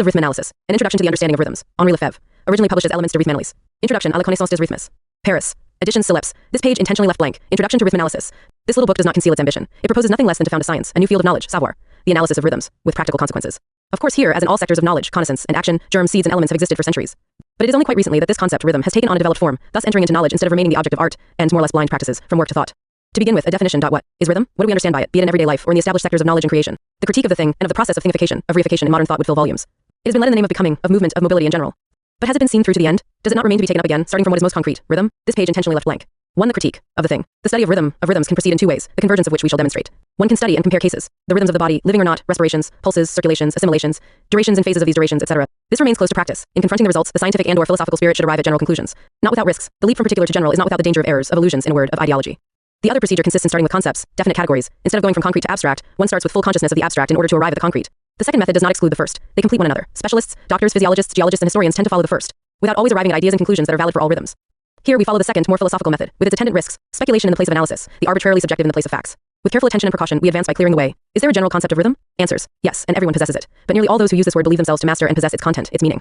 of Rhythmanalysis, an introduction to the understanding of rhythms. Henri Lefebvre, originally published as Elements de Rhythmanalyse. Introduction à la connaissance des rythmes. Paris. Edition Sileps. This page intentionally left blank. Introduction to Rhythmanalysis. This little book does not conceal its ambition. It proposes nothing less than to found a science, a new field of knowledge, savoir, the analysis of rhythms, with practical consequences. Of course, here, as in all sectors of knowledge, connaissance, and action, germs, seeds, and elements have existed for centuries. But it is only quite recently that this concept, rhythm, has taken on a developed form, thus entering into knowledge instead of remaining the object of art, and more or less blind practices, from work to thought. To begin with, a definition. What is rhythm? What do we understand by it, be it in everyday life or in the established sectors of knowledge and creation? The critique of the thing, and of the process of thingification, of reification in modern thought would fill volumes. It has been led in the name of becoming, of movement, of mobility in general. But has it been seen through to the end? Does it not remain to be taken up again, starting from what is most concrete, rhythm? This page intentionally left blank. 1. The critique of the thing. The study of rhythms can proceed in two ways, the convergence of which we shall demonstrate. One can study and compare cases, the rhythms of the body, living or not, respirations, pulses, circulations, assimilations, durations and phases of these durations, etc. This remains close to practice. In confronting the results, the scientific and/or philosophical spirit should arrive at general conclusions. Not without risks. The leap from particular to general is not without the danger of errors, of illusions, in a word, of ideology. The other procedure consists in starting with concepts, definite categories. Instead of going from concrete to abstract, one starts with full consciousness of the abstract in order to arrive at the concrete. The second method does not exclude the first. They complete one another. Specialists, doctors, physiologists, geologists, and historians tend to follow the first, without always arriving at ideas and conclusions that are valid for all rhythms. Here we follow the second, more philosophical method, with its attendant risks, speculation in the place of analysis, the arbitrarily subjective in the place of facts. With careful attention and precaution, we advance by clearing the way. Is there a general concept of rhythm? Answers: yes, and everyone possesses it. But nearly all those who use this word believe themselves to master and possess its content, its meaning.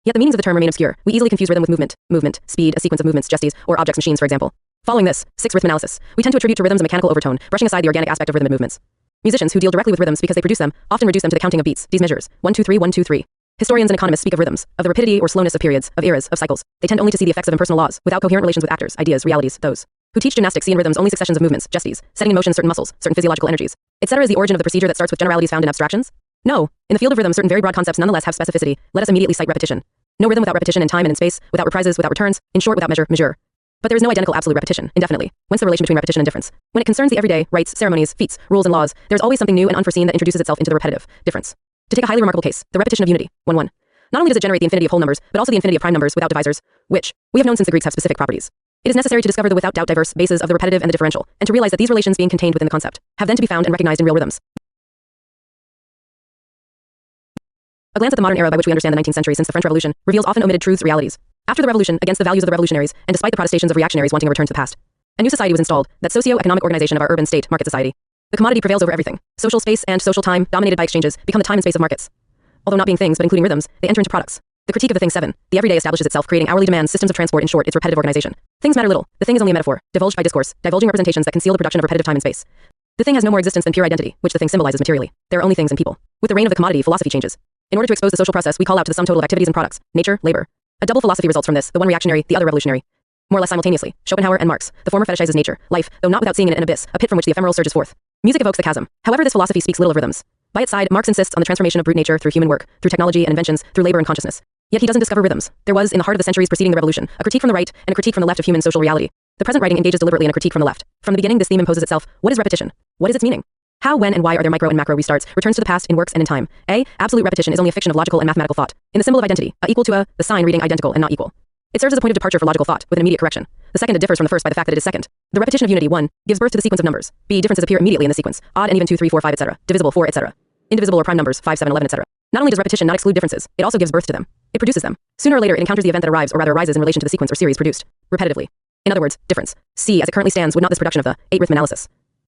Yet the meanings of the term remain obscure. We easily confuse rhythm with movement, speed, a sequence of movements, gestes, or objects, machines, for example. Following this, 6. Rhythmanalysis. We tend to attribute to rhythms a mechanical overtone, brushing aside the organic aspect of rhythm and movements. Musicians who deal directly with rhythms because they produce them often reduce them to the counting of beats, these measures, 1 2 3 1 2 3. Historians and economists speak of rhythms, of the rapidity or slowness of periods, of eras, of cycles. They tend only to see the effects of impersonal laws, without coherent relations with actors, ideas, realities. Those who teach gymnastics see in rhythms only successions of movements, gestes, setting in motion certain muscles, certain physiological energies, etc. Is the origin of the procedure that starts with generalities found in abstractions? No. In the field of rhythm, certain very broad concepts nonetheless have specificity. Let us immediately cite repetition. No rhythm without repetition in time and in space, without reprises, without returns, in short, without measure. But there is no identical absolute repetition, indefinitely. Whence the relation between repetition and difference? When it concerns the everyday, rites, ceremonies, feats, rules, and laws, there is always something new and unforeseen that introduces itself into the repetitive, difference. To take a highly remarkable case, the repetition of unity, 1 1. Not only does it generate the infinity of whole numbers, but also the infinity of prime numbers without divisors, which we have known since the Greeks have specific properties. It is necessary to discover the without doubt diverse bases of the repetitive and the differential, and to realize that these relations being contained within the concept have then to be found and recognized in real rhythms. A glance at the modern era by which we understand the 19th century since the French Revolution reveals often omitted truths, realities. After the Revolution, against the values of the revolutionaries, and despite the protestations of reactionaries wanting a return to the past, a new society was installed, that socio-economic organization of our urban state, market society. The commodity prevails over everything. Social space and social time, dominated by exchanges, become the time and space of markets. Although not being things, but including rhythms, they enter into products. The critique of the thing 7. The everyday establishes itself, creating hourly demands, systems of transport, in short, its repetitive organization. Things matter little. The thing is only a metaphor, divulged by discourse, divulging representations that conceal the production of repetitive time and space. The thing has no more existence than pure identity, which the thing symbolizes materially. There are only things and people. With the reign of the commodity, philosophy changes. In order to expose the social process, we call out to the sum total of activities and products, nature, labor. A double philosophy results from this, the one reactionary, the other revolutionary. More or less simultaneously, Schopenhauer and Marx. The former fetishizes nature, life, though not without seeing in it an abyss, a pit from which the ephemeral surges forth. Music evokes the chasm. However, this philosophy speaks little of rhythms. By its side, Marx insists on the transformation of brute nature through human work, through technology and inventions, through labor and consciousness. Yet he doesn't discover rhythms. There was, in the heart of the centuries preceding the revolution, a critique from the right and a critique from the left of human social reality. The present writing engages deliberately in a critique from the left. From the beginning, this theme imposes itself. What is repetition? What is its meaning? How, when, and why are there micro and macro restarts, returns to the past in works and in time? A. Absolute repetition is only a fiction of logical and mathematical thought. In the symbol of identity, a equal to a, the sign reading identical and not equal. It serves as a point of departure for logical thought, with an immediate correction. The second differs from the first by the fact that it is second. The repetition of unity, 1, gives birth to the sequence of numbers. B. Differences appear immediately in the sequence. Odd and even 2, 3, 4, 5, etc. Divisible, 4, etc. Indivisible or prime numbers, 5, 7, 11, etc. Not only does repetition not exclude differences, it also gives birth to them. It produces them. Sooner or later, it encounters the event that arrives, or rather arises in relation to the sequence or series produced, repetitively. In other words, difference. C, as it currently stands, would not this production of the 8 Rhythmanalysis.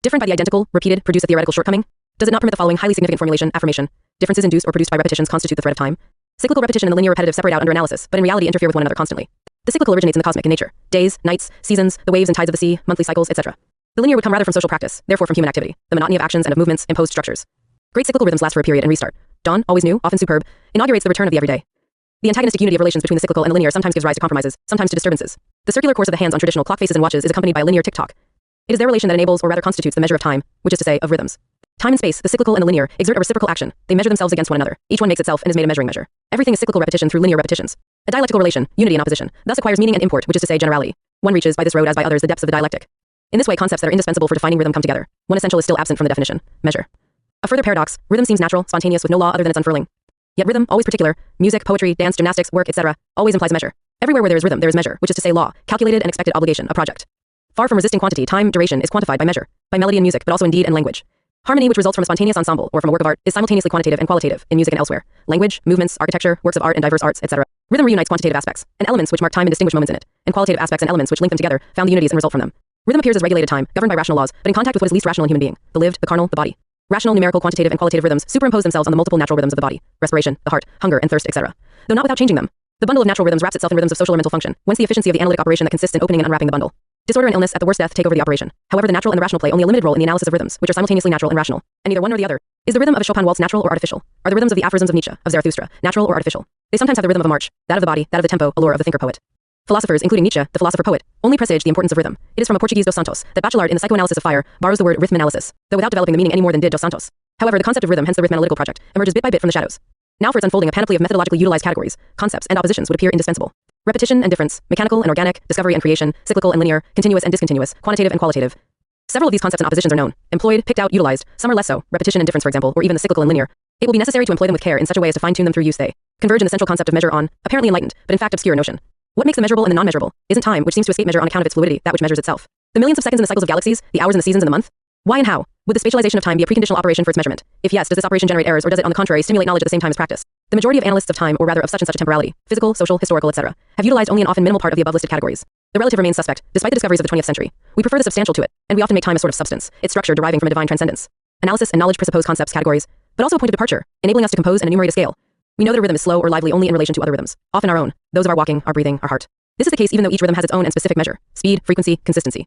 Different by the identical, repeated, produce a theoretical shortcoming? Does it not permit the following highly significant formulation, affirmation? Differences induced or produced by repetitions constitute the thread of time. Cyclical repetition and the linear repetitive separate out under analysis, but in reality interfere with one another constantly. The cyclical originates in the cosmic, in nature. Days, nights, seasons, the waves and tides of the sea, monthly cycles, etc. The linear would come rather from social practice, therefore from human activity, the monotony of actions and of movements, imposed structures. Great cyclical rhythms last for a period and restart. Dawn, always new, often superb, inaugurates the return of the everyday. The antagonistic unity of relations between the cyclical and the linear sometimes gives rise to compromises, sometimes to disturbances. The circular course of the hands on traditional clock faces and watches is accompanied by a linear tick-tock. It is their relation that enables or rather constitutes the measure of time, which is to say, of rhythms. Time and space, the cyclical and the linear, exert a reciprocal action. They measure themselves against one another. Each one makes itself and is made a measuring measure. Everything is cyclical repetition through linear repetitions. A dialectical relation, unity and opposition, thus acquires meaning and import, which is to say generality. One reaches by this road as by others the depths of the dialectic. In this way, concepts that are indispensable for defining rhythm come together. One essential is still absent from the definition: measure. A further paradox: rhythm seems natural, spontaneous, with no law other than its unfurling. Yet rhythm, always particular, music, poetry, dance, gymnastics, work, etc., always implies measure. Everywhere where there is rhythm, there is measure, which is to say law, calculated and expected obligation, a project. Far from resisting quantity, time, duration is quantified by measure, by melody and music, but also in deed and language. Harmony, which results from a spontaneous ensemble or from a work of art, is simultaneously quantitative and qualitative in music and elsewhere. Language, movements, architecture, works of art and diverse arts, etc. Rhythm reunites quantitative aspects and elements which mark time and distinguish moments in it, and qualitative aspects and elements which link them together, found the unities and result from them. Rhythm appears as regulated time, governed by rational laws, but in contact with what is least rational in human being, the lived, the carnal, the body. Rational, numerical, quantitative, and qualitative rhythms superimpose themselves on the multiple natural rhythms of the body, respiration, the heart, hunger, and thirst, etc. Though not without changing them. The bundle of natural rhythms wraps itself in rhythms of social or mental function, whence the efficiency of the analytic operation that consists in opening and unwrapping the bundle. Disorder and illness, at the worst death, take over the operation. However, the natural and the rational play only a limited role in the analysis of rhythms, which are simultaneously natural and rational, and neither one nor the other. Is the rhythm of a Chopin waltz natural or artificial? Are the rhythms of the aphorisms of Nietzsche, of Zarathustra, natural or artificial? They sometimes have the rhythm of a march, that of the body, that of the tempo, allure of the thinker-poet. Philosophers, including Nietzsche, the philosopher-poet, only presage the importance of rhythm. It is from a Portuguese dos Santos that Bachelard in the psychoanalysis of fire borrows the word rhythmanalysis, though without developing the meaning any more than did dos Santos. However, the concept of rhythm, hence the rhythmanalytical project, emerges bit by bit from the shadows. Now for its unfolding, a panoply of methodologically utilized categories, concepts, and oppositions would appear indispensable. Repetition and difference, mechanical and organic, discovery and creation, cyclical and linear, continuous and discontinuous, quantitative and qualitative. Several of these concepts and oppositions are known, employed, picked out, utilized, some are less so, repetition and difference for example, or even the cyclical and linear. It will be necessary to employ them with care in such a way as to fine-tune them through use. They converge in the central concept of measure on, apparently enlightened, but in fact obscure notion. What makes the measurable and the non-measurable? Isn't time, which seems to escape measure on account of its fluidity, that which measures itself? The millions of seconds in the cycles of galaxies, the hours and the seasons and the month? Why and how? Would the spatialization of time be a preconditional operation for its measurement? If yes, does this operation generate errors or does it on the contrary stimulate knowledge at the same time as practice? The majority of analysts of time, or rather of such and such a temporality, physical, social, historical, etc., have utilized only an often minimal part of the above listed categories. The relative remains suspect, despite the discoveries of the 20th century. We prefer the substantial to it, and we often make time a sort of substance, its structure deriving from a divine transcendence. Analysis and knowledge presuppose concepts, categories, but also a point of departure, enabling us to compose and enumerate a scale. We know that a rhythm is slow or lively only in relation to other rhythms, often our own, those of our walking, our breathing, our heart. This is the case even though each rhythm has its own and specific measure, speed, frequency, consistency.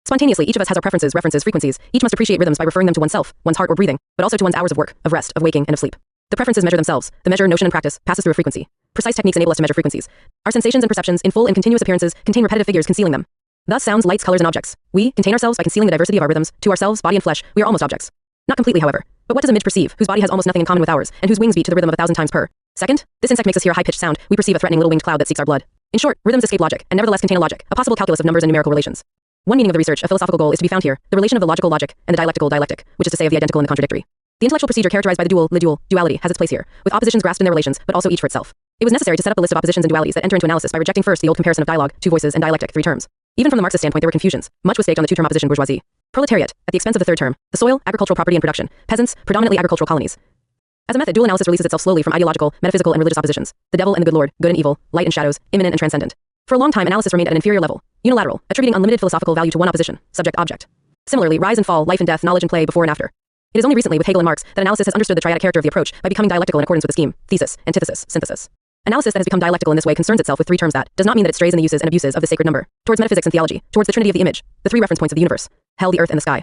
Spontaneously, each of us has our preferences, references, frequencies. Each must appreciate rhythms by referring them to oneself, one's heart or breathing, but also to one's hours of work, of rest, of waking, and of sleep. The preferences measure themselves. The measure, notion, and practice passes through a frequency. Precise techniques enable us to measure frequencies. Our sensations and perceptions, in full and continuous appearances, contain repetitive figures concealing them. Thus, sounds, lights, colors, and objects. We contain ourselves by concealing the diversity of our rhythms. To ourselves, body and flesh, we are almost objects. Not completely, however. But what does a midge perceive, whose body has almost nothing in common with ours, and whose wings beat to the rhythm of 1,000 times per second? This insect makes us hear a high-pitched sound. We perceive a threatening little winged cloud that seeks our blood. In short, rhythms escape logic, and nevertheless contain a logic, a possible calculus of numbers and numerical relations. One meaning of the research, a philosophical goal, is to be found here, the relation of the logical logic and the dialectical dialectic, which is to say of the identical and the contradictory. The intellectual procedure characterized by the duality has its place here, with oppositions grasped in their relations, but also each for itself. It was necessary to set up a list of oppositions and dualities that enter into analysis by rejecting first the old comparison of dialogue, two voices, and dialectic, three terms. Even from the Marxist standpoint, there were confusions. Much was staked on the two-term opposition bourgeoisie. Proletariat, at the expense of the third term, the soil, agricultural property and production, peasants, predominantly agricultural colonies. As a method, dual analysis releases itself slowly from ideological, metaphysical, and religious oppositions. The devil and the good Lord, good and evil, light and shadows, immanent and transcendent. For a long time, analysis remained at an inferior level, unilateral, attributing unlimited philosophical value to one opposition, subject-object. Similarly, rise and fall, life and death, knowledge and play, before and after. It is only recently, with Hegel and Marx, that analysis has understood the triadic character of the approach by becoming dialectical in accordance with the scheme, thesis, antithesis, synthesis. Analysis that has become dialectical in this way concerns itself with three terms that does not mean that it strays in the uses and abuses of the sacred number, towards metaphysics and theology, towards the trinity of the image, the three reference points of the universe, hell, the earth, and the sky,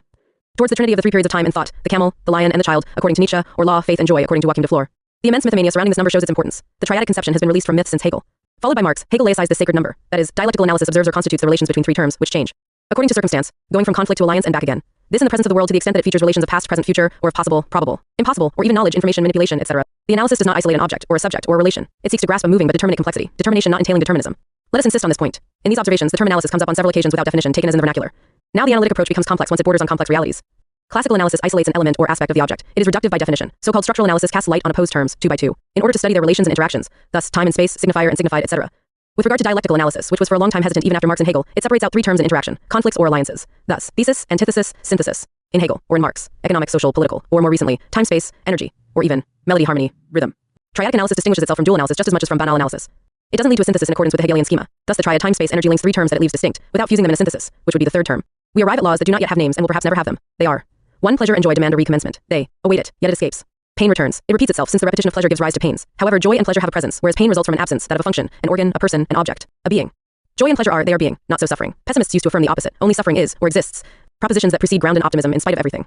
towards the trinity of the three periods of time and thought, the camel, the lion, and the child, according to Nietzsche, or law, faith, and joy, according to Joachim de Fleur. The immense mythomania surrounding this number shows its importance. The triadic conception has been released from myth since Hegel. Followed by Marx, Hegel laicized this sacred number, that is, dialectical analysis observes or constitutes the relations between three terms, which change according to circumstance, going from conflict to alliance and back again. This in the presence of the world to the extent that it features relations of past, present, future, or of possible, probable, impossible, or even knowledge, information, manipulation, etc. The analysis does not isolate an object, or a subject, or a relation. It seeks to grasp a moving but determinate complexity, determination not entailing determinism. Let us insist on this point. In these observations, the term analysis comes up on several occasions without definition taken as in the vernacular. Now the analytic approach becomes complex once it borders on complex realities. Classical analysis isolates an element or aspect of the object. It is reductive by definition. So-called structural analysis casts light on opposed terms, two by two, in order to study their relations and interactions, thus time and space, signifier and signified, etc. With regard to dialectical analysis, which was for a long time hesitant even after Marx and Hegel, it separates out three terms in interaction, conflicts or alliances. Thus, thesis, antithesis, synthesis. In Hegel, or in Marx, economic, social, political, or more recently, time, space, energy, or even melody, harmony, rhythm. Triadic analysis distinguishes itself from dual analysis just as much as from banal analysis. It doesn't lead to a synthesis in accordance with the Hegelian schema. Thus, the triad time, space, energy links three terms that it leaves distinct, without fusing them in a synthesis, which would be the third term. We arrive at laws that do not yet have names and will perhaps never have them. They are: 1. Pleasure and joy demand a recommencement. They await it, yet it escapes. Pain returns. It repeats itself since the repetition of pleasure gives rise to pains. However, joy and pleasure have a presence, whereas pain results from an absence, that of a function, an organ, a person, an object, a being. Joy and pleasure are, they are being, not so suffering. Pessimists used to affirm the opposite. Only suffering is, or exists. Propositions that precede ground in optimism in spite of everything.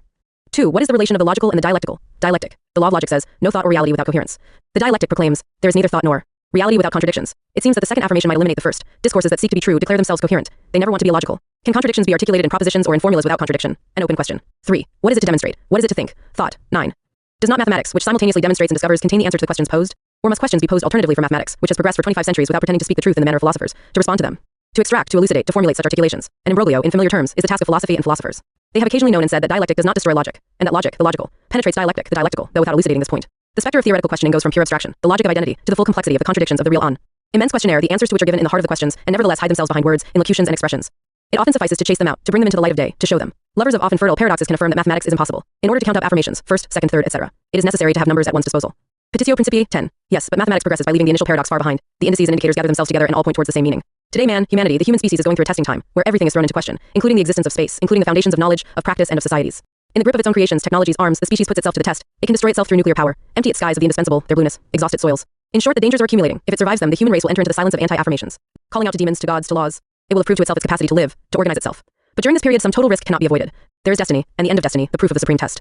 2. What is the relation of the logical and the dialectical? Dialectic. The law of logic says, no thought or reality without coherence. The dialectic proclaims, there is neither thought nor reality without contradictions. It seems that the second affirmation might eliminate the first. Discourses that seek to be true declare themselves coherent. They never want to be illogical. Can contradictions be articulated in propositions or in formulas without contradiction? An open question. 3. What is it to demonstrate? What is it to think? Thought. 9. Does not mathematics, which simultaneously demonstrates and discovers, contain the answer to the questions posed? Or must questions be posed alternatively for mathematics, which has progressed for 25 centuries without pretending to speak the truth in the manner of philosophers, to respond to them? To extract, to elucidate, to formulate such articulations, an imbroglio in familiar terms, is the task of philosophy and philosophers. They have occasionally known and said that dialectic does not destroy logic, and that logic, the logical, penetrates dialectic, the dialectical, though without elucidating this point. The specter of theoretical questioning goes from pure abstraction, the logic of identity, to the full complexity of the contradictions of the real on. Immense questionnaire, the answers to which are given in the heart of the questions, and nevertheless hide themselves behind words, illocutions, and expressions. It often suffices to chase them out, to bring them into the light of day, to show them. Lovers of often fertile paradoxes can affirm that mathematics is impossible. In order to count up affirmations, first, second, third, etc., it is necessary to have numbers at one's disposal. Petitio principii, 10. Yes, but mathematics progresses by leaving the initial paradox far behind. The indices and indicators gather themselves together and all point towards the same meaning. Today humanity, the human species is going through a testing time, where everything is thrown into question, including the existence of space, including the foundations of knowledge, of practice, and of societies. In the grip of its own creations, technologies, arms, the species puts itself to the test. It can destroy itself through nuclear power, empty its skies of the indispensable, their blueness, exhaust its soils. In short, the dangers are accumulating. If it survives them, the human race will enter into the silence of anti-affirmations. Calling out to demons, to gods, to laws, it will prove to itself its capacity to live, to organize itself. But during this period, some total risk cannot be avoided. There is destiny, and the end of destiny, the proof of the supreme test.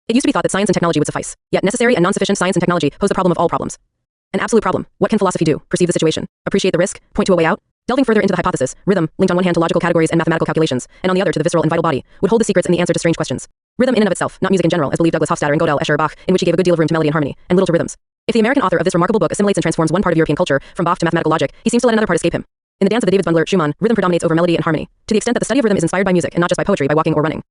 It used to be thought that science and technology would suffice. Yet necessary and non-sufficient science and technology pose the problem of all problems. An absolute problem. What can philosophy do? Perceive the situation, appreciate the risk, point to a way out? Delving further into the hypothesis, rhythm, linked on one hand to logical categories and mathematical calculations, and on the other to the visceral and vital body, would hold the secrets and the answer to strange questions. Rhythm in and of itself, not music in general, as believed Douglas Hofstadter and Gödel, Escher, Bach, in which he gave a good deal of room to melody and harmony, and little to rhythms. If the American author of this remarkable book assimilates and transforms one part of European culture, from Bach to mathematical logic, he seems to let another part escape him. In the dance of the David Bundler, Schumann, rhythm predominates over melody and harmony, to the extent that the study of rhythm is inspired by music and not just by poetry, by walking or running,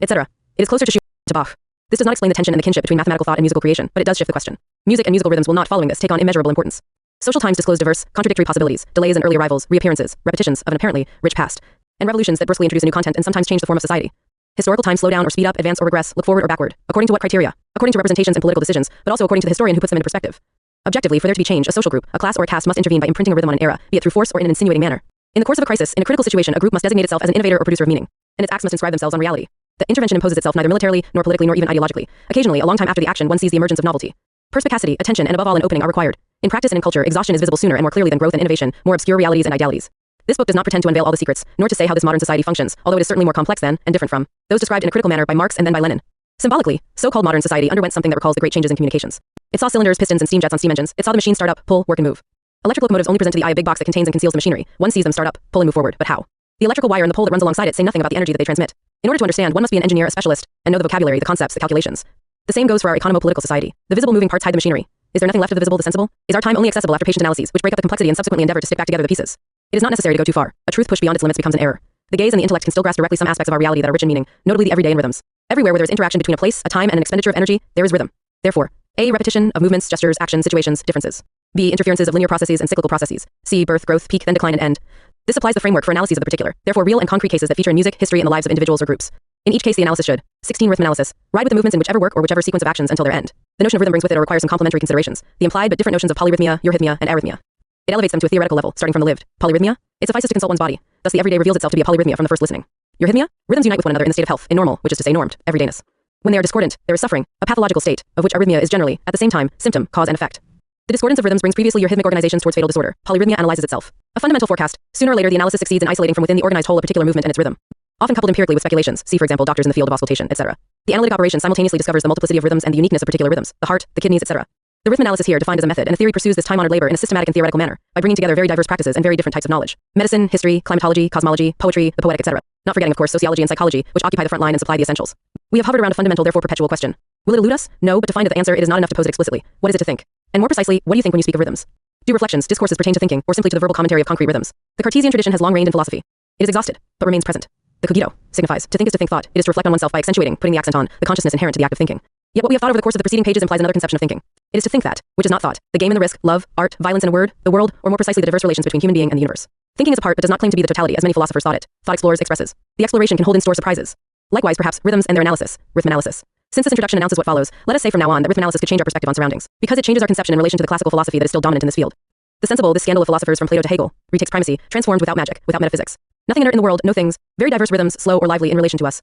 etc. It is closer to Schumann to Bach. This does not explain the tension and the kinship between mathematical thought and musical creation, but it does shift the question. Music and musical rhythms will not, following this, take on immeasurable importance. Social times disclose diverse, contradictory possibilities, delays and early arrivals, reappearances, repetitions of an apparently rich past, and revolutions that brusquely introduce a new content and sometimes change the form of society. Historical times slow down or speed up, advance or regress, look forward or backward. According to what criteria? According to representations and political decisions, but also according to the historian who puts them into perspective. Objectively, for there to be change, a social group, a class or a caste must intervene by imprinting a rhythm on an era, be it through force or in an insinuating manner. In the course of a crisis, in a critical situation, a group must designate itself as an innovator or producer of meaning, and its acts must inscribe themselves on reality. The intervention imposes itself neither militarily, nor politically, nor even ideologically. Occasionally, a long time after the action, one sees the emergence of novelty. Perspicacity, attention, and above all an opening are required. In practice and in culture, exhaustion is visible sooner and more clearly than growth and innovation, more obscure realities and idealities. This book does not pretend to unveil all the secrets, nor to say how this modern society functions, although it is certainly more complex than, and different from, those described in a critical manner by Marx and then by Lenin. Symbolically, so-called modern society underwent something that recalls the great changes in communications. It saw cylinders, pistons, and steam jets on steam engines. It saw the machine start up, pull, work, and move. Electric locomotives only present to the eye a big box that contains and conceals the machinery. One sees them start up, pull, and move forward, but how? The electrical wire and the pole that runs alongside it say nothing about the energy that they transmit. In order to understand, one must be an engineer, a specialist, and know the vocabulary, the concepts, the calculations. The same goes for our economo-political society. The visible moving parts hide the machinery. Is there nothing left of the visible, the sensible? Is our time only accessible after patient analyses, which break up the complexity and subsequently endeavor to stick back together the pieces? It is not necessary to go too far. A truth pushed beyond its limits becomes an error. The gaze and the intellect can still grasp directly some aspects of our reality that are rich in meaning, notably the everyday and rhythms. Everywhere where there is interaction between a place, a time, and an expenditure of energy, there is rhythm. Therefore, A. Repetition of movements, gestures, actions, situations, differences. B. Interferences of linear processes and cyclical processes. C. Birth, growth, peak, then decline and end. This applies the framework for analyses of the particular, therefore real and concrete cases that feature in music, history, and the lives of individuals or groups. In each case, the analysis should 16. Rhythmanalysis. Ride with the movements in whichever work or whichever sequence of actions until their end. The notion of rhythm brings with it or requires some complementary considerations. The implied but different notions of polyrhythmia, eurythmia, and arrhythmia. It elevates them to a theoretical level, starting from the lived. Polyrhythmia? It suffices to consult one's body. Thus the everyday reveals itself to be a polyrhythmia from the first listening. Eurythmia? Rhythms unite with one another in the state of health, in normal, which is to say normed, everydayness. When they are discordant, there is suffering, a pathological state, of which arrhythmia is generally, at the same time, symptom, cause, and effect. The discordance of rhythms brings previously eurythmic organizations towards fatal disorder. Polyrhythmia analyzes itself. A fundamental forecast. Sooner or later, the analysis succeeds in isolating from within the organized whole a particular movement and its rhythm. Often coupled empirically with speculations, see for example doctors in the field of auscultation, etc. The analytic operation simultaneously discovers the multiplicity of rhythms and the uniqueness of particular rhythms, the heart, the kidneys, etc. The rhythmanalysis here defined as a method and a theory pursues this time-honored labor in a systematic and theoretical manner by bringing together very diverse practices and very different types of knowledge. Medicine, history, climatology, cosmology, poetry, the poetic, etc. Not forgetting, of course, sociology and psychology, which occupy the front line and supply the essentials. We have hovered around a fundamental, therefore perpetual question. Will it elude us? No, but to find the answer, it is not enough to pose it explicitly. What is it to think? And more precisely, what do you think when you speak of rhythms? Do reflections, discourses pertain to thinking, or simply to the verbal commentary of concrete rhythms? The Cartesian tradition has long reigned in philosophy. It is exhausted, but remains present. The cogito signifies to think is to think thought. It is to reflect on oneself by accentuating, putting the accent on, the consciousness inherent to the act of thinking. Yet what we have thought over the course of the preceding pages implies another conception of thinking. It is to think that, which is not thought, the game and the risk, love, art, violence in a word, the world, or more precisely the diverse relations between human being and the universe. Thinking is a part but does not claim to be the totality as many philosophers thought it. Thought explores, expresses. The exploration can hold in store surprises. Likewise, perhaps, rhythms and their analysis, rhythmanalysis. Since this introduction announces what follows, let us say from now on that rhythmanalysis could change our perspective on surroundings, because it changes our conception in relation to the classical philosophy that is still dominant in this field. The sensible, this scandal of philosophers from Plato to Hegel, retakes primacy, transformed without magic, without metaphysics. Nothing inert in the world, no things, very diverse rhythms, slow or lively in relation to us.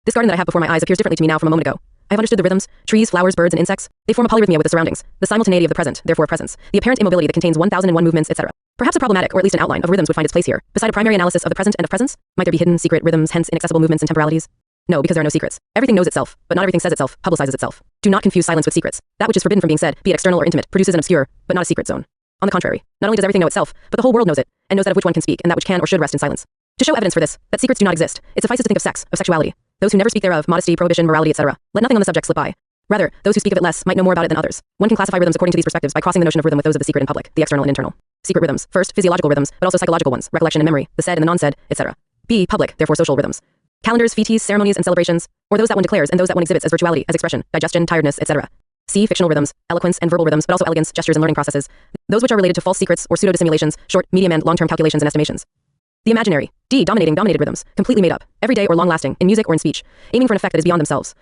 This garden that I have before my eyes appears differently to me now from a moment ago. I have understood the rhythms, trees, flowers, birds, and insects. They form a polyrhythmia with the surroundings, the simultaneity of the present, therefore presence, the apparent immobility that contains 1001 movements, etc. Perhaps a problematic, or at least an outline of rhythms would find its place here. Beside a primary analysis of the present and of presence, might there be hidden, secret rhythms, hence inaccessible movements and temporalities? No, because there are no secrets. Everything knows itself, but not everything says itself, publicizes itself. Do not confuse silence with secrets. That which is forbidden from being said, be it external or intimate, produces an obscure, but not a secret zone. On the contrary, not only does everything know itself, but the whole world knows it, and knows that of which one can speak and that which can or should rest in silence. To show evidence for this, that secrets do not exist, it suffices to think of sex, of sexuality. Those who never speak thereof, modesty, prohibition, morality, etc. Let nothing on the subject slip by. Rather, those who speak of it less might know more about it than others. One can classify rhythms according to these perspectives by crossing the notion of rhythm with those of the secret and public, the external and internal. Secret rhythms. First, physiological rhythms, but also psychological ones, recollection and memory, the said and the non-said, etc. B. Public, therefore social rhythms. Calendars, fetes, ceremonies, and celebrations, or those that one declares and those that one exhibits as virtuality, as expression, digestion, tiredness, etc. C. Fictional rhythms, eloquence and verbal rhythms, but also elegance, gestures and learning processes. Those which are related to false secrets or pseudo-dissimulations, short, medium and long-term calculations and estimations. The imaginary. D. Dominated rhythms, completely made up, everyday or long-lasting, in music or in speech, aiming for an effect that is beyond themselves.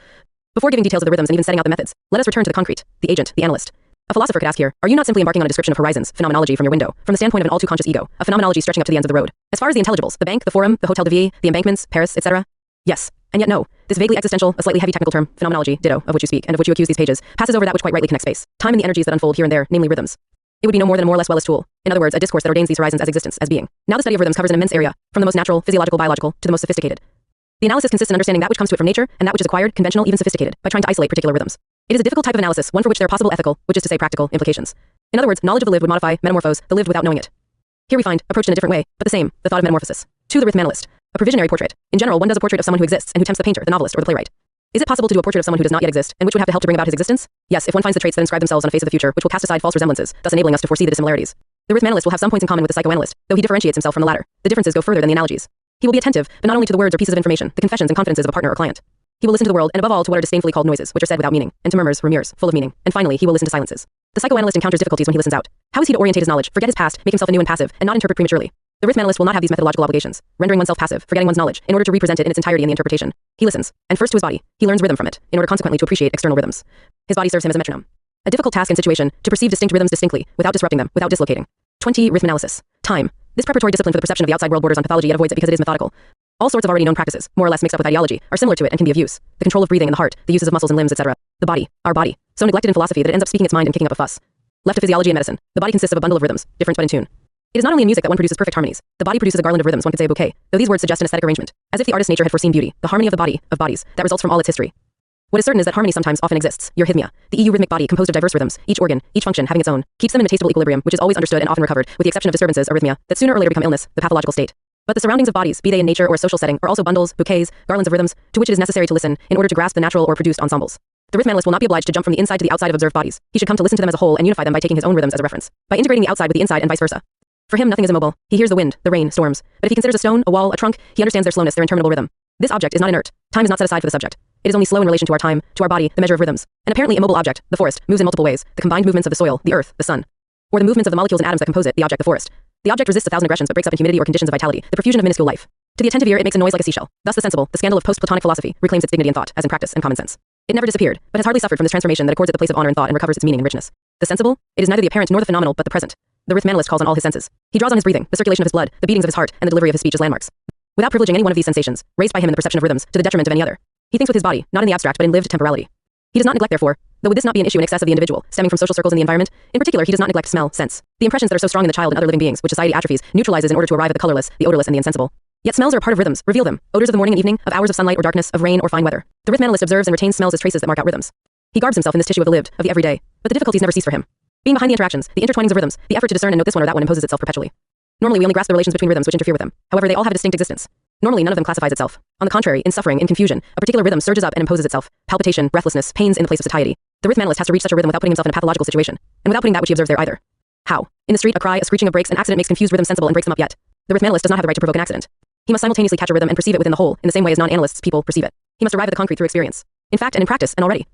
Before giving details of the rhythms and even setting out the methods, let us return to the concrete, the agent, the analyst. A philosopher could ask here, are you not simply embarking on a description of horizons, phenomenology from your window, from the standpoint of an all-too-conscious ego, a phenomenology stretching up to the ends of the road? As far as the intelligibles, the bank, the forum, the Hotel de Ville, the embankments, Paris, etc.? Yes. And yet no, this vaguely existential, a slightly heavy technical term, phenomenology, ditto, of which you speak, and of which you accuse these pages, passes over that which quite rightly connects space, time and the energies that unfold here and there, namely rhythms. It would be no more than a more or less well-less tool. In other words, a discourse that ordains these horizons as existence, as being. Now the study of rhythms covers an immense area, from the most natural, physiological, biological, to the most sophisticated. The analysis consists in understanding that which comes to it from nature, and that which is acquired, conventional, even sophisticated, by trying to isolate particular rhythms. It is a difficult type of analysis, one for which there are possible ethical, which is to say practical, implications. In other words, knowledge of the lived would modify, metamorphose, the lived without knowing it. Here we find, approached in a different way, but the same, the thought of metamorphosis. 2. The Rhythmanalyst. A provisionary portrait. In general, one does a portrait of someone who exists and who tempts the painter, the novelist, or the playwright. Is it possible to do a portrait of someone who does not yet exist, and which would have to help to bring about his existence? Yes, if one finds the traits that inscribe themselves on a face of the future, which will cast aside false resemblances, thus enabling us to foresee the dissimilarities. The Rhythmanalyst will have some points in common with the psychoanalyst, though he differentiates himself from the latter. The differences go further than the analogies. He will be attentive, but not only to the words or pieces of information, the confessions and confidences of a partner or client. He will listen to the world, and above all to what are disdainfully called noises, which are said without meaning, and to murmurs, rumors, full of meaning, and finally he will listen to silences. The psychoanalyst encounters difficulties when he listens out. How is he to orientate his knowledge, forget his past, make himself anew and passive, and not interpret prematurely? The Rhythmanalyst will not have these methodological obligations, rendering oneself passive, forgetting one's knowledge, in order to represent it in its entirety in the interpretation. He listens, and first to his body, he learns rhythm from it, in order consequently to appreciate external rhythms. His body serves him as a metronome. A difficult task and situation, to perceive distinct rhythms distinctly, without disrupting them, without dislocating. 20. Rhythmanalysis. Time. This preparatory discipline for the perception of the outside world borders on pathology, yet avoids it because it is methodical. All sorts of already known practices, more or less mixed up with ideology, are similar to it and can be of use. The control of breathing in the heart, the uses of muscles and limbs, etc. The body, our body, so neglected in philosophy that it ends up speaking its mind and kicking up a fuss. Left to physiology and medicine, the body consists of a bundle of rhythms, different but in tune. It is not only in music that one produces perfect harmonies. The body produces a garland of rhythms, one could say a bouquet, though these words suggest an aesthetic arrangement, as if the artist's nature had foreseen beauty, the harmony of the body, of bodies, that results from all its history. What is certain is that harmony sometimes often exists. Your rhythmia, the EU rhythmic body composed of diverse rhythms, each organ, each function having its own, keeps them in a tasteful equilibrium, which is always understood and often recovered, with the exception of disturbances, arrhythmia, that sooner or later become illness, the pathological state. But the surroundings of bodies, be they in nature or a social setting, are also bundles, bouquets, garlands of rhythms, to which it is necessary to listen, in order to grasp the natural or produced ensembles. The Rhythmanalyst will not be obliged to jump from the inside to the outside of observed bodies. He should come to listen to them as a whole and unify them by taking his own rhythms as a reference, by integrating the outside with the inside and vice versa. For him, nothing is immobile. He hears the wind, the rain, storms. But if he considers a stone, a wall, a trunk, he understands their slowness, their interminable rhythm. This object is not inert. Time is not set aside for the subject. It is only slow in relation to our time, to our body, the measure of rhythms. An apparently immobile object, the forest, moves in multiple ways, the combined movements of the soil, the earth, the sun. Or the movements of the molecules and atoms that compose it, the object, the forest. The object resists 1,000 aggressions but breaks up in humidity or conditions of vitality, the profusion of minuscule life. To the attentive ear, it makes a noise like a seashell. Thus the sensible, the scandal of post-Platonic philosophy, reclaims its dignity in thought, as in practice and common sense. It never disappeared, but has hardly suffered from this transformation that accords it the place of honor in thought and recovers its meaning and richness. The sensible, it is neither the apparent nor the phenomenal, but the present. The Rhythmanalyst calls on all his senses. He draws on his breathing, the circulation of his blood, the beatings of his heart, and the delivery of his speech as landmarks. Without privileging any one of these sensations, raised by him in the perception of rhythms, to the detriment of any other. He thinks with his body, not in the abstract but in lived temporality. He does not neglect therefore, though would this not be an issue in excess of the individual, stemming from social circles and the environment, in particular he does not neglect smell, sense. The impressions that are so strong in the child and other living beings, which society atrophies, neutralizes in order to arrive at the colorless, the odorless and the insensible. Yet smells are a part of rhythms, reveal them, odors of the morning and evening, of hours of sunlight or darkness, of rain or fine weather. The Rhythmanalyst observes and retains smells as traces that mark out rhythms. He garbs himself in this tissue of the lived, of the everyday, but the difficulties never cease for him. Being behind the interactions, the intertwinings of rhythms, the effort to discern and note this one or that one imposes itself perpetually. Normally we only grasp the relations between rhythms which interfere with them. However, they all have a distinct existence. Normally none of them classifies itself. On the contrary, in suffering, in confusion, a particular rhythm surges up and imposes itself. Palpitation, breathlessness, pains in the place of satiety. The Rhythmanalyst has to reach such a rhythm without putting himself in a pathological situation, and without putting that which he observes there either. How? In the street, a cry, a screeching of brakes, an accident makes confused rhythms sensible and breaks them up yet. The Rhythmanalyst does not have the right to provoke an accident. He must simultaneously catch a rhythm and perceive it within the whole, in the same way as non-analysts, people, perceive it. He must arrive at the concrete through experience. In fact and in practice, and already.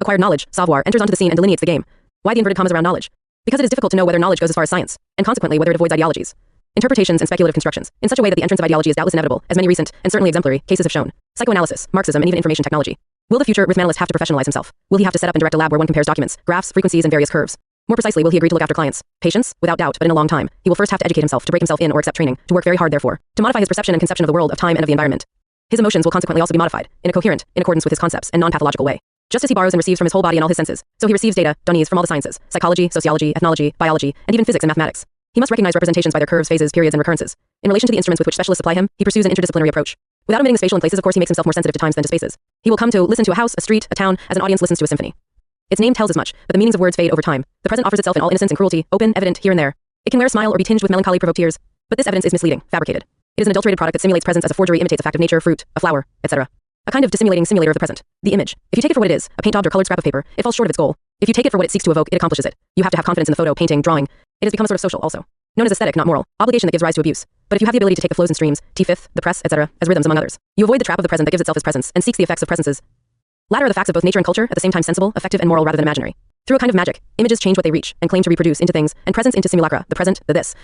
Acquired knowledge, savoir, enters onto the scene and delineates the game. Why the inverted commas around knowledge? Because it is difficult to know whether knowledge goes as far as science, and consequently whether it avoids ideologies, interpretations and speculative constructions, in such a way that the entrance of ideology is doubtless inevitable, as many recent, and certainly exemplary, cases have shown. Psychoanalysis, Marxism, and even information technology. Will the future Rhythmanalyst have to professionalize himself? Will he have to set up and direct a lab where one compares documents, graphs, frequencies, and various curves? More precisely, will he agree to look after clients? Patience? Without doubt, but in a long time. He will first have to educate himself, to break himself in or accept training, to work very hard therefore, to modify his perception and conception of the world, of time, and of the environment. His emotions will consequently also be modified, in a coherent, in accordance with his concepts, and non-pathological way. Just as he borrows and receives from his whole body and all his senses, so he receives data, données from all the sciences, psychology, sociology, ethnology, biology, and even physics and mathematics. He must recognize representations by their curves, phases, periods, and recurrences. In relation to the instruments with which specialists supply him, he pursues an interdisciplinary approach. Without omitting the spatial and places, of course, he makes himself more sensitive to times than to spaces. He will come to listen to a house, a street, a town, as an audience listens to a symphony. Its name tells as much, but the meanings of words fade over time. The present offers itself in all innocence and cruelty, open, evident, here and there. It can wear a smile or be tinged with melancholy, provoke tears, but this evidence is misleading, fabricated. It is an adulterated product that simulates presence as a forgery imitates a fact of nature, fruit, a flower, etc. A kind of dissimulating simulator of the present. The image. If you take it for what it is, a paint daubed or colored scrap of paper, it falls short of its goal. If you take it for what it seeks to evoke, it accomplishes it. You have to have confidence in the photo, painting, drawing. It has become a sort of social also. Known as aesthetic, not moral. Obligation that gives rise to abuse. But if you have the ability to take the flows and streams, T5th, the press, etc., as rhythms among others, you avoid the trap of the present that gives itself its presence and seeks the effects of presences. Latter are the facts of both nature and culture, at the same time sensible, effective, and moral rather than imaginary. Through a kind of magic, images change what they reach and claim to reproduce into things, and presence into simulacra, the present, the this.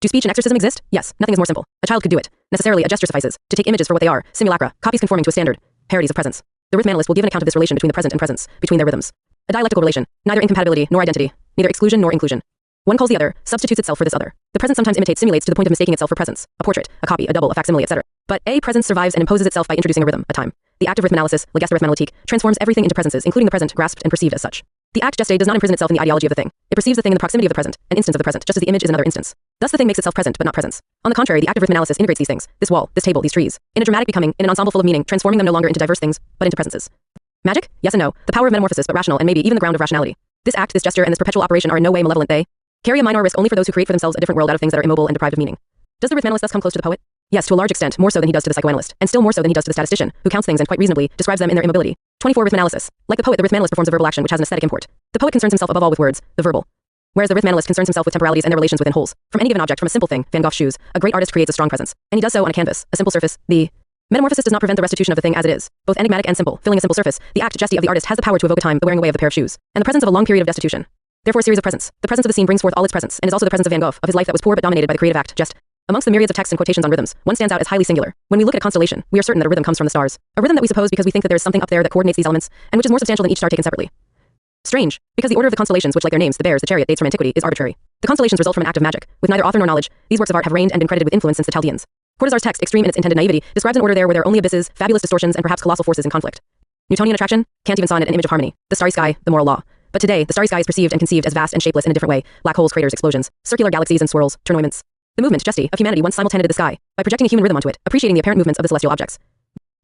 Do speech and exorcism exist? Yes, nothing is more simple. A child could do it. Necessarily, a gesture suffices. To take images for what they are, simulacra, copies conforming to a standard, parodies of presence. The Rhythmanalyst will give an account of this relation between the present and presence, between their rhythms. A dialectical relation, neither incompatibility nor identity, neither exclusion nor inclusion. One calls the other, substitutes itself for this other. The present sometimes imitates, simulates to the point of mistaking itself for presence, a portrait, a copy, a double, a facsimile, etc. But a presence survives and imposes itself by introducing a rhythm, a time. the act of rhythmanalysis, legeste rhythmanalytique, transforms everything into presences, including the present, grasped and perceived as such. The act geste does not imprison itself in the ideology of the thing. It perceives the thing in the proximity of the present, an instance of the present, just as the image is another instance. Thus the thing makes itself present, but not presence. On the contrary, the act of rhythmanalysis integrates these things, this wall, this table, these trees, in a dramatic becoming, in an ensemble full of meaning, transforming them no longer into diverse things, but into presences. Magic? Yes and no. The power of metamorphosis, but rational, and maybe even the ground of rationality. This act, this gesture, and this perpetual operation are in no way malevolent. They carry a minor risk only for those who create for themselves a different world out of things that are immobile and deprived of meaning. Does the rhythmanalyst thus come close to the poet? Yes, to a large extent, more so than he does to the psychoanalyst, and still more so than he does to the statistician, who counts things and quite reasonably describes them in their immobility. 24. Rhythmanalysis. Like the poet, the rhythmanalyst performs a verbal action which has an aesthetic import. The poet concerns himself above all with words, the verbal. Whereas the rhythmanalyst concerns himself with temporalities and their relations within wholes. From any given object, from a simple thing, Van Gogh's shoes, a great artist creates a strong presence, and he does so on a canvas, a simple surface. The metamorphosis does not prevent the restitution of the thing as it is. Both enigmatic and simple, filling a simple surface, the act geste of the artist has the power to evoke a time, the wearing away of the pair of shoes, and the presence of a long period of destitution. Therefore a series of presents. The presence of the scene brings forth all its presence, and is also the presence of Van Gogh, of his life that was poor but dominated by the creative act, geste. Amongst the myriads of texts and quotations on rhythms, one stands out as highly singular. When we look at a constellation, we are certain that a rhythm comes from the stars. A rhythm that we suppose because we think that there is something up there that coordinates these elements, and which is more substantial than each star taken separately. Strange, because the order of the constellations, which like their names, the bears, the chariot, dates from antiquity, is arbitrary. The constellations result from an act of magic. With neither author nor knowledge, these works of art have reigned and been credited with influence since the Chaldeans. Cortazar's text, extreme in its intended naivety, describes an order there where there are only abysses, fabulous distortions, and perhaps colossal forces in conflict. Newtonian attraction? Can't even sonnet an image of harmony. The starry sky, the moral law. But today, the starry sky is perceived and conceived as vast and shapeless in a different way. Black holes, craters, explosions, circular galaxies and swirls, tournaments. The movement, geste, of humanity once simultaneated the sky, by projecting a human rhythm onto it, appreciating the apparent movements of the celestial objects.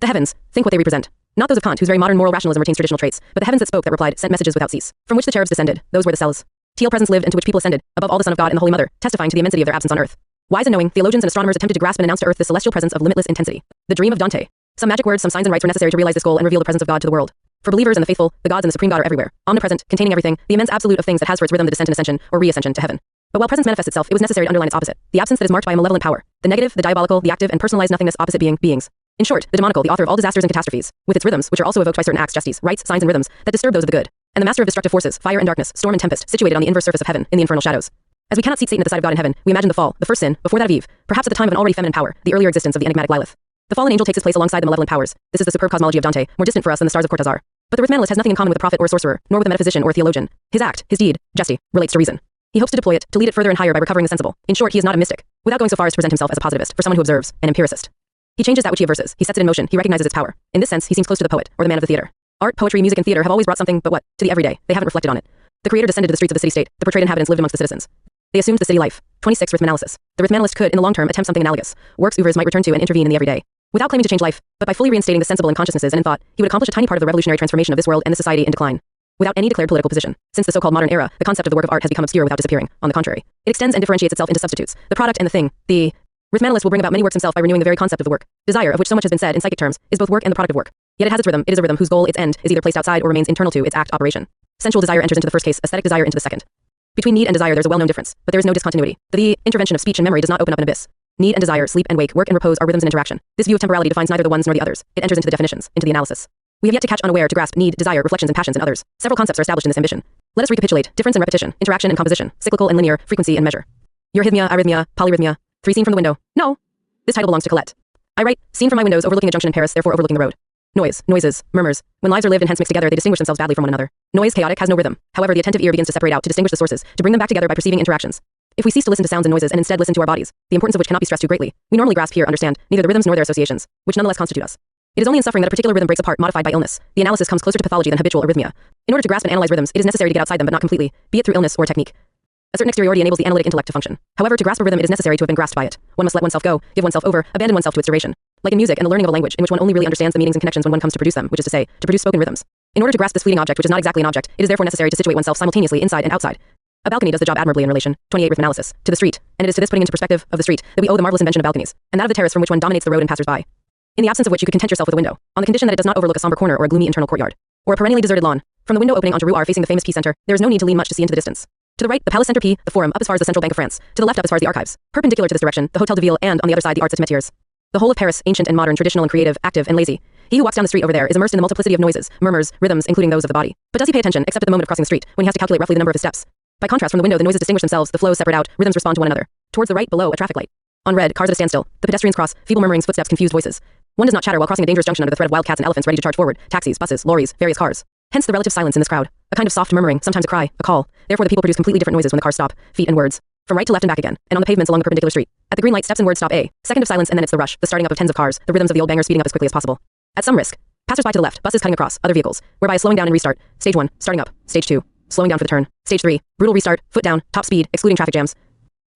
The heavens, think what they represent. Not those of Kant, whose very modern moral rationalism retains traditional traits, but the heavens that spoke, that replied, sent messages without cease. From which the cherubs descended, those were the cells. Teal presence lived, into which people ascended, above all the Son of God and the Holy Mother, testifying to the immensity of their absence on earth. Wise and knowing, theologians and astronomers attempted to grasp and announce to earth the celestial presence of limitless intensity. The dream of Dante. Some magic words, some signs and rites were necessary to realize this goal and reveal the presence of God to the world. For believers and the faithful, the gods and the supreme God are everywhere, omnipresent, containing everything, the immense absolute of things that has for its rhythm the descent and ascension, or re-ascension to heaven. But while presence manifests itself, it was necessary to underline its opposite, the absence that is marked by a malevolent power, the negative, the diabolical, the active, and personalized nothingness opposite beings. In short, the demonical, the author of all disasters and catastrophes, with its rhythms, which are also evoked by certain acts, gestes, rites, signs, and rhythms, that disturb those of the good, and the master of destructive forces, fire and darkness, storm and tempest, situated on the inverse surface of heaven, in the infernal shadows. As we cannot seat Satan at the side of God in heaven, we imagine the fall, the first sin, before that of Eve, perhaps at the time of an already feminine power, the earlier existence of the enigmatic Lilith. The fallen angel takes his place alongside the malevolent powers. This is the superb cosmology of Dante, more distant for us than the stars of Cortazar. But the rhythmanalyst has nothing in common with a prophet or a sorcerer, nor with a metaphysician or a theologian. His act, his deed, geste, relates to reason. He hopes to deploy it, to lead it further and higher by recovering the sensible. In short, he is not a mystic, without going so far as to present himself as a positivist, for someone who observes, an empiricist. He changes that which he averses, he sets it in motion, he recognizes its power. In this sense, he seems close to the poet, or the man of the theater. Art, poetry, music, and theater have always brought something, but what? To the everyday. They haven't reflected on it. The creator descended to the streets of the city-state, the portrayed inhabitants lived amongst the citizens. They assumed the city life. 26. Rhythmanalysis. The rhythmanalyst could, in the long term, attempt something analogous. Works oeuvres might return to and intervene in the everyday. Without claiming to change life, but by fully reinstating the sensible in consciousnesses and in thought, he would accomplish a tiny part of the revolutionary transformation of this world and the society in decline. Without any declared political position. Since the so-called modern era, the concept of the work of art has become obscure without disappearing. On the contrary, it extends and differentiates itself into substitutes, the product and the thing. The rhythmanalyst will bring about many works himself by renewing the very concept of the work. Desire, of which so much has been said in psychic terms, is both work and the product of work. Yet it has its rhythm. It is a rhythm whose goal, its end, is either placed outside or remains internal to its act operation. Sensual desire enters into the first case, aesthetic desire into the second. Between need and desire there's a well-known difference, but there is no discontinuity. The intervention of speech and memory does not open up an abyss. Need and desire, sleep and wake, work and repose are rhythms and interaction. This view of temporality defines neither the ones nor the others. It enters into the definitions, into the analysis. We have yet to catch unaware, to grasp need, desire, reflections and passions in others. Several concepts are established in this ambition. Let us recapitulate: difference and repetition, interaction and composition, cyclical and linear, frequency and measure. Eurythmia, arrhythmia, polyrhythmia. 3 Seen from the window. No. This title belongs to Colette. I write, seen from my windows overlooking a junction in Paris, therefore overlooking the road. Noise, noises, murmurs. When lives are lived and hence mixed together, they distinguish themselves badly from one another. Noise, chaotic, has no rhythm. However, the attentive ear begins to separate out, to distinguish the sources, to bring them back together by perceiving interactions. If we cease to listen to sounds and noises and instead listen to our bodies, the importance of which cannot be stressed too greatly, we normally grasp here, understand, neither the rhythms nor their associations, which nonetheless constitute us. It is only in suffering that a particular rhythm breaks apart, modified by illness. The analysis comes closer to pathology than habitual arrhythmia. In order to grasp and analyze rhythms, it is necessary to get outside them but not completely, be it through illness or technique. A certain exteriority enables the analytic intellect to function. However, to grasp a rhythm it is necessary to have been grasped by it. One must let oneself go, give oneself over, abandon oneself to its duration. Like in music and the learning of a language in which one only really understands the meanings and connections when one comes to produce them, which is to say, to produce spoken rhythms. In order to grasp this fleeting object which is not exactly an object, it is therefore necessary to situate oneself simultaneously inside and outside. A balcony does the job admirably in relation, 28 Rhythmanalysis, to the street, and it is to this putting into perspective of the street that we owe the marvelous invention of balconies, and that of the terrace from which one dominates the road and passers-by. In the absence of which you could content yourself with a window, on the condition that it does not overlook a somber corner or a gloomy internal courtyard, or a perennially deserted lawn. From the window opening onto Rue R facing the famous P Center, there is no need to lean much to see into the distance. To the right, the Palace Center P, the Forum, up as far as the Central Bank of France, to the left up as far as the Archives. Perpendicular to this direction, the Hôtel de Ville, and, on the other side, the Arts et Métiers. The whole of Paris, ancient and modern, traditional and creative, active and lazy. He who walks down the street over there is immersed in the multiplicity of noises, murmurs, rhythms, including those of the body. But does he pay attention, except at the moment of crossing the street, when he has to calculate roughly the number of his steps? By contrast, from the window, the noises distinguish themselves, the flows separate out, rhythms respond to one another. Towards the right, below, a traffic light. On red, cars at a standstill. The pedestrians cross, feeble murmurings, footsteps, confused voices. One does not chatter while crossing a dangerous junction under the threat of wild cats and elephants ready to charge forward, taxis, buses, lorries, various cars. Hence the relative silence in this crowd. A kind of soft murmuring, sometimes a cry, a call. Therefore the people produce completely different noises when the cars stop, feet and words. From right to left and back again, and on the pavements along the perpendicular street. At the green light, steps and words stop. A second of silence, and then it's the rush, the starting up of tens of cars, the rhythms of the old banger speeding up as quickly as possible. At some risk. Passersby to the left, buses cutting across, other vehicles, whereby a slowing down and restart. Stage 1, starting up. Stage 2, slowing down for the turn. Stage 3, brutal restart, foot down, top speed, excluding traffic jams.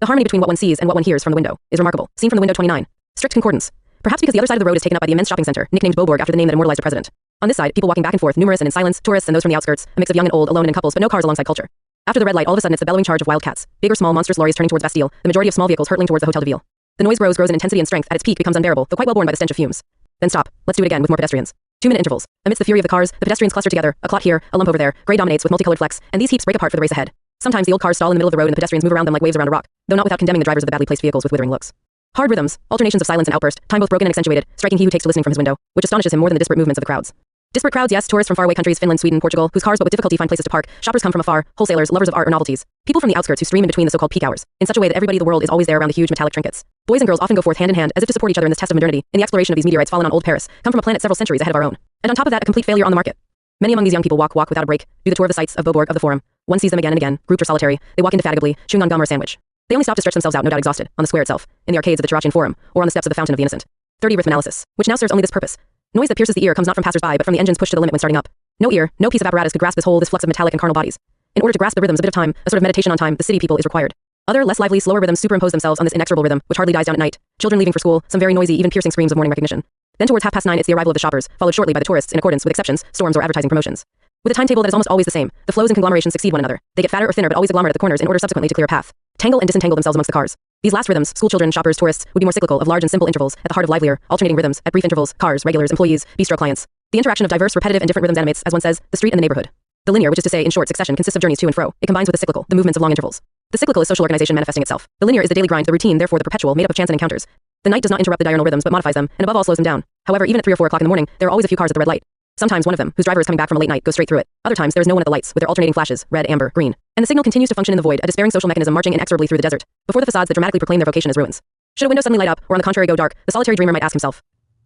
The harmony between what one sees and what one hears from the window is remarkable. Seen from the window 29. Strict concordance. Perhaps because the other side of the road is taken up by the immense shopping center, nicknamed Beaubourg after the name that immortalized a president. On this side, people walking back and forth, numerous and in silence, tourists and those from the outskirts, a mix of young and old, alone and in couples, but no cars alongside culture. After the red light, all of a sudden it's the bellowing charge of wild cats. Big or small, monstrous lorries turning towards Bastille, the majority of small vehicles hurtling towards the Hotel de Ville. The noise grows in intensity and strength. At its peak becomes unbearable, though quite well borne by the stench of fumes. Then stop. Let's do it again with more pedestrians. 2-minute intervals. Amidst the fury of the cars, the pedestrians cluster together, a clot here, a lump over there, gray dominates with multicolored flecks, and these heaps break apart for the race ahead. Sometimes the old cars stall in the middle of the road and the pedestrians move around them like waves around a rock, though not without condemning the drivers of the badly placed vehicles with withering looks. Hard rhythms, alternations of silence and outburst, time both broken and accentuated, striking he who takes to listening from his window, which astonishes him more than the disparate movements of the crowds. Disparate crowds, yes, tourists from faraway countries, Finland, Sweden, Portugal, whose cars but with difficulty find places to park, shoppers come from afar, wholesalers, lovers of art or novelties, people from the outskirts who stream in between the so-called peak hours, in such a way that everybody in the world is always there around the huge metallic trinkets. Boys and girls often go forth hand in hand, as if to support each other in this test of modernity, in the exploration of these meteorites fallen on old Paris, come from a planet several centuries ahead of our own. And on top of that, a complete failure on the market. Many among these young people walk without a break, do the tour of the sights of Beaubourg of the Forum. One sees them again and again, grouped or solitary, they walk indefatigably, chewing on gum or a sandwich. They only stop to stretch themselves out, no doubt exhausted, on the square itself, in the arcades of the Terracian Forum, or on the steps of the Fountain of the Innocent. 30 Rhythmanalysis, which now serves only this purpose. Noise that pierces the ear comes not from passers-by but from the engines pushed to the limit when starting up. No ear, no piece of apparatus could grasp this flux of metallic and carnal bodies. In order to grasp the rhythms a bit of time, a sort of meditation on time, the city people is required. Other, less lively, slower rhythms superimpose themselves on this inexorable rhythm, which hardly dies down at night. Children leaving for school, some very noisy, even piercing screams of morning recognition. Then towards 9:30 it's the arrival of the shoppers, followed shortly by the tourists in accordance with exceptions, storms or advertising promotions. With a timetable that is almost always the same, the flows and conglomerations succeed one another. They get fatter or thinner but always agglomerate at the corners in order subsequently to clear a path. Tangle and disentangle themselves amongst the cars. These last rhythms, schoolchildren, shoppers, tourists, would be more cyclical, of large and simple intervals, at the heart of livelier, alternating rhythms, at brief intervals, cars, regulars, employees, bistro clients. The interaction of diverse, repetitive and different rhythms animates, as one says, the street and the neighborhood. The linear, which is to say in short succession, consists of journeys to and fro. It combines with the cyclical, the movements of long intervals. The cyclical is social organization manifesting itself. The linear is the daily grind, the routine, therefore the perpetual, made up of chance and encounters. The night does not interrupt the diurnal rhythms but modifies them, and above all slows them down. However, even at 3 or 4 o'clock in the morning, there are always a few cars at the red light. Sometimes one of them, whose driver is coming back from a late night, goes straight through it. Other times there is no one at the lights, with their alternating flashes, red, amber, green. And the signal continues to function in the void, a despairing social mechanism marching inexorably through the desert, before the facades that dramatically proclaim their vocation as ruins. Should a window suddenly light up, or on the contrary go dark, the solitary dreamer might ask himself,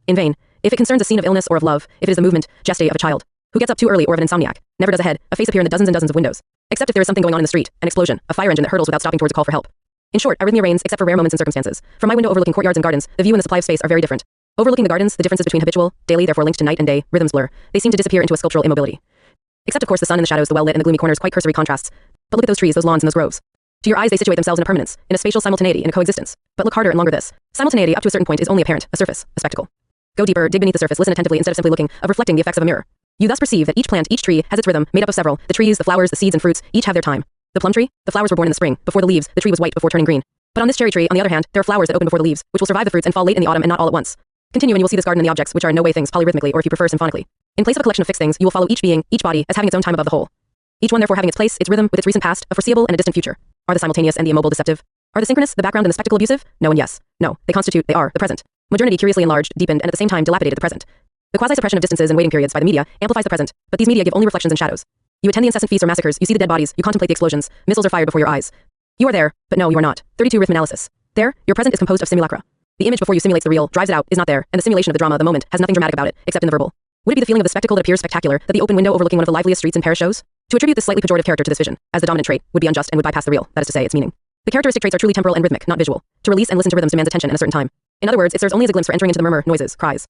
in vain, if it concerns a scene of illness or of love, if it is the movement, geste of a child, who gets up too early or of an insomniac, never does ahead, a face appear in the dozens and dozens of windows. Except if there is something going on in the street, an explosion, a fire engine that hurtles without stopping towards a call for help. In short, arrhythmia reigns except for rare moments and circumstances. From my window overlooking courtyards and gardens, the view and the supply of space are very different. Overlooking the gardens, the differences between habitual, daily, therefore linked to night and day, rhythms blur. They seem to disappear into a sculptural immobility. Except of course the sun and the shadows, the well-lit and the gloomy corners, quite cursory contrasts. But look at those trees, those lawns and those groves. To your eyes they situate themselves in a permanence, in a spatial simultaneity, in a coexistence. But look harder and longer this. Simultaneity up to a certain point is only apparent, a surface, a spectacle. Go deeper, dig beneath the surface, listen attentively instead of simply looking, of reflecting the effects of a mirror. You thus perceive that each plant, each tree, has its rhythm, made up of several. The trees, the flowers, the seeds and fruits, each have their time. The plum tree, the flowers were born in the spring, before the leaves, the tree was white before turning green. But on this cherry tree, on the other hand, there are flowers that open before the leaves, which will survive the fruits and fall late in the autumn and not all at once. Continue and you will see this garden and the objects, which are in no way things, polyrhythmically or if you prefer symphonically. In place of a collection of fixed things, you will follow each being, each body, as having its own time above the whole. Each one therefore having its place, its rhythm, with its recent past, a foreseeable and a distant future. Are the simultaneous and the immobile deceptive? Are the synchronous, the background and the spectacle abusive? No and yes. No, they are, the present. Modernity curiously enlarged, deepened, and at the same time dilapidated the present. The quasi-suppression of distances and waiting periods by the media amplifies the present, but these media give only reflections and shadows. You attend the incessant feasts or massacres, you see the dead bodies, you contemplate the explosions, missiles are fired before your eyes. You are there, but no, you are not. 32 Rhythmanalysis. There, your present is composed of simulacra. The image before you simulates the real, drives it out, is not there, and the simulation of the drama of the moment has nothing dramatic about it, except in the verbal. Would it be the feeling of the spectacle that appears spectacular, that the open window overlooking one of the liveliest streets in Paris shows? To attribute this slightly pejorative character to this vision, as the dominant trait, would be unjust and would bypass the real, that is to say, its meaning. The characteristic traits are truly temporal and rhythmic, not visual. To release and listen to rhythms demands attention and a certain time. In other words, it serves only as a glimpse for entering into the murmur, noises, cries.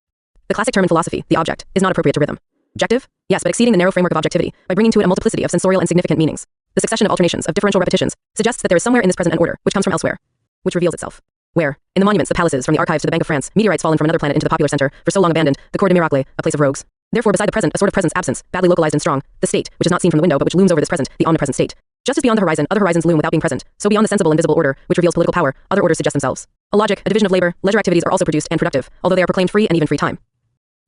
The classic term in philosophy, the object, is not appropriate to rhythm. Objective? Yes, but exceeding the narrow framework of objectivity, by bringing to it a multiplicity of sensorial and significant meanings. The succession of alternations, of differential repetitions, suggests that there is somewhere in this present an order, which comes from elsewhere. Which reveals itself. Where? In the monuments, the palaces, from the archives to the Bank of France, meteorites fallen from another planet into the popular center, for so long abandoned, the Cour des Miracles, a place of rogues. Therefore, beside the present, a sort of presence absence, badly localized and strong, the state, which is not seen from the window but which looms over this present, the omnipresent state. Just as beyond the horizon, other horizons loom without being present, so beyond the sensible and visible order, which reveals political power, other orders suggest themselves. A logic, a division of labor, leisure activities are also produced and productive, although they are proclaimed free and even free time.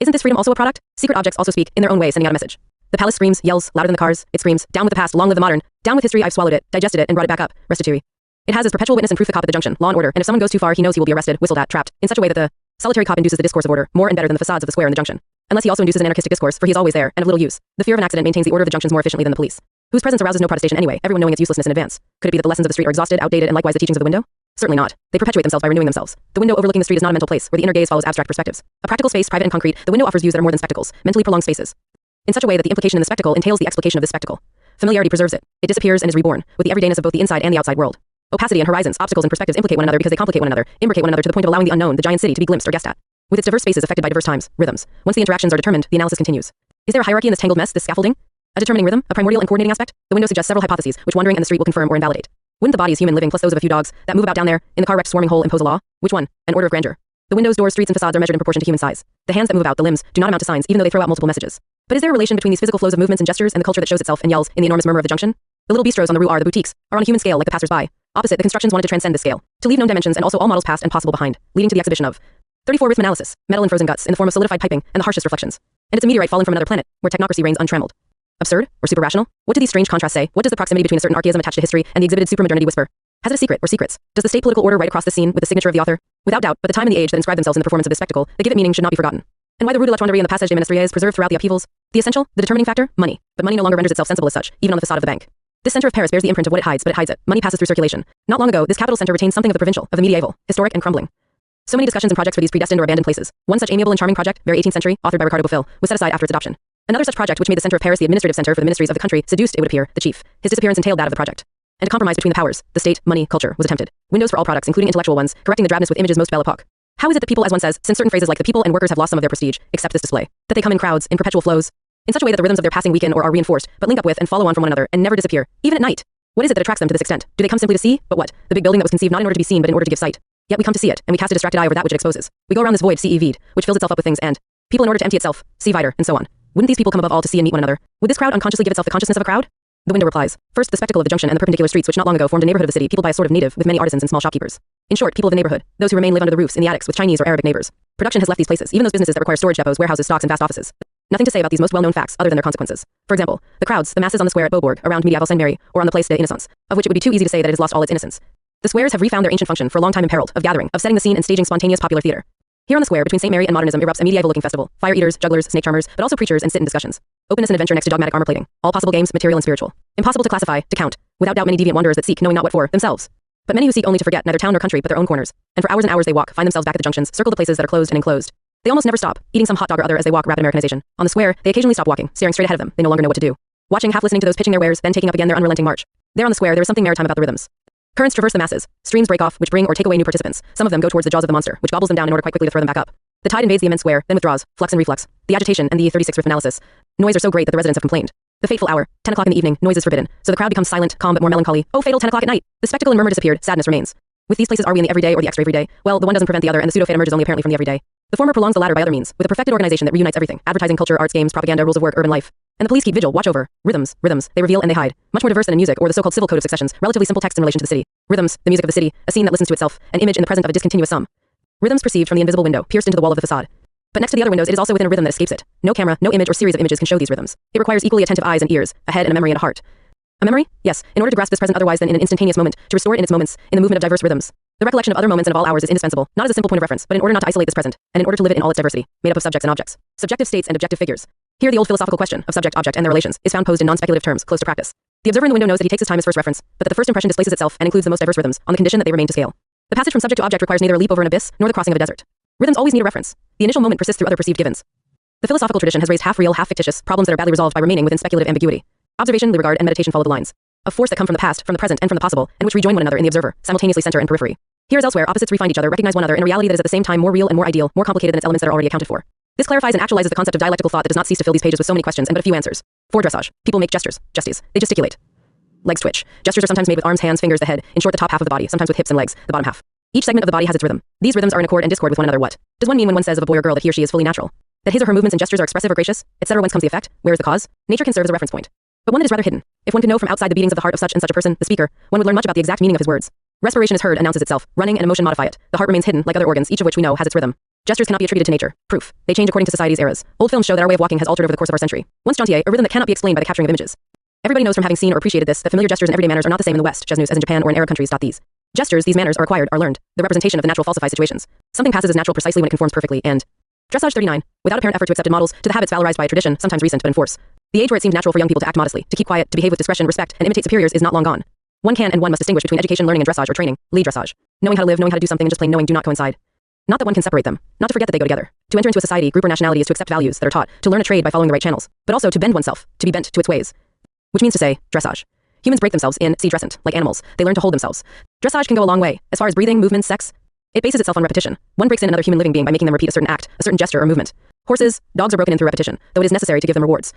Isn't this freedom also a product? Secret objects also speak, in their own way, sending out a message. The palace screams, yells, louder than the cars, it screams, down with the past, long live the modern, down with history, I've swallowed it, digested it, and brought it back up, restitutui. It has as perpetual witness and proof the cop at the junction, law and order, and if someone goes too far, he knows he will be arrested, whistled at, trapped, in such a way that the solitary cop induces the discourse of order, more and better than the facades of the square and the junction. Unless he also induces an anarchistic discourse, for he is always there, and of little use. The fear of an accident maintains the order of the junctions more efficiently than the police, whose presence arouses no protestation anyway, everyone knowing its uselessness in advance. Could it be that the lessons of the street are exhausted, outdated, and likewise the teachings of the window? Certainly not. They perpetuate themselves by renewing themselves. The window overlooking the street is not a mental place, where the inner gaze follows abstract perspectives. A practical space, private and concrete, the window offers views that are more than spectacles, mentally prolonged spaces. In such a way that the implication in the spectacle entails the explication of this spectacle. Familiarity preserves it. It disappears and is reborn, with the everydayness of both the inside and the outside world. Opacity and horizons, obstacles and perspectives implicate one another because they complicate one another, imbricate one another to the point of allowing the unknown, the giant city, to be glimpsed or guessed at. with its diverse spaces affected by diverse times, rhythms. Once the interactions are determined, the analysis continues. Is there a hierarchy in this tangled mess, this scaffolding? A determining rhythm, a primordial and coordinating aspect? The window suggests several hypotheses, which wandering in the street will confirm or invalidate. Wouldn't the bodies human living plus those of a few dogs that move about down there, in the car-wrecked swarming hole impose a law? Which one? An order of grandeur. The windows, doors, streets, and facades are measured in proportion to human size. The hands that move about, the limbs, do not amount to signs, even though they throw out multiple messages. But is there a relation between these physical flows of movements and gestures and the culture that shows itself and yells in the enormous murmur of the junction? The little bistros on the rue are the boutiques, are on a human scale like the passers-by. Opposite, the constructions wanted to transcend this scale, to leave known dimensions and also all models past and possible behind, leading to the exhibition of 34 Rhythmanalysis, metal and frozen guts in the form of solidified piping and the harshest reflections. And it's a meteorite fallen from another planet, where technocracy reigns untrammeled. Absurd or super rational? What do these strange contrasts say? What does the proximity between a certain archaism attached to history and the exhibited supermodernity whisper? Has it a secret or secrets? Does the state political order right across the scene with the signature of the author? Without doubt, but the time and the age that inscribe themselves in the performance of this spectacle, that give it meaning should not be forgotten. And why the rue de la Tronderie and the Passage des Ministries is preserved throughout the upheavals? The essential, the determining factor? Money. But money no longer renders itself sensible as such, even on the facade of the bank. This center of Paris bears the imprint of what it hides, but it hides it. Money passes through circulation. Not long ago, this capital center retained something of the provincial, of the medieval, historic and crumbling. So many discussions and projects for these predestined or abandoned places. One such amiable and charming project, very 18th century, authored by Ricardo Bofill, was set aside after its adoption. Another such project which made the center of Paris the administrative center for the ministries of the country seduced, it would appear, the chief. His disappearance entailed that of the project. And a compromise between the powers, the state, money, culture, was attempted. Windows for all products, including intellectual ones, correcting the drabness with images most belle epoque. How is it that people, as one says, since certain phrases like the people and workers have lost some of their prestige, accept this display? That they come in crowds, in perpetual flows, in such a way that the rhythms of their passing weaken or are reinforced, but link up with and follow on from one another and never disappear, even at night? What is it that attracts them to this extent? Do they come simply to see? But what? The big building that was conceived not in order to be seen, but in order to give sight. Yet we come to see it, and we cast a distracted eye over that which it exposes. We go around this void, see vide, which fills itself up with things, and people in order to empty itself, see wider, and so on. Wouldn't these people come above all to see and meet one another? Would this crowd unconsciously give itself the consciousness of a crowd? The window replies. First, the spectacle of the junction and the perpendicular streets which not long ago formed a neighborhood of the city peopled by a sort of native with many artisans and small shopkeepers. In short, people of the neighborhood, those who remain live under the roofs, in the attics, with Chinese or Arabic neighbors. Production has left these places, even those businesses that require storage depots, warehouses, stocks, and vast offices. Nothing to say about these most well-known facts other than their consequences. For example, the crowds, the masses on the square at Beaubourg, around Mediaval Saint-Mary, or on the Place des Innocents, of which it would be too easy to say that it has lost all its innocence. The squares have refound their ancient function for a long time imperiled, of gathering, of setting the scene and staging spontaneous popular theater. Here on the square between St. Mary and modernism erupts a medieval-looking festival. Fire eaters, jugglers, snake charmers, but also preachers and sit-in discussions. Openness and adventure next to dogmatic armor plating. All possible games, material and spiritual. Impossible to classify, to count. Without doubt many deviant wanderers that seek, knowing not what for, themselves. But many who seek only to forget neither town nor country but their own corners. And for hours and hours they walk, find themselves back at the junctions, circle the places that are closed and enclosed. They almost never stop, eating some hot dog or other as they walk rapid Americanization. On the square, they occasionally stop walking, staring straight ahead of them. They no longer know what to do. Watching, half listening to those pitching their wares, then taking up again their unrelenting march. There on the square there is something maritime about the rhythms. Currents traverse the masses. Streams break off, which bring or take away new participants. Some of them go towards the jaws of the monster, which gobbles them down in order quite quickly to throw them back up. The tide invades the immense square, then withdraws, flux and reflux. The agitation and the 36 Rhythmanalysis. Noise are so great that the residents have complained. The fateful hour, 10 o'clock in the evening, noise is forbidden. So the crowd becomes silent, calm but more melancholy. Oh, fatal 10 o'clock at night. The spectacle and murmur disappeared, sadness remains. With these places are we in the everyday or the extra everyday? Well, the one doesn't prevent the other and the pseudo-fate emerges only apparently from the everyday. The former prolongs the latter by other means, with a perfected organization that reunites everything. Advertising, culture, arts, games, propaganda, rules of work, urban life. And the police keep vigil, watch over. Rhythms, they reveal and they hide. Much more diverse than in music or the so-called civil code of successions, relatively simple texts in relation to the city. Rhythms, the music of the city, a scene that listens to itself, an image in the present of a discontinuous sum. Rhythms perceived from the invisible window, pierced into the wall of the facade. But next to the other windows, it is also within a rhythm that escapes it. No camera, no image or series of images can show these rhythms. It requires equally attentive eyes and ears, a head and a memory and a heart. A memory? Yes, in order to grasp this present otherwise than in an instantaneous moment, to restore it in its moments, in the movement of diverse rhythms. The recollection of other moments and of all hours is indispensable, not as a simple point of reference, but in order not to isolate this present, and in order to live it in all its diversity, made up of subjects and objects, subjective states and objective figures. Here the old philosophical question of subject-object and their relations is found posed in non-speculative terms, close to practice. The observer in the window knows that he takes his time as first reference, but that the first impression displaces itself and includes the most diverse rhythms, on the condition that they remain to scale. The passage from subject to object requires neither a leap over an abyss, nor the crossing of a desert. Rhythms always need a reference. The initial moment persists through other perceived givens. The philosophical tradition has raised half-real, half-fictitious problems that are badly resolved by remaining within speculative ambiguity. Observation, the regard, and meditation follow the lines of force that come from the past, from the present, and from the possible, and which rejoin one another in the observer, simultaneously center and periphery. Here as elsewhere, opposites refind each other, recognize one another in a reality that is at the same time more real and more ideal, more complicated than its elements that are already accounted for. This clarifies and actualizes the concept of dialectical thought that does not cease to fill these pages with so many questions and but a few answers. For dressage, people make gestures, gestes. They gesticulate. Legs twitch. Gestures are sometimes made with arms, hands, fingers, the head, in short the top half of the body, sometimes with hips and legs, the bottom half. Each segment of the body has its rhythm. These rhythms are in accord and discord with one another. What does one mean when one says of a boy or girl that he or she is fully natural? That his or her movements and gestures are expressive or gracious, etc. Whence comes the effect? Where is the cause? Nature can serve as a reference point, but one that is rather hidden. If one could know from outside the beatings of the heart of such and such a person, the speaker, one would learn much about the exact meaning of his words. Respiration is heard, announces itself. Running and emotion modify it. The heart remains hidden, like other organs, each of which we know has its rhythm. Gestures cannot be attributed to nature. Proof. They change according to society's eras. Old films show that our way of walking has altered over the course of our century. Once Jantier, a rhythm that cannot be explained by the capturing of images. Everybody knows from having seen or appreciated this that familiar gestures and everyday manners are not the same in the West, as in Japan or in Arab countries. These gestures, these manners are acquired, are learned. The representation of the natural falsifies situations. Something passes as natural precisely when it conforms perfectly, and Dressage 39. Without apparent effort to accepted models, to the habits valorized by a tradition, sometimes recent but in force. The age where it seemed natural for young people to act modestly, to keep quiet, to behave with discretion, respect, and imitate superiors is not long gone. One can and one must distinguish between education, learning, and dressage or training, lead dressage. Knowing how to live, knowing how to do something, and just plain knowing do not coincide. Not that one can separate them, not to forget that they go together. To enter into a society, group, or nationality is to accept values that are taught, to learn a trade by following the right channels, but also to bend oneself, to be bent to its ways. Which means to say, dressage. Humans break themselves in, see dressant, like animals. They learn to hold themselves. Dressage can go a long way, as far as breathing, movements, sex. It bases itself on repetition. One breaks in another human living being by making them repeat a certain act, a certain gesture or movement. Horses, dogs are broken in through repetition, though it is necessary to give them rewards.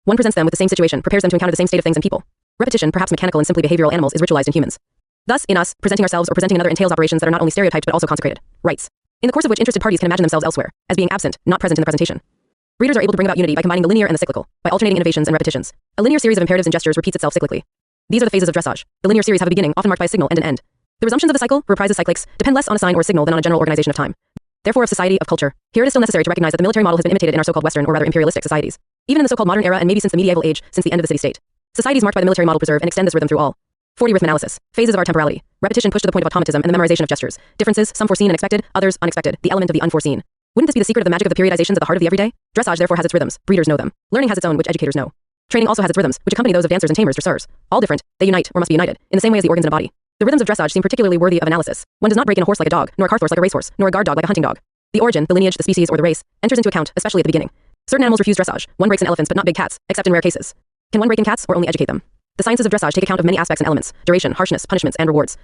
One presents them with the same situation, prepares them to encounter the same state of things and people. Repetition, perhaps mechanical and simply behavioral animals, is ritualized in humans. Thus, in us, presenting ourselves or presenting another entails operations that are not only stereotyped but also consecrated. Rites. In the course of which interested parties can imagine themselves elsewhere, as being absent, not present in the presentation. Readers are able to bring about unity by combining the linear and the cyclical, by alternating innovations and repetitions. A linear series of imperatives and gestures repeats itself cyclically. These are the phases of dressage. The linear series have a beginning, often marked by a signal, and an end. The resumptions of the cycle, reprises cyclics, depend less on a sign or a signal than on a general organization of time. Therefore, of society, of culture. Here it is still necessary to recognize that the military model has been imitated in our so-called Western or rather imperialistic societies. Even in the so-called modern era and maybe since the medieval age, since the end of the city-state. Societies marked by the military model preserve and extend this rhythm through all. 40 Rhythmanalysis. Phases of our temporality. Repetition pushed to the point of automatism and the memorization of gestures. Differences, some foreseen and expected, others unexpected. The element of the unforeseen. Wouldn't this be the secret of the magic of the periodizations at the heart of the everyday? Dressage therefore has its rhythms. Breeders know them. Learning has its own, which educators know. Training also has its rhythms, which accompany those of dancers and tamers, dresseurs. All different, they unite, or must be united, in the same way as the organs in a body. The rhythms of dressage seem particularly worthy of analysis. One does not break in a horse like a dog, nor a cart horse like a racehorse, nor a guard dog like a hunting dog. The origin, the lineage, the species, or the race, enters into account, especially at the beginning. Certain animals refuse dressage. One breaks in elephants, but not big cats, except in rare cases. Can one break in cats, or only educate them? The sciences of dressage take account of many aspects and elements: duration, harshness, punishments, and rewards.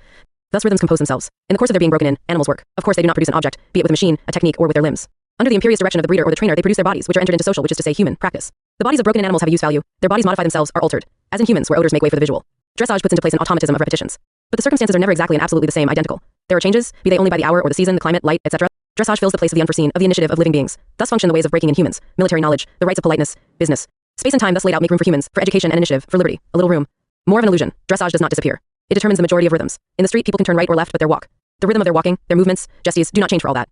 Thus rhythms compose themselves. In the course of their being broken in, animals work. Of course, they do not produce an object, be it with a machine, a technique, or with their limbs. Under the imperious direction of the breeder or the trainer, they produce their bodies, which are entered into social, which is to say human, practice. The bodies of broken in animals have a use value. Their bodies modify themselves, are altered. As in humans, where odors make way for the visual. Dressage puts into place an automatism of repetitions. But the circumstances are never exactly and absolutely the same, identical. There are changes, be they only by the hour or the season, the climate, light, etc. Dressage fills the place of the unforeseen, of the initiative of living beings. Thus function the ways of breaking in humans, military knowledge, the rights of politeness, business. Space and time thus laid out make room for humans, for education and initiative, for liberty, a little room. More of an illusion. Dressage does not disappear. It determines the majority of rhythms. In the street, people can turn right or left, but their walk, the rhythm of their walking, their movements, gestes, do not change for all that.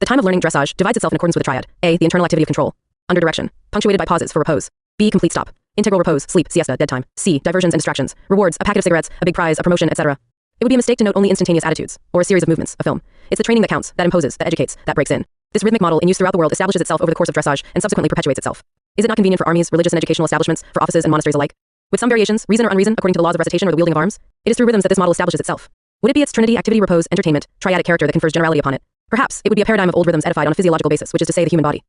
The time of learning dressage divides itself in accordance with a triad. A, the internal activity of control. Under direction. Punctuated by pauses for repose. B, complete stop. Integral repose, sleep, siesta, dead time. C, diversions and distractions. Rewards, a packet of cigarettes, a big prize, a promotion, etc. It would be a mistake to note only instantaneous attitudes, or a series of movements, a film. It's the training that counts, that imposes, that educates, that breaks in. This rhythmic model in use throughout the world establishes itself over the course of dressage and subsequently perpetuates itself. Is it not convenient for armies, religious and educational establishments, for offices and monasteries alike? With some variations, reason or unreason, according to the laws of recitation or the wielding of arms, it is through rhythms that this model establishes itself. Would it be its trinity, activity, repose, entertainment, triadic character that confers generality upon it? Perhaps it would be a paradigm of old rhythms edified on a physiological basis, which is to say the human body.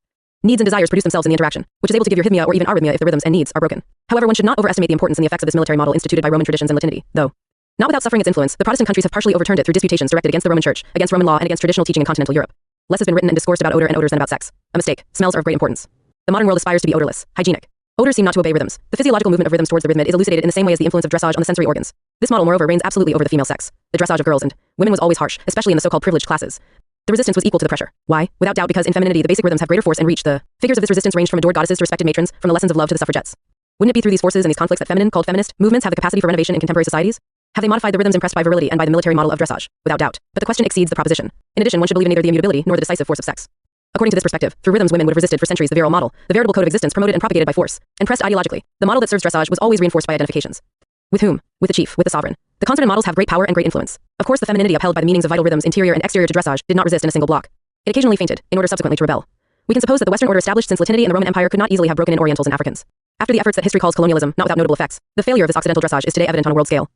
Needs and desires produce themselves in the interaction, which is able to give eurythmia or even arrhythmia if the rhythms and needs are broken. However, one should not overestimate the importance and the effects of this military model instituted by Roman traditions and Latinity, though. Not without suffering its influence, the Protestant countries have partially overturned it through disputations directed against the Roman Church, against Roman law, and against traditional teaching in continental Europe. Less has been written and discoursed about odor and odors than about sex. A mistake. Smells are of great importance. The modern world aspires to be odorless, hygienic. Odors seem not to obey rhythms. The physiological movement of rhythms towards the rhythmid is elucidated in the same way as the influence of dressage on the sensory organs. This model, moreover, reigns absolutely over the female sex. The dressage of girls and women was always harsh, especially in the so-called privileged classes. The resistance was equal to the pressure. Why? Without doubt because in femininity the basic rhythms have greater force and reach. The figures of this resistance ranged from adored goddesses to respected matrons, from the lessons of love to the suffragettes. Wouldn't it be through these forces and these conflicts that feminine, called feminist, movements have the capacity for renovation in contemporary societies? Have they modified the rhythms impressed by virility and by the military model of dressage? Without doubt. But the question exceeds the proposition. In addition, one should believe in neither the immutability nor the decisive force of sex. According to this perspective, through rhythms women would have resisted for centuries the virile model, the veritable code of existence promoted and propagated by force, and pressed ideologically. The model that serves dressage was always reinforced by identifications. With whom? With the chief, with the sovereign. The consonant models have great power and great influence. Of course, the femininity upheld by the meanings of vital rhythms interior and exterior to dressage did not resist in a single block. It occasionally fainted, in order subsequently to rebel. We can suppose that the Western order established since Latinity and the Roman Empire could not easily have broken in Orientals and Africans. After the efforts that history calls colonialism, not without notable effects, the failure of this Occidental dressage is today evident on a world scale.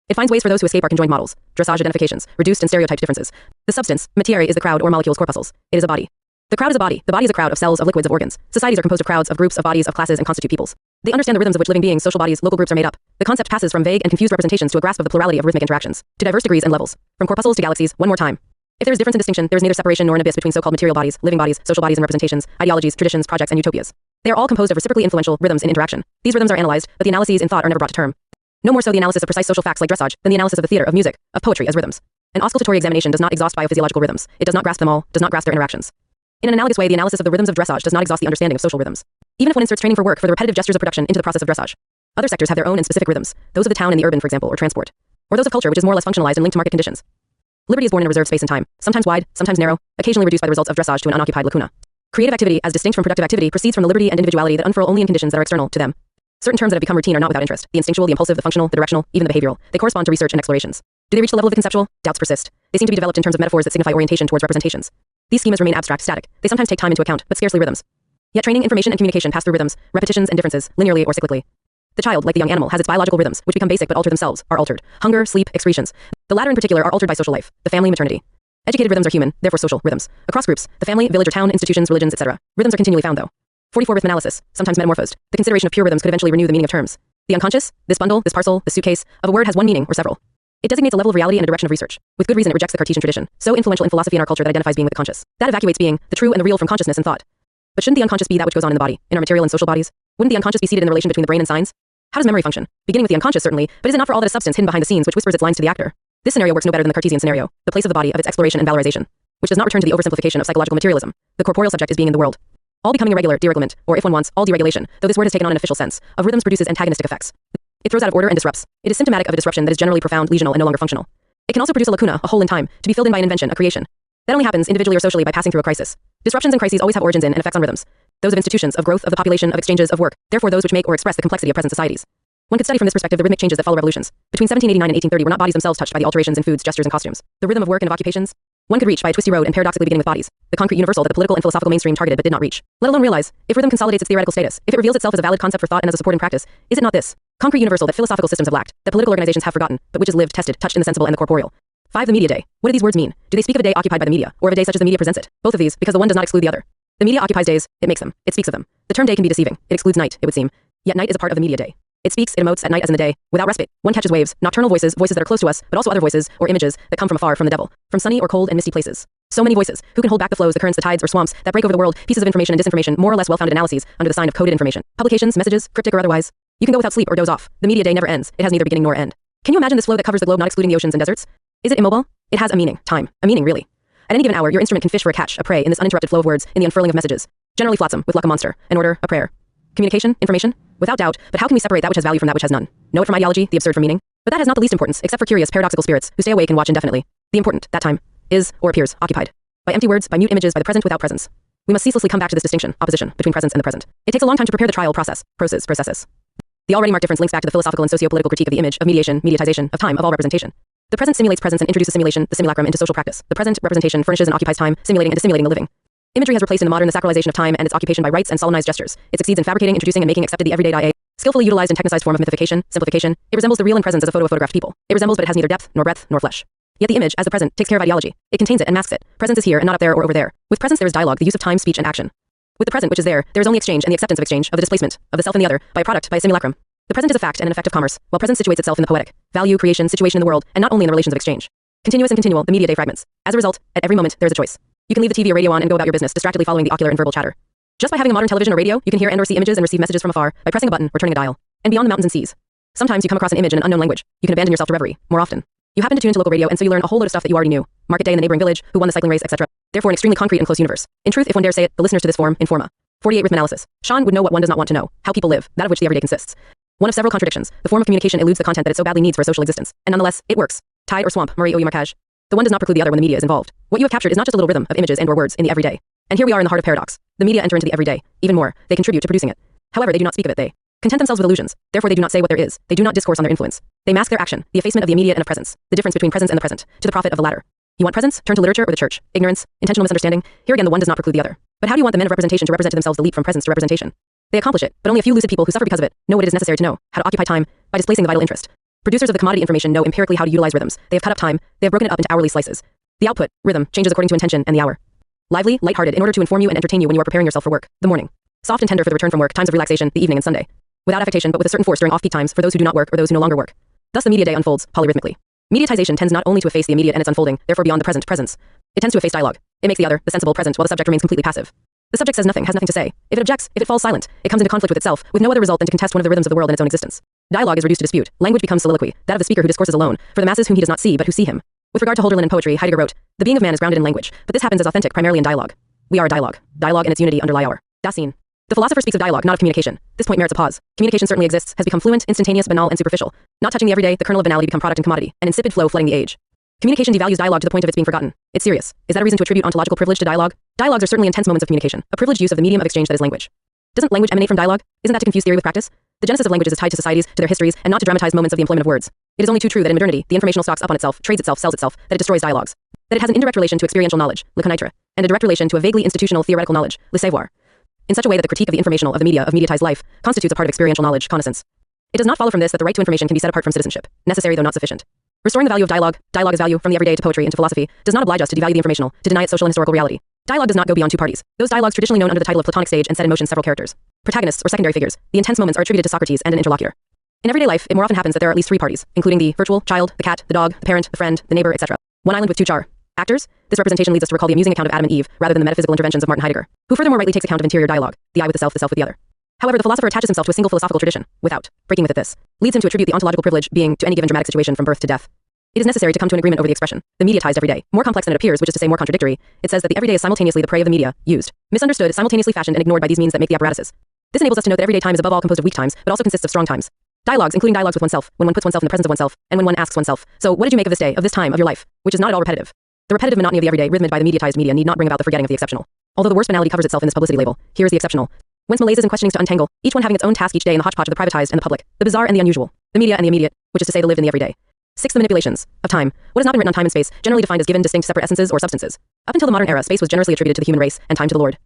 It finds ways for those who escape our conjoined models, dressage identifications, reduced and stereotyped differences. The substance, matiere, is the crowd or molecules corpuscles. It is a body. The crowd is a body. The body is a crowd of cells, of liquids, of organs. Societies are composed of crowds, of groups, of bodies, of classes, and constitute peoples. They understand the rhythms of which living beings, social bodies, local groups are made up. The concept passes from vague and confused representations to a grasp of the plurality of rhythmic interactions, to diverse degrees and levels. From corpuscles to galaxies, one more time. If there is difference and distinction, there is neither separation nor an abyss between so-called material bodies, living bodies, social bodies and representations, ideologies, traditions, projects, and utopias. They are all composed of reciprocally influential rhythms in interaction. These rhythms are analyzed, but the analyses in thought are never brought to term. No more so the analysis of precise social facts like dressage than the analysis of the theater, of music, of poetry as rhythms. An auscultatory examination does not exhaust biophysiological rhythms. It does not grasp them all, does not grasp their interactions. In an analogous way, the analysis of the rhythms of dressage does not exhaust the understanding of social rhythms. Even if one inserts training for work for the repetitive gestures of production into the process of dressage. Other sectors have their own and specific rhythms, those of the town and the urban, for example, or transport. Or those of culture, which is more or less functionalized and linked to market conditions. Liberty is born in a reserved space and time, sometimes wide, sometimes narrow, occasionally reduced by the results of dressage to an unoccupied lacuna. Creative activity, as distinct from productive activity, proceeds from the liberty and individuality that unfurl only in conditions that are external to them. Certain terms that have become routine are not without interest. The instinctual, the impulsive, the functional, the directional, even the behavioral. They correspond to research and explorations. Do they reach the level of the conceptual? Doubts persist. They seem to be developed in terms of metaphors that signify orientation towards representations. These schemas remain abstract, static. They sometimes take time into account, but scarcely rhythms. Yet training, information, and communication pass through rhythms, repetitions, and differences, linearly or cyclically. The child, like the young animal, has its biological rhythms, which become basic but alter themselves, are altered. Hunger, sleep, excretions. The latter in particular are altered by social life, the family, maternity. Educated rhythms are human, therefore social rhythms. Across groups, the family, village or town, institutions, religions, etc. Rhythms are continually found though. 44 Rhythmanalysis, sometimes metamorphosed. The consideration of pure rhythms could eventually renew the meaning of terms. The unconscious, this bundle, this parcel, this suitcase, of a word has one meaning or several. It designates a level of reality and a direction of research. With good reason, it rejects the Cartesian tradition, so influential in philosophy and our culture that identifies being with the conscious. That evacuates being, the true and the real from consciousness and thought. But shouldn't the unconscious be that which goes on in the body, in our material and social bodies? Wouldn't the unconscious be seated in the relation between the brain and signs? How does memory function? Beginning with the unconscious, certainly, but is it not for all that a substance hidden behind the scenes which whispers its lines to the actor? This scenario works no better than the Cartesian scenario, the place of the body, of its exploration and valorization, which does not return to the oversimplification of psychological materialism. The corporeal subject is being in the world. All becoming irregular, dereglement, or if one wants, all deregulation, though this word has taken on an official sense, of rhythms produces antagonistic effects. It throws out of order and disrupts. It is symptomatic of a disruption that is generally profound, lesional, and no longer functional. It can also produce a lacuna, a hole in time, to be filled in by an invention, a creation. That only happens individually or socially by passing through a crisis. Disruptions and crises always have origins in and effects on rhythms. Those of institutions, of growth, of the population, of exchanges, of work, therefore those which make or express the complexity of present societies. One could study from this perspective the rhythmic changes that follow revolutions. Between 1789 and 1830 were not bodies themselves touched by the alterations in foods, gestures, and costumes. The rhythm of work and of occupations. One could reach by a twisty road and paradoxically beginning with bodies, the concrete universal that the political and philosophical mainstream targeted but did not reach. Let alone realize, if rhythm consolidates its theoretical status, if it reveals itself as a valid concept for thought and as a support in practice, is it not this concrete universal that philosophical systems have lacked, that political organizations have forgotten, but which is lived, tested, touched in the sensible and the corporeal? 5. The media day. What do these words mean? Do they speak of a day occupied by the media, or of a day such as the media presents it? Both of these, because the one does not exclude the other. The media occupies days, it makes them, it speaks of them. The term day can be deceiving, it excludes night, it would seem. Yet night is a part of the media day. It speaks, it emotes at night as in the day, without respite. One catches waves, nocturnal voices, voices that are close to us, but also other voices, or images, that come from afar from the devil, from sunny or cold and misty places. So many voices, who can hold back the flows, the currents, the tides, or swamps, that break over the world, pieces of information and disinformation, more or less well-founded analyses, under the sign of coded information. Publications, messages, cryptic or otherwise. You can go without sleep or doze off. The media day never ends, it has neither beginning nor end. Can you imagine this flow that covers the globe not excluding the oceans and deserts? Is it immobile? It has a meaning, time, a meaning really. At any given hour, your instrument can fish for a catch, a prey, in this uninterrupted flow of words, in the unfurling of messages. Generally flotsam, with luck a monster, an order, a prayer. Communication, information? Without doubt, but how can we separate that which has value from that which has none? Know it from ideology, the absurd from meaning? But that has not the least importance, except for curious, paradoxical spirits, who stay awake and watch indefinitely. The important, that time, is, or appears, occupied. By empty words, by mute images, by the present without presence. We must ceaselessly come back to this distinction, opposition, between presence and the present. It takes a long time to prepare the trial processes. The already marked difference links back to the philosophical and socio-political critique of the image, of mediation, mediatization, of time, of all representation. The present simulates presence and introduces simulation, the simulacrum, into social practice. The present representation furnishes and occupies time, simulating and assimilating the living. Imagery has replaced in the modern the sacralization of time and its occupation by rites and solemnized gestures. It succeeds in fabricating, introducing, and making accepted the everyday skillfully utilized and technicized form of mythification, simplification. It resembles the real in presence as a photo of photographed people. It resembles, but it has neither depth, nor breadth, nor flesh. Yet the image, as the present, takes care of ideology. It contains it and masks it. Presence is here and not up there or over there. With presence there is dialogue, the use of time, speech, and action. With the present, which is there is only exchange and the acceptance of exchange, of the displacement, of the self and the other, by a product, by a simulacrum. The present is a fact and an effect of commerce, while presence situates itself in the poetic, value, creation, situation in the world, and not only in the relations of exchange. Continuous and continual, the media day fragments. As a result, at every moment, there is a choice. You can leave the TV or radio on and go about your business, distractedly following the ocular and verbal chatter. Just by having a modern television or radio, you can hear and or see images and receive messages from afar, by pressing a button or turning a dial. And beyond the mountains and seas. Sometimes you come across an image in an unknown language. You can abandon yourself to reverie, more often. You happen to tune into local radio, and so you learn a whole load of stuff that you already knew. Market day in the neighboring village, who won the cycling race, etc. Therefore an extremely concrete and close universe. In truth, if one dare say it, the listeners to this form, informa. 48 Rhythmanalysis. Sean would know what one does not want to know, how people live, that of which the everyday consists. One of several contradictions, the form of communication eludes the content that it so badly needs for a social existence, and nonetheless, it works. Tide or swamp, Marie Marcage. The one does not preclude the other when the media is involved. What you have captured is not just a little rhythm of images and or words in the everyday. And here we are in the heart of paradox. The media enter into the everyday. Even more, they contribute to producing it. However, they do not speak of it, they content themselves with illusions. Therefore they do not say what there is. They do not discourse on their influence. They mask their action, the effacement of the immediate and of presence, the difference between presence and the present, to the profit of the latter. You want presence? Turn to literature or the church. Ignorance, intentional misunderstanding. Here again the one does not preclude the other. But how do you want the men of representation to represent to themselves the leap from presence to representation? They accomplish it, but only a few lucid people who suffer because of it know what it is necessary to know, how to occupy time, by displacing the vital interest. Producers of the commodity information know empirically how to utilize rhythms. They have cut up time, they have broken it up into hourly slices. The output, rhythm, changes according to intention and the hour. Lively, lighthearted in order to inform you and entertain you when you are preparing yourself for work. The morning. Soft and tender for the return from work, times of relaxation, the evening and Sunday. Without affectation but with a certain force during off-peak times for those who do not work or those who no longer work. Thus the media day unfolds, polyrhythmically. Mediatization tends not only to efface the immediate and its unfolding, therefore beyond the present, presence. It tends to efface dialogue. It makes the other, the sensible, present, while the subject remains completely passive. The subject says nothing, has nothing to say. If it objects, if it falls silent, it comes into conflict with itself, with no other result than to contest one of the rhythms of the world and its own existence. Dialogue is reduced to dispute. Language becomes soliloquy, that of the speaker who discourses alone, for the masses whom he does not see but who see him. With regard to Hölderlin and poetry, Heidegger wrote, the being of man is grounded in language, but this happens as authentic primarily in dialogue. We are dialogue. Dialogue and its unity underlie our Dasein. The philosopher speaks of dialogue, not of communication. This point merits a pause. Communication certainly exists, has become fluent, instantaneous, banal, and superficial. Not touching the everyday, the kernel of banality become product and commodity, an insipid flow flooding the age. Communication devalues dialogue to the point of its being forgotten. It's serious. Is that a reason to attribute ontological privilege to dialogue? Dialogues are certainly intense moments of communication, a privileged use of the medium of exchange that is language. Doesn't language emanate from dialogue? Isn't that to confuse theory with practice? The genesis of languages is tied to societies, to their histories, and not to dramatized moments of the employment of words. It is only too true that in modernity, the informational stocks up on itself, trades itself, sells itself, that it destroys dialogues. That it has an indirect relation to experiential knowledge, le connaître, and a direct relation to a vaguely institutional theoretical knowledge, le savoir. In such a way that the critique of the informational, of the media, of mediatized life, constitutes a part of experiential knowledge, connaissance. It does not follow from this that the right to information can be set apart from citizenship, necessary though not sufficient. Restoring the value of dialogue as value, from the everyday to poetry and to philosophy, does not oblige us to devalue the informational, to deny its social and historical reality. Dialogue does not go beyond two parties. Those dialogues traditionally known under the title of Platonic stage and set in motion several characters. Protagonists or secondary figures. The intense moments are attributed to Socrates and an interlocutor. In everyday life, it more often happens that there are at least three parties, including the virtual child, the cat, the dog, the parent, the friend, the neighbor, etc. One island with two char. Actors? This representation leads us to recall the amusing account of Adam and Eve, rather than the metaphysical interventions of Martin Heidegger, who furthermore rightly takes account of interior dialogue, the I with the self with the other. However, the philosopher attaches himself to a single philosophical tradition, without breaking with it. This leads him to attribute the ontological privilege being to any given dramatic situation from birth to death. It is necessary to come to an agreement over the expression, the mediatized everyday, more complex than it appears, which is to say more contradictory. It says that the everyday is simultaneously the prey of the media, used, misunderstood, simultaneously fashioned and ignored by these means that make the apparatuses. This enables us to note that everyday time is above all composed of weak times, but also consists of strong times. Dialogues, including dialogues with oneself, when one puts oneself in the presence of oneself, and when one asks oneself, so what did you make of this day, of this time, of your life, which is not at all repetitive. The repetitive monotony of the everyday, rhythmed by the mediatized media, need not bring about the forgetting of the exceptional. Although the worst banality covers itself in this publicity label, here is the exceptional. Whence malaises and questionings to untangle, each one having its own task each day in the hodgepodge of the privatized and the public, the bizarre and the unusual, the media and the immediate, which is to say the lived and the everyday. 6. The manipulations of time. What has not been written on time and space, generally defined as given distinct separate essences or substances. Up until the modern era, space was generously attributed to the human race, and time to the Lord.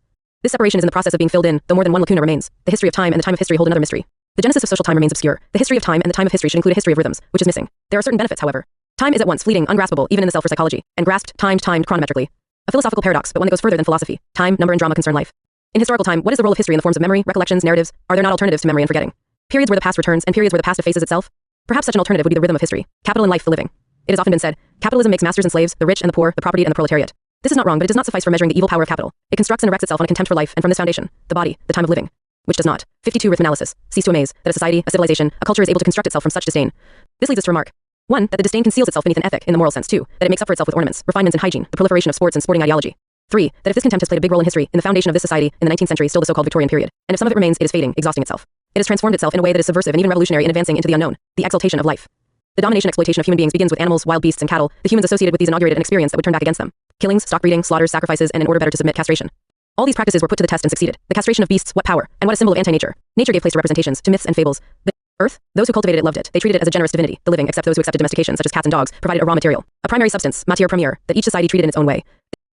This separation is in the process of being filled in, though more than one lacuna remains. The history of time and the time of history hold another mystery. The genesis of social time remains obscure. The history of time and the time of history should include a history of rhythms, which is missing. There are certain benefits, however. Time is at once fleeting, ungraspable, even in the self for psychology, and grasped, timed chronometrically. A philosophical paradox, but one that goes further than philosophy. Time, number, and drama concern life. In historical time, what is the role of history in the forms of memory, recollections, narratives? Are there not alternatives to memory and forgetting? Periods where the past returns and periods where the past effaces itself? Perhaps such an alternative would be the rhythm of history. Capital and life, the living. It has often been said, capitalism makes masters and slaves, the rich and the poor, the property and the proletariat. This is not wrong, but it does not suffice for measuring the evil power of capital. It constructs and erects itself on a contempt for life, and from this foundation, the body, the time of living. Which does not. 52. Rhythmanalysis. Cease to amaze that a society, a civilization, a culture is able to construct itself from such disdain. This leads us to remark. 1. That the disdain conceals itself beneath an ethic, in the moral sense. 2. That it makes up for itself with ornaments, refinements and hygiene, the proliferation of sports and sporting ideology. 3. That if this contempt has played a big role in history, in the foundation of this society, in the 19th century, still the so-called Victorian period, and if some of it remains, it is fading, exhausting itself. It has transformed itself in a way that is subversive and even revolutionary in advancing into the unknown, the exaltation of life. The domination exploitation of human beings begins with animals, wild beasts, and cattle. The humans associated with these inaugurated an experience that would turn back against them. Killings, stock breeding, slaughters, sacrifices, and in order better to submit, castration. All these practices were put to the test and succeeded. The castration of beasts, what power, and what a symbol of anti-nature. Nature gave place to representations, to myths and fables. The earth, those who cultivated it loved it. They treated it as a generous divinity. The living, except those who accepted domestication, such as cats and dogs, provided a raw material, a primary substance, matière première, that each society treated in its own way.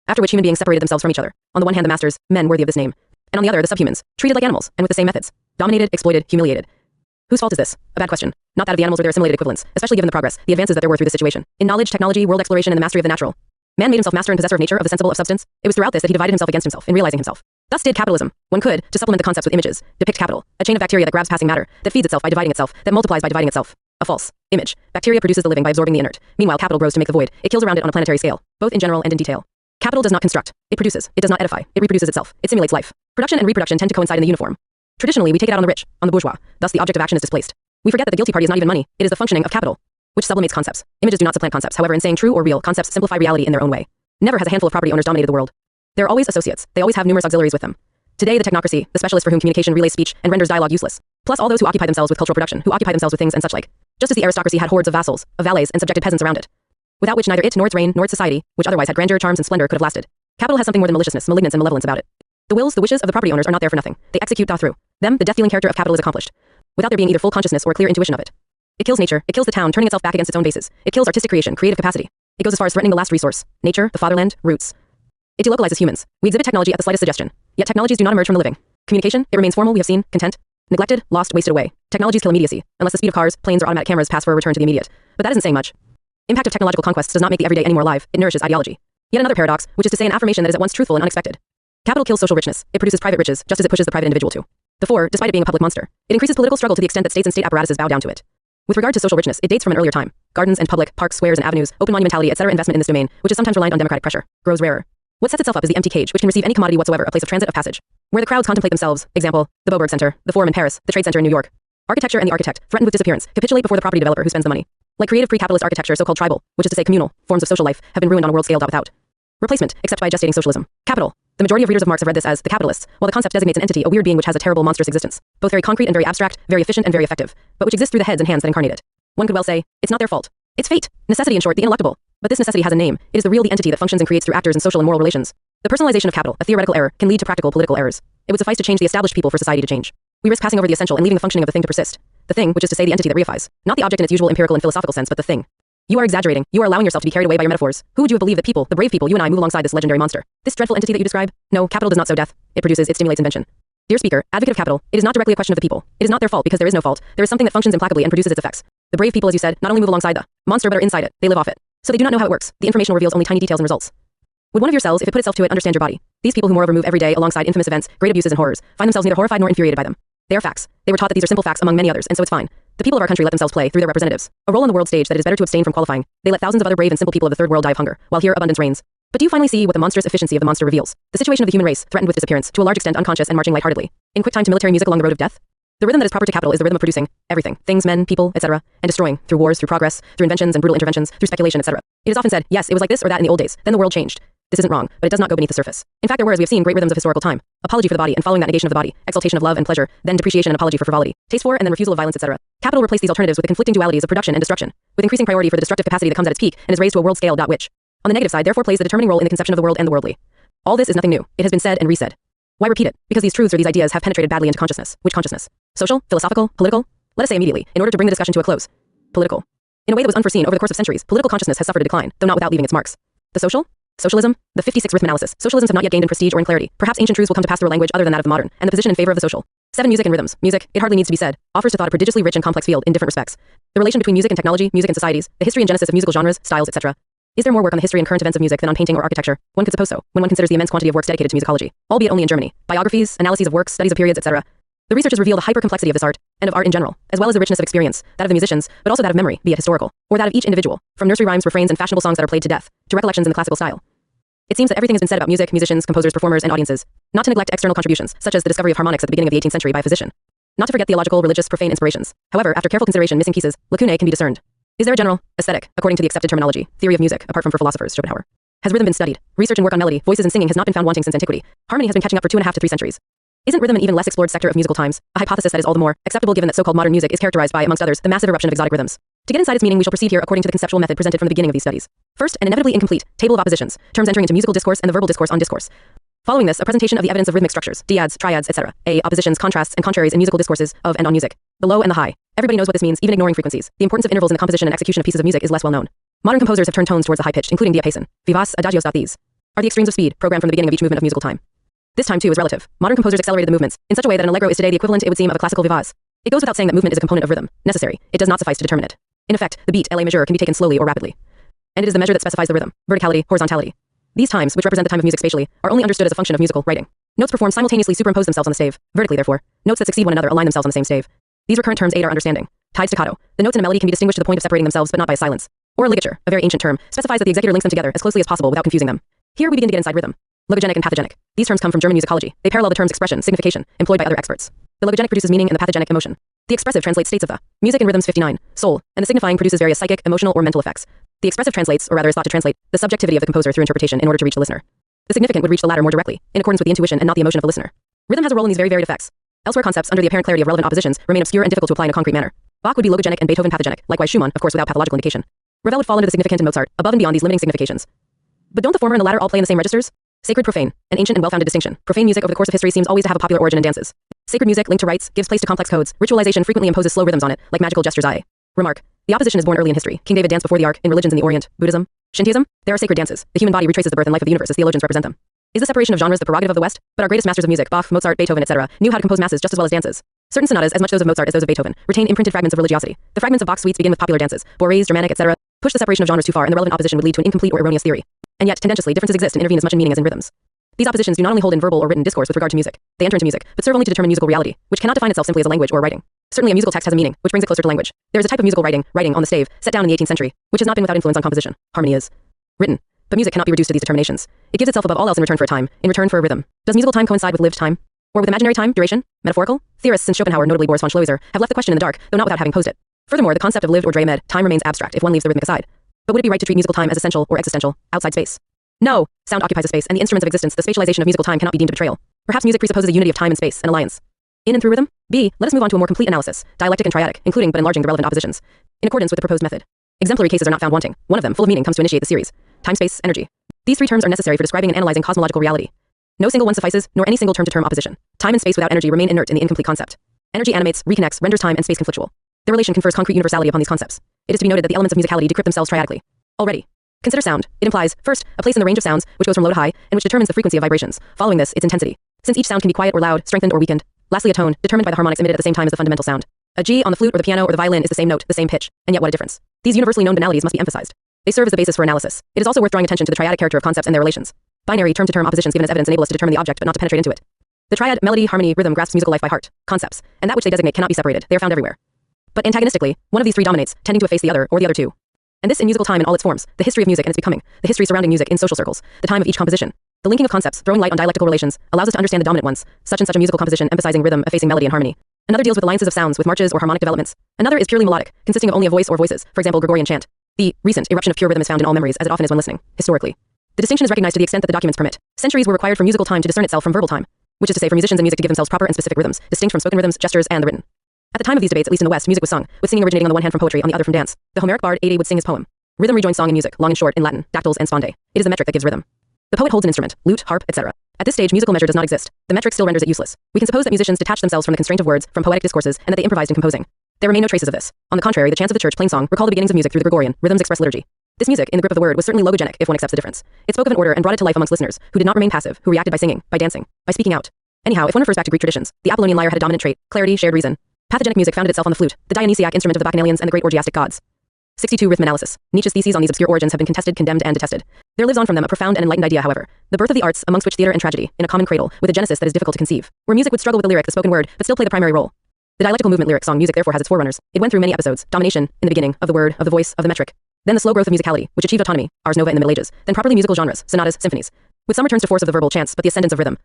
After which human beings separated themselves from each other. On the one hand, the masters, men worthy of this name, and on the other, the subhumans, treated like animals, and with the same methods. Dominated, exploited, humiliated. Whose fault is this? A bad question. Not that of the animals or their assimilated equivalents, especially given the progress, the advances that there were through this situation. In knowledge, technology, world exploration, and the mastery of the natural. Man made himself master and possessor of nature, of the sensible, of substance. It was throughout this that he divided himself against himself, in realizing himself. Thus did capitalism. One could, to supplement the concepts with images, depict capital, a chain of bacteria that grabs passing matter, that feeds itself by dividing itself, that multiplies by dividing itself. A false image. Bacteria produces the living by absorbing the inert. Meanwhile, capital grows to make the void. It kills around it on a planetary scale, both in general and in detail. Capital does not construct. It produces. It does not edify. It reproduces itself. It simulates life. Production and reproduction tend to coincide in the uniform. Traditionally, we take it out on the rich, on the bourgeois. Thus, the object of action is displaced. We forget that the guilty party is not even money. It is the functioning of capital, which sublimates concepts. Images do not supplant concepts. However, in saying true or real, concepts simplify reality in their own way. Never has a handful of property owners dominated the world. They are always associates. They always have numerous auxiliaries with them. Today, the technocracy, the specialist for whom communication relays speech and renders dialogue useless. Plus all those who occupy themselves with cultural production, who occupy themselves with things and such like. Just as the aristocracy had hordes of vassals, of valets, and subjected peasants around it, without which neither it nor its reign nor its society, which otherwise had grandeur, charms, and splendor, could have lasted. Capital has something more than maliciousness, malignance, and malevolence about it. The wills, the wishes of the property owners are not there for nothing. They execute through them. The death-dealing character of capital is accomplished, without there being either full consciousness or clear intuition of it. It kills nature. It kills the town, turning itself back against its own bases. It kills artistic creation, creative capacity. It goes as far as threatening the last resource, nature, the fatherland, roots. It delocalizes humans. We exhibit technology at the slightest suggestion. Yet technologies do not emerge from the living. Communication, it remains formal, we have seen, content, neglected, lost, wasted away. Technologies kill immediacy, unless the speed of cars, planes, or automatic cameras pass for a return to the immediate. But that isn't saying much. Impact of technological conquests does not make the everyday any more alive. It nourishes ideology. Yet another paradox, which is to say an affirmation that is at once truthful and unexpected. Capital kills social richness. It produces private riches, just as it pushes the private individual to. The 4, despite it being a public monster. It increases political struggle to the extent that states and state apparatuses bow down to it. With regard to social richness, it dates from an earlier time. Gardens and public, parks, squares and avenues, open monumentality, etc. Investment in this domain, which is sometimes reliant on democratic pressure, grows rarer. What sets itself up is the empty cage, which can receive any commodity whatsoever, a place of transit of passage, where the crowds contemplate themselves. Example, the Beaubourg Center, the Forum in Paris, the Trade Center in New York. Architecture and the architect, threatened with disappearance, capitulate before the property developer who spends the money. Like creative pre-capitalist architecture, so-called tribal, which is to say communal, forms of social life, have been ruined on a world scale. Without replacement, except by gestating socialism. Capital. The majority of readers of Marx have read this as the capitalists, while the concept designates an entity, a weird being which has a terrible, monstrous existence, both very concrete and very abstract, very efficient and very effective, but which exists through the heads and hands that incarnate it. One could well say, it's not their fault. It's fate, necessity in short, the ineluctable. But this necessity has a name. It is the real, the entity that functions and creates through actors and social and moral relations. The personalization of capital, a theoretical error, can lead to practical political errors. It would suffice to change the established people for society to change. We risk passing over the essential and leaving the functioning of the thing to persist. The thing, which is to say the entity that reifies. Not the object in its usual empirical and philosophical sense, but the thing. You are exaggerating. You are allowing yourself to be carried away by your metaphors. Who would you have believed that people, the brave people, you and I, move alongside this legendary monster? This dreadful entity that you describe? No, capital does not sow death. It produces, it stimulates invention. Dear speaker, advocate of capital, it is not directly a question of the people. It is not their fault because there is no fault. There is something that functions implacably and produces its effects. The brave people, as you said, not only move alongside the monster but are inside it. They live off it. So they do not know how it works. The information reveals only tiny details and results. Would one of your cells, if it put itself to it, understand your body? These people who moreover move every day alongside infamous events, great abuses and horrors, find themselves neither horrified nor infuriated by them. They are facts. They were taught that these are simple facts among many others, and so it's fine. The people of our country let themselves play, through their representatives, a role on the world stage that it is better to abstain from qualifying. They let thousands of other brave and simple people of the third world die of hunger, while here abundance reigns. But do you finally see what the monstrous efficiency of the monster reveals? The situation of the human race, threatened with disappearance, to a large extent unconscious and marching lightheartedly, in quick time to military music along the road of death? The rhythm that is proper to capital is the rhythm of producing everything, things, men, people, etc., and destroying, through wars, through progress, through inventions and brutal interventions, through speculation, etc. It is often said, yes, it was like this or that in the old days, then the world changed. This isn't wrong, but it does not go beneath the surface. In fact, there were, as we have seen, great rhythms of historical time. Apology for the body, and following that negation of the body, exaltation of love and pleasure, then depreciation and apology for frivolity, taste for and then refusal of violence, etc. Capital replaced these alternatives with the conflicting dualities of production and destruction, with increasing priority for the destructive capacity that comes at its peak and is raised to a world scale. Which, on the negative side, therefore plays the determining role in the conception of the world and the worldly. All this is nothing new. It has been said and resaid. Why repeat it? Because these truths or these ideas have penetrated badly into consciousness. Which consciousness? Social, philosophical, political? Let us say immediately, in order to bring the discussion to a close. Political. In a way that was unforeseen over the course of centuries, political consciousness has suffered a decline, though not without leaving its marks. The social? Socialism? The 56 Rhythmanalysis. Socialisms have not yet gained in prestige or in clarity. Perhaps ancient truths will come to pass through a language other than that of the modern, and the position in favor of the social. 7 Music and rhythms. Music, it hardly needs to be said, offers to thought a prodigiously rich and complex field in different respects. The relation between music and technology, music and societies, the history and genesis of musical genres, styles, etc. Is there more work on the history and current events of music than on painting or architecture? One could suppose so, when one considers the immense quantity of works dedicated to musicology, albeit only in Germany. Biographies, analyses of works, studies of periods, etc. The researches reveal the hyper-complexity of this art, and of art in general, as well as the richness of experience, that of the musicians, but also that of memory, be it historical, or that of each individual, from nursery rhymes, refrains, and fashionable songs that are played to death, to recollections in the classical style. It seems that everything has been said about music, musicians, composers, performers, and audiences, not to neglect external contributions, such as the discovery of harmonics at the beginning of the 18th century by a physician. Not to forget theological, religious, profane inspirations. However, after careful consideration, missing pieces, lacunae can be discerned. Is there a general, aesthetic, according to the accepted terminology, theory of music, apart from for philosophers, Schopenhauer? Has rhythm been studied? Research and work on melody, voices and singing has not been found wanting since antiquity. Harmony has been catching up for 2.5 to 3 centuries. Isn't rhythm an even less explored sector of musical times? A hypothesis that is all the more acceptable given that so-called modern music is characterized by, amongst others, the massive eruption of exotic rhythms. To get inside its meaning, we shall proceed here according to the conceptual method presented from the beginning of these studies. First, an inevitably incomplete table of oppositions, terms entering into musical discourse and the verbal discourse on discourse. Following this, a presentation of the evidence of rhythmic structures, dyads, triads, etc. Oppositions, contrasts, and contraries in musical discourses of and on music. The low and the high. Everybody knows what this means, even ignoring frequencies. The importance of intervals in the composition and execution of pieces of music is less well known. Modern composers have turned tones towards the high pitched, including diapason, vivace, adagios. These are the extremes of speed, programmed from the beginning of each movement of musical time. This time, too, is relative. Modern composers accelerated the movements in such a way that an allegro is today the equivalent, it would seem, of a classical vivace. It goes without saying that movement is a component of rhythm, necessary. It does not suffice to determine it. In effect, the beat, la majeur, can be taken slowly or rapidly. And it is the measure that specifies the rhythm, verticality, horizontality. These times, which represent the time of music spatially, are only understood as a function of musical writing. Notes performed simultaneously superimpose themselves on the stave, vertically therefore. Notes that succeed one another align themselves on the same stave. These recurrent terms aid our understanding. Tied staccato. The notes in a melody can be distinguished to the point of separating themselves but not by a silence. Or a ligature, a very ancient term, specifies that the executor links them together as closely as possible without confusing them. Here we begin to get inside rhythm. Logogenic and pathogenic. These terms come from German musicology. They parallel the terms expression, signification, employed by other experts. The logogenic produces meaning and the pathogenic emotion. The expressive translates states of the music in rhythms 59, soul, and the signifying produces various psychic, emotional, or mental effects. The expressive translates, or rather is thought to translate, the subjectivity of the composer through interpretation in order to reach the listener. The significant would reach the latter more directly, in accordance with the intuition and not the emotion of the listener. Rhythm has a role in these very varied effects. Elsewhere concepts, under the apparent clarity of relevant oppositions, remain obscure and difficult to apply in a concrete manner. Bach would be logogenic and Beethoven pathogenic, likewise Schumann, of course without pathological indication. Ravel would fall into the significant and Mozart, above and beyond these limiting significations. But don't the former and the latter all play in the same registers? Sacred, profane, an ancient and well-founded distinction. Profane music over the course of history seems always to have a popular origin in dances. Sacred music, linked to rites, gives place to complex codes. Ritualization frequently imposes slow rhythms on it, like magical gestures. Remark. The opposition is born early in history. King David danced before the ark, in religions in the Orient, Buddhism, Shintoism. There are sacred dances. The human body retraces the birth and life of the universe as theologians represent them. Is the separation of genres the prerogative of the West? But our greatest masters of music, Bach, Mozart, Beethoven, etc., knew how to compose masses just as well as dances. Certain sonatas, as much those of Mozart as those of Beethoven, retain imprinted fragments of religiosity. The fragments of Bach's suites begin with popular dances, Borés, Germanic, etc. Push the separation of genres too far, and the relevant opposition would lead to an incomplete or erroneous theory. And yet, tendentiously, differences exist and intervene as much in meaning as in rhythms. These oppositions do not only hold in verbal or written discourse with regard to music. They enter into music, but serve only to determine musical reality, which cannot define itself simply as a language or writing. Certainly a musical text has a meaning, which brings it closer to language. There is a type of musical writing on the stave, set down in the 18th century, which has not been without influence on composition. Harmony is written. But music cannot be reduced to these determinations. It gives itself above all else in return for a time, in return for a rhythm. Does musical time coincide with lived time? Or with imaginary time, duration, metaphorical? Theorists since Schopenhauer, notably Boris von Schleuser, have left the question in the dark, though not without having posed it. Furthermore, the concept of lived or dreamed time remains abstract if one leaves the rhythmic aside. But would it be right to treat musical time as essential or existential, outside space? No. Sound occupies a space, and the instruments of existence, the spatialization of musical time cannot be deemed a betrayal. Perhaps music presupposes a unity of time and space, an alliance. In and through rhythm? B. Let us move on to a more complete analysis, dialectic and triadic, including but enlarging the relevant oppositions, in accordance with the proposed method. Exemplary cases are not found wanting. One of them, full of meaning, comes to initiate the series. Time, space, energy. These three terms are necessary for describing and analyzing cosmological reality. No single one suffices, nor any single term-to-term opposition. Time and space without energy remain inert in the incomplete concept. Energy animates, reconnects, renders time and space conflictual. Their relation confers concrete universality upon these concepts. It is to be noted that the elements of musicality decrypt themselves triadically. Already. Consider sound. It implies, first, a place in the range of sounds, which goes from low to high, and which determines the frequency of vibrations. Following this, its intensity. Since each sound can be quiet or loud, strengthened or weakened. Lastly, a tone, determined by the harmonics emitted at the same time as the fundamental sound. A G on the flute or the piano or the violin is the same note, the same pitch, and yet what a difference. These universally known banalities must be emphasized. They serve as the basis for analysis. It is also worth drawing attention to the triadic character of concepts and their relations. Binary term-to-term oppositions given as evidence enable us to determine the object but not to penetrate into it. The triad, melody, harmony, rhythm grasps musical life by heart, concepts, and that which they designate cannot be separated. They are found everywhere. But antagonistically, one of these three dominates, tending to efface the other or the other two. And this in musical time in all its forms, the history of music and its becoming, the history surrounding music in social circles, the time of each composition. The linking of concepts, throwing light on dialectical relations, allows us to understand the dominant ones, such and such a musical composition emphasizing rhythm, effacing melody and harmony. Another deals with alliances of sounds with marches or harmonic developments. Another is purely melodic, consisting of only a voice or voices, for example Gregorian chant. The recent eruption of pure rhythm is found in all memories as it often is when listening, historically. The distinction is recognized to the extent that the documents permit. Centuries were required for musical time to discern itself from verbal time, which is to say for musicians and music to give themselves proper and specific rhythms, distinct from spoken rhythms, gestures, and the written. At the time of these debates, at least in the West, music was sung, with singing originating on the one hand from poetry, on the other from dance. The Homeric bard Ada would sing his poem. Rhythm rejoins song in music, long and short, in Latin, dactyls and sponde. It is the metric that gives rhythm. The poet holds an instrument, lute, harp, etc. At this stage, musical measure does not exist. The metric still renders it useless. We can suppose that musicians detached themselves from the constraint of words, from poetic discourses, and that they improvised in composing. There remain no traces of this. On the contrary, the chants of the church playing song recall the beginnings of music through the Gregorian, rhythms express liturgy. This music, in the grip of the word, was certainly logogenic, if one accepts the difference. It spoke of an order and brought it to life amongst listeners, who did not remain passive, who reacted by singing, by dancing, by speaking out. Anyhow, if one refers back to Greek traditions, the Apollonian lyre had a dominant trait, clarity, shared reason. Pathogenic music founded itself on the flute, the Dionysiac instrument of the Bacchanalians and the great orgiastic gods. 62 Rhythmanalysis. Nietzsche's theses on these obscure origins have been contested, condemned, and detested. There lives on from them a profound and enlightened idea, however. The birth of the arts, amongst which theater and tragedy, in a common cradle, with a genesis that is difficult to conceive, where music would struggle with the lyric, the spoken word, but still play the primary role. The dialectical movement lyric song music therefore has its forerunners. It went through many episodes, domination, in the beginning, of the word, of the voice, of the metric. Then the slow growth of musicality, which achieved autonomy, ars nova in the Middle Ages, then properly musical genres, sonatas, symphonies. With some returns to force of the verbal chants, but the ascendance of rhythm.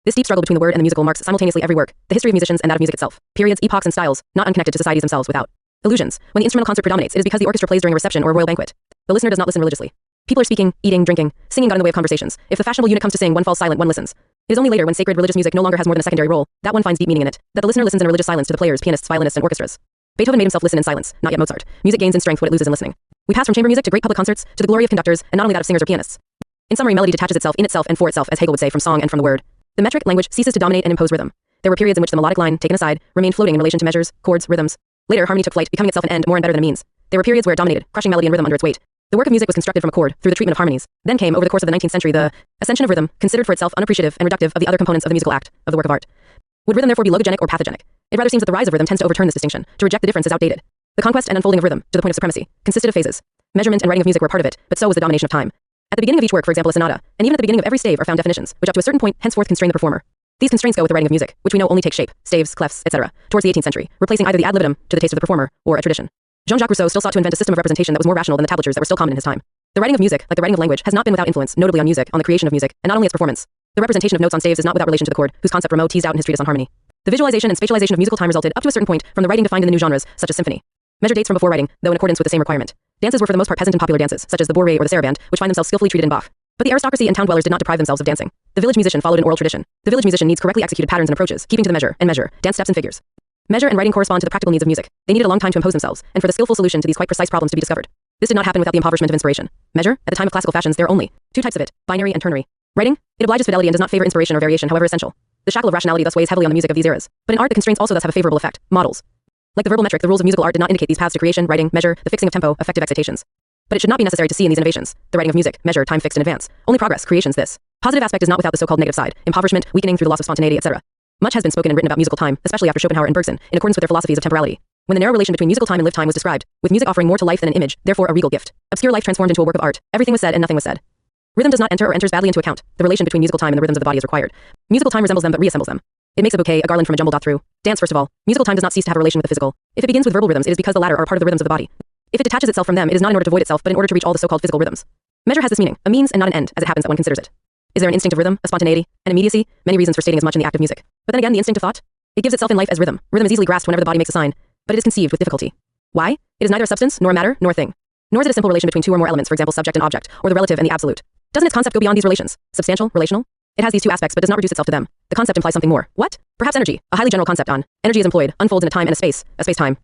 This deep struggle between the word and the musical marks simultaneously every work, the history of musicians and that of music itself, periods, epochs, and styles, not unconnected to societies themselves without illusions. When the instrumental concert predominates, it is because the orchestra plays during a reception or a royal banquet. The listener does not listen religiously. People are speaking, eating, drinking, singing got in the way of conversations. If the fashionable unit comes to sing, one falls silent, one listens. It is only later when sacred religious music no longer has more than a secondary role, that one finds deep meaning in it, that the listener listens in religious silence to the players, pianists, violinists, and orchestras. Beethoven made himself listen in silence, not yet Mozart. Music gains in strength what it loses in listening. We pass from chamber music to great public concerts, to the glory of conductors, and not only that of singers or pianists. In summary, melody detaches itself in itself and for itself, as Hegel would say, from song and from the word. The metric language ceases to dominate and impose rhythm. There were periods in which the melodic line, taken aside, remained floating in relation to measures, chords, rhythms. Later, harmony took flight, becoming itself an end more and better than a means. There were periods where it dominated, crushing melody and rhythm under its weight. The work of music was constructed from a chord, through the treatment of harmonies. Then came, over the course of the 19th century, the ascension of rhythm, considered for itself unappreciative and reductive of the other components of the musical act, of the work of art. Would rhythm therefore be logogenic or pathogenic? It rather seems that the rise of rhythm tends to overturn this distinction. To reject the difference is outdated. The conquest and unfolding of rhythm, to the point of supremacy, consisted of phases. Measurement and writing of music were part of it, but so was the domination of time. At the beginning of each work, for example a sonata, and even at the beginning of every stave are found definitions, which up to a certain point henceforth constrain the performer. These constraints go with the writing of music, which we know only takes shape, staves, clefs, etc., towards the 18th century, replacing either the ad libitum, to the taste of the performer, or a tradition. Jean-Jacques Rousseau still sought to invent a system of representation that was more rational than the tablatures that were still common in his time. The writing of music, like the writing of language, has not been without influence, notably on music, on the creation of music, and not only its performance. The representation of notes on staves is not without relation to the chord, whose concept Rameau teased out in his treatise on harmony. The visualization and spatialization of musical time resulted, up to a certain point, from the writing defined in the new genres, such as symphony. Measure dates from before writing, though in accordance with the same requirement. Dances were for the most part peasant and popular dances, such as the bourrée or the saraband, which find themselves skillfully treated in Bach. But the aristocracy and town dwellers did not deprive themselves of dancing. The village musician followed an oral tradition. The village musician needs correctly executed patterns and approaches, keeping to the measure, dance steps and figures. Measure and writing correspond to the practical needs of music. They needed a long time to impose themselves, and for the skillful solution to these quite precise problems to be discovered. This did not happen without the impoverishment of inspiration. Measure, at the time of classical fashions, there are only two types of it, binary and ternary. Writing, it obliges fidelity and does not favor inspiration or variation, however essential. The shackle of rationality thus weighs heavily on the music of these eras. But in art, the constraints also thus have a favorable effect. Models. Like the verbal metric, the rules of musical art did not indicate these paths to creation, writing, measure, the fixing of tempo, effective excitations. But it should not be necessary to see in these innovations, the writing of music, measure, time fixed in advance. Only progress, creations this. Positive aspect is not without the so-called negative side, impoverishment, weakening through the loss of spontaneity, etc. Much has been spoken and written about musical time, especially after Schopenhauer and Bergson, in accordance with their philosophies of temporality. When the narrow relation between musical time and lived time was described, with music offering more to life than an image, therefore a regal gift. Obscure life transformed into a work of art. Everything was said and nothing was said. Rhythm does not enter or enters badly into account. The relation between musical time and the rhythms of the body is required. Musical time resembles them but reassembles them. It makes a bouquet, a garland from a jumble dot through. Dance first of all. Musical time does not cease to have a relation with the physical. If it begins with verbal rhythms, it is because the latter are part of the rhythms of the body. If it detaches itself from them, it is not in order to void itself, but in order to reach all the so-called physical rhythms. Measure has this meaning, a means and not an end, as it happens that one considers it. Is there an instinct of rhythm, a spontaneity, an immediacy? Many reasons for stating as much in the act of music. But then again, the instinct of thought? It gives itself in life as rhythm. Rhythm is easily grasped whenever the body makes a sign, but it is conceived with difficulty. Why? It is neither a substance, nor matter, nor thing. Nor is it a simple relation between two or more elements, for example subject and object, or the relative and the absolute. Doesn't its concept go beyond these relations? Substantial, relational? It has these two aspects but does not reduce itself to them. The concept implies something more. What? Perhaps energy, a highly general concept on. Energy is employed, unfolds in a time and a space-time.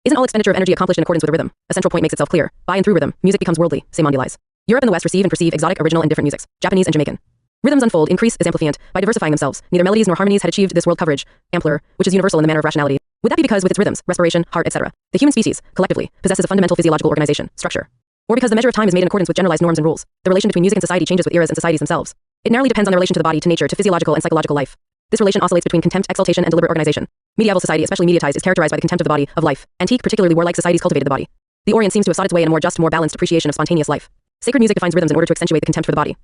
Isn't all expenditure of energy accomplished in accordance with a rhythm? A central point makes itself clear. By and through rhythm, music becomes worldly, say Mondialize. Europe and the West receive and perceive exotic, original and different musics, Japanese and Jamaican. Rhythms unfold, increase, is amplifiant, by diversifying themselves. Neither melodies nor harmonies had achieved this world coverage, ampler, which is universal in the manner of rationality. Would that be because with its rhythms, respiration, heart, etc., the human species, collectively, possesses a fundamental physiological organization, structure? Or because the measure of time is made in accordance with generalized norms and rules, the relation between music and society changes with eras and societies themselves. It narrowly depends on the relation to the body, to nature, to physiological and psychological life. This relation oscillates between contempt, exaltation, and deliberate organization. Medieval society, especially mediatized, is characterized by the contempt of the body, of life. Antique, particularly warlike societies cultivated the body. The Orient seems to have sought its way in a more just, more balanced appreciation of spontaneous life. Sacred music defines rhythms in order to accentuate the contempt for the body.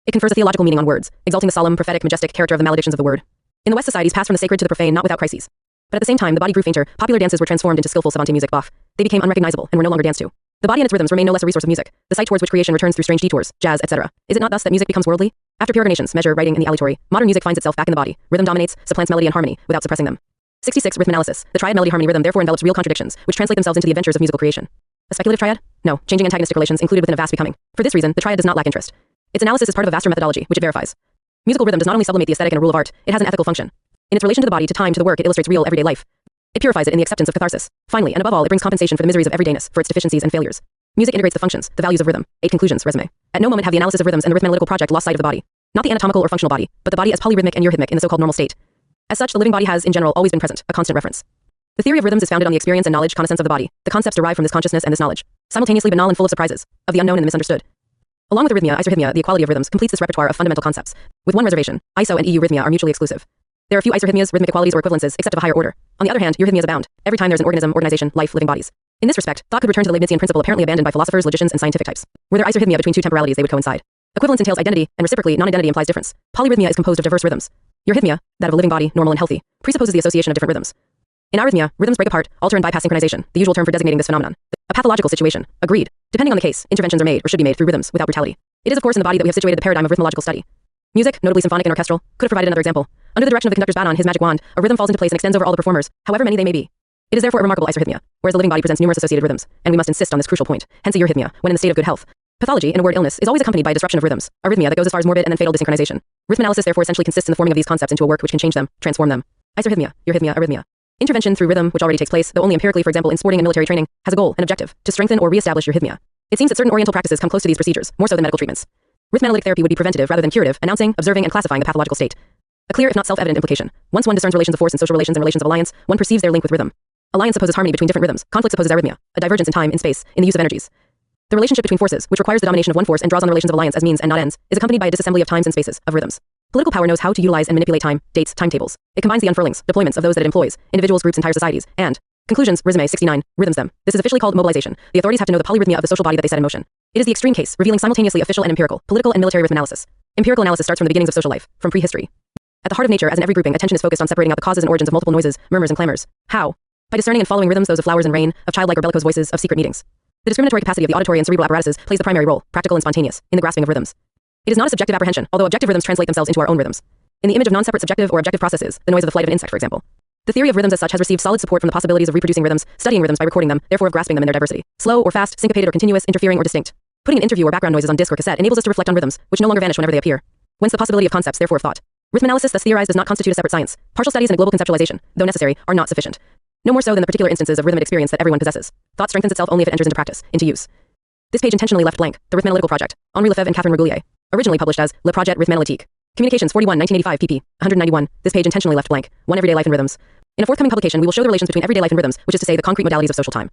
It confers a theological meaning on words, exalting the solemn, prophetic, majestic character of the maledictions of the word. In the West, societies pass from the sacred to the profane not without crises. But at the same time, the body grew fainter, popular dances were transformed into skillful savante music bof. They became unrecognizable and were no longer danced to. The body and its rhythms remain no less a resource of music, the site towards which creation returns through strange detours, jazz, etc. Is it not thus that music becomes worldly? After pure ordinations, measure, writing, and the aleatory, modern music finds itself back in the body. Rhythm dominates, supplants melody and harmony, without suppressing them. 66. Rhythmanalysis. The triad melody-harmony-rhythm therefore envelops real contradictions, which translate themselves into the adventures of musical creation. A speculative triad? No, changing antagonistic relations included within a vast becoming. For this reason, the triad does not lack interest. Its analysis is part of a vaster methodology, which it verifies. Musical rhythm does not only sublimate the aesthetic and a rule of art, it has an ethical function. In its relation to the body, to time, to the work, it illustrates real, everyday life. It purifies it in the acceptance of catharsis. Finally, and above all, it brings compensation for the miseries of everydayness, for its deficiencies and failures. Music integrates the functions, the values of rhythm. 8 conclusions, resume. At no moment have the analysis of rhythms and the rhythmanalytical project lost sight of the body. Not the anatomical or functional body, but the body as polyrhythmic and eurhythmic in the so-called normal state. As such, the living body has, in general, always been present, a constant reference. The theory of rhythms is founded on the experience and knowledge connaissance of the body. The concepts derived from this consciousness and this knowledge, simultaneously banal and full of surprises, of the unknown and the misunderstood. Along with arrhythmia, isorhythmia, the equality of rhythms completes this repertoire of fundamental concepts. With one reservation, iso and eurythmia are mutually exclusive. There are few isorhythmias, rhythmic equalities or equivalences, except of a higher order. On the other hand, eurythmias abound. Every time there's an organism, organization, life, living bodies. In this respect, thought could return to the Leibnizian principle apparently abandoned by philosophers, logicians, and scientific types. Were there isorhythmia between two temporalities, they would coincide. Equivalence entails identity, and reciprocally, non-identity implies difference. Polyrhythmia is composed of diverse rhythms. Eurythmia, that of a living body, normal and healthy, presupposes the association of different rhythms. In arrhythmia, rhythms break apart, alter and bypass synchronization, the usual term for designating this phenomenon. A pathological situation. Agreed. Depending on the case, interventions are made or should be made through rhythms without brutality. It is of course in the body that we have situated the paradigm of rhythmological study. Music, notably symphonic and orchestral, could have provided another example. Under the direction of the conductor's baton, his magic wand, a rhythm falls into place and extends over all the performers, however many they may be. It is therefore a remarkable isorhythmia, whereas the living body presents numerous associated rhythms, and we must insist on this crucial point, hence a eurythmia, when in the state of good health. Pathology, in a word illness, is always accompanied by a disruption of rhythms, arrhythmia that goes as far as morbid and then fatal desynchronization. Rhythmanalysis therefore essentially consists in the forming of these concepts into a work which can change them, transform them. Isorhythmia, eurythmia, arrhythmia. Intervention through rhythm, which already takes place, though only empirically, for example in sporting and military training, has a goal, an objective, to strengthen or re-establish eurythmia. It seems that certain oriental practices come close to these procedures, more so than medical treatments. Rhythmanalytic therapy would be preventative rather than curative, announcing, observing, and classifying the pathological state. A clear if not self-evident implication. Once one discerns relations of force in social relations and relations of alliance, one perceives their link with rhythm. Alliance supposes harmony between different rhythms, conflict supposes arrhythmia, a divergence in time, in space, in the use of energies. The relationship between forces, which requires the domination of one force and draws on the relations of alliance as means and not ends, is accompanied by a disassembly of times and spaces, of rhythms. Political power knows how to utilize and manipulate time, dates, timetables. It combines the unfurlings, deployments of those that it employs, individuals, groups, entire societies, and conclusions, resume 69, rhythms them. This is officially called mobilization. The authorities have to know the polyrhythmia of the social body that they set in motion. It is the extreme case, revealing simultaneously official and empirical, political and military rhythmanalysis. Empirical analysis starts from the beginnings of social life, from prehistory. At the heart of nature, as in every grouping, attention is focused on separating out the causes and origins of multiple noises, murmurs, and clamors. How? By discerning and following rhythms, those of flowers and rain, of childlike or bellicose voices, of secret meetings. The discriminatory capacity of the auditory and cerebral apparatuses plays the primary role, practical and spontaneous, in the grasping of rhythms. It is not a subjective apprehension, although objective rhythms translate themselves into our own rhythms. In the image of non-separate subjective or objective processes, the noise of the flight of an insect, for example. The theory of rhythms as such has received solid support from the possibilities of reproducing rhythms, studying rhythms by recording them, therefore of grasping them in their diversity. Slow or fast, syncopated or continuous, interfering or distinct. Putting an interview or background noises on disc or cassette enables us to reflect on rhythms, which no longer vanish whenever they appear. Whence the possibility of concepts, therefore of thought. Rhythmanalysis, thus theorized, does not constitute a separate science. Partial studies and a global conceptualization, though necessary, are not sufficient. No more so than the particular instances of rhythmic experience that everyone possesses. Thought strengthens itself only if it enters into practice, into use. This page intentionally left blank. The Rhythmanalytical Project. Henri Lefebvre and Catherine Regulier. Originally published as Le Projet Rhythmanalytique. Communications 41, 1985, pp. 191. This page intentionally left blank. One Everyday Life and Rhythms. In a forthcoming publication, we will show the relations between everyday life and rhythms, which is to say the concrete modalities of social time.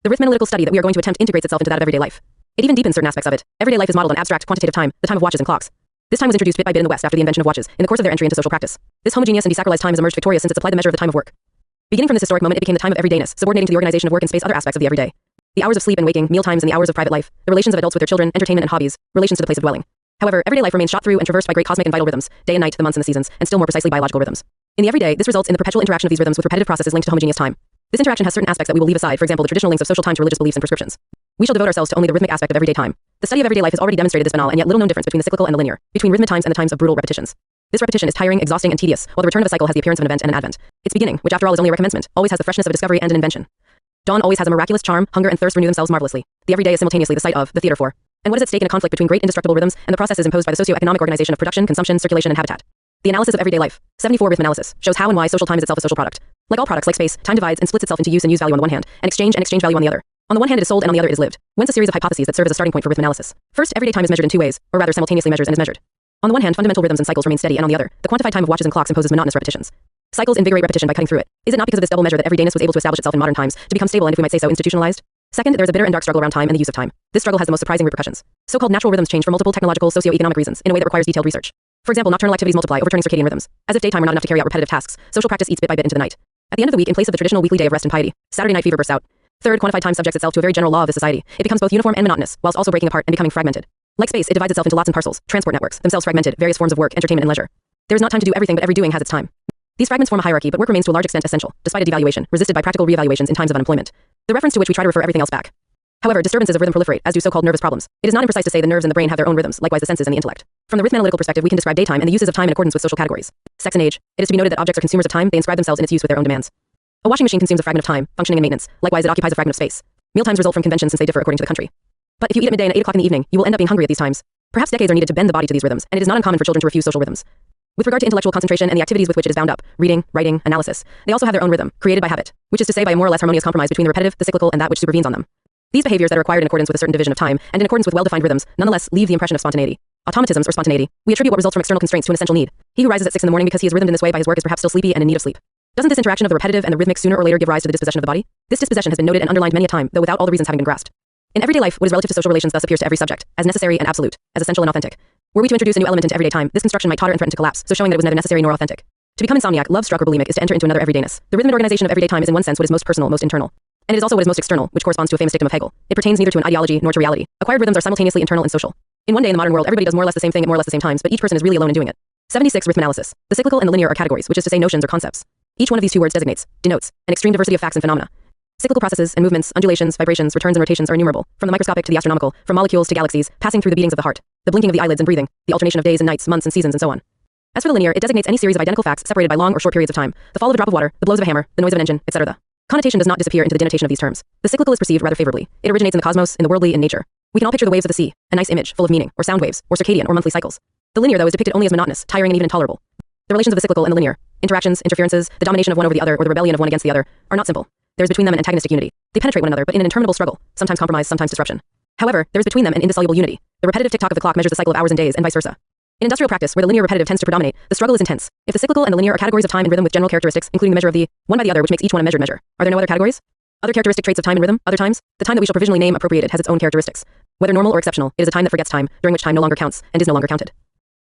The rhythmanalytical study that we are going to attempt integrates itself into that of everyday life. It even deepens certain aspects of it. Everyday life is modeled on abstract quantitative time, the time of watches and clocks. This time was introduced bit by bit in the West after the invention of watches, in the course of their entry into social practice. This homogeneous and desacralized time has emerged victorious since it supplied the measure of the time of work. Beginning from this historic moment, it became the time of everydayness, subordinating to the organization of work and space other aspects of the everyday. The hours of sleep and waking, meal times and the hours of private life, the relations of adults with their children, entertainment and hobbies, relations to the place of dwelling. However, everyday life remains shot through and traversed by great cosmic and vital rhythms, day and night, the months and the seasons, and still more precisely biological rhythms. In the everyday, this results in the perpetual interaction of these rhythms with repetitive processes linked to homogeneous time. This interaction has certain aspects that we will leave aside, for example, the traditional links of social time to religious beliefs and prescriptions. We shall devote ourselves to only the rhythmic aspect of everyday time. The study of everyday life has already demonstrated this banal and yet little known difference between the cyclical and the linear, between rhythmic times and the times of brutal repetitions. This repetition is tiring, exhausting, and tedious, while the return of a cycle has the appearance of an event and an advent. Its beginning, which after all is only a recommencement, always has the freshness of a discovery and an invention. Dawn always has a miraculous charm, hunger and thirst renew themselves marvelously. The everyday is simultaneously the site of, the theater for. And what is at stake in a conflict between great indestructible rhythms and the processes imposed by the socio-economic organization of production, consumption, circulation, and habitat. The analysis of everyday life. 74 Rhythmanalysis shows how and why social time is itself a social product. Like all products like space, time divides and splits itself into use and use value on the one hand, and exchange value on the other. On the one hand it is sold and on the other it is lived. Whence a series of hypotheses that serve as a starting point for rhythmanalysis. First, everyday time is measured in two ways, or rather simultaneously measures and is measured. On the one hand, fundamental rhythms and cycles remain steady, and on the other, the quantified time of watches and clocks imposes monotonous repetitions. Cycles invigorate repetition by cutting through it. Is it not because of this double measure that everydayness was able to establish itself in modern times, to become stable and, if we might say so, institutionalized? Second, there is a bitter and dark struggle around time and the use of time. This struggle has the most surprising repercussions. So-called natural rhythms change for multiple technological, socio-economic reasons in a way that requires detailed research. For example, nocturnal activities multiply, overturning circadian rhythms. As if daytime were not enough to carry out repetitive tasks, social practice eats bit by bit into the night. At the end of the week, in place of the traditional weekly day of rest and piety, Saturday night fever bursts out. Third, quantified time subjects itself to a very general law of the society. It becomes both uniform and monotonous, whilst also breaking apart and becoming fragmented. Like space, it divides itself into lots and parcels, transport networks, themselves fragmented, various forms of work, entertainment and leisure. There is not time to do everything, but every doing has its time. These fragments form a hierarchy, but work remains to a large extent essential, despite a devaluation, resisted by practical reevaluations in times of unemployment. The reference to which we try to refer everything else back. However, disturbances of rhythm proliferate, as do so-called nervous problems. It is not imprecise to say the nerves and the brain have their own rhythms, likewise the senses and the intellect. From the rhythmanalytical perspective, we can describe daytime and the uses of time in accordance with social categories. Sex and age. It is to be noted that objects are consumers of time, they inscribe themselves in its use with their own demands. A washing machine consumes a fragment of time, functioning and maintenance. Likewise, it occupies a fragment of space. Mealtimes result from convention since they differ according to the country. But if you eat at midday and at 8 o'clock in the evening, you will end up being hungry at these times. Perhaps decades are needed to bend the body to these rhythms, and it is not uncommon for children to refuse social rhythms. With regard to intellectual concentration and the activities with which it is bound up, reading, writing, analysis, they also have their own rhythm, created by habit, which is to say by a more or less harmonious compromise between the repetitive, the cyclical, and that which supervenes on them. These behaviors that are acquired in accordance with a certain division of time, and in accordance with well-defined rhythms, nonetheless leave the impression of spontaneity. Automatisms or spontaneity. We attribute what results from external constraints to an essential need. He who rises at 6 in the morning because he is rhythmed in this way by his work is perhaps still sleepy and in need of sleep. Doesn't this interaction of the repetitive and the rhythmic sooner or later give rise to the dispossession of the body? This dispossession has been noted and underlined many a time, though without all the reasons having been grasped. In everyday life, what is relative to social relations thus appears to every subject, as necessary and absolute, as essential and authentic. Were we to introduce a new element into everyday time, this construction might totter and threaten to collapse, so showing that it was neither necessary nor authentic. To become insomniac, love-struck or bulimic is to enter into another everydayness. The rhythm and organization of everyday time is in one sense what is most personal, most internal. And it is also what is most external, which corresponds to a famous dictum of Hegel. It pertains neither to an ideology nor to reality. Acquired rhythms are simultaneously internal and social. In one day in the modern world, everybody does more or less the same thing at more or less the same times, but each person is really alone in doing it. 76. Rhythmanalysis. The cyclical and the linear are categories, which is to say notions or concepts. Each one of these two words denotes, an extreme diversity of facts and phenomena. Cyclical processes and movements, undulations, vibrations, returns and rotations are innumerable, from the microscopic to the astronomical, from molecules to galaxies, passing through the beatings of the heart, the blinking of the eyelids and breathing, the alternation of days and nights, months and seasons and so on. As for the linear, it designates any series of identical facts separated by long or short periods of time, the fall of a drop of water, the blows of a hammer, the noise of an engine, etc. The connotation does not disappear into the denotation of these terms. The cyclical is perceived rather favorably. It originates in the cosmos, in the worldly, in nature. We can all picture the waves of the sea, a nice image, full of meaning, or sound waves, or circadian or monthly cycles. The linear, though, is depicted only as monotonous, tiring and even intolerable. The relations of the cyclical and the linear, interactions, interferences, the domination of one over the other, or the rebellion of one against the other, are not simple. There is between them an antagonistic unity. They penetrate one another, but in an interminable struggle, sometimes compromise, sometimes disruption. However, there is between them an indissoluble unity. The repetitive tick-tock of the clock measures the cycle of hours and days, and vice versa. In industrial practice, where the linear repetitive tends to predominate, the struggle is intense. If the cyclical and the linear are categories of time and rhythm with general characteristics, including the measure of the one by the other, which makes each one a measured measure, are there no other categories? Other characteristic traits of time and rhythm, other times? The time that we shall provisionally name appropriated has its own characteristics. Whether normal or exceptional, it is a time that forgets time, during which time no longer counts, and is no longer counted.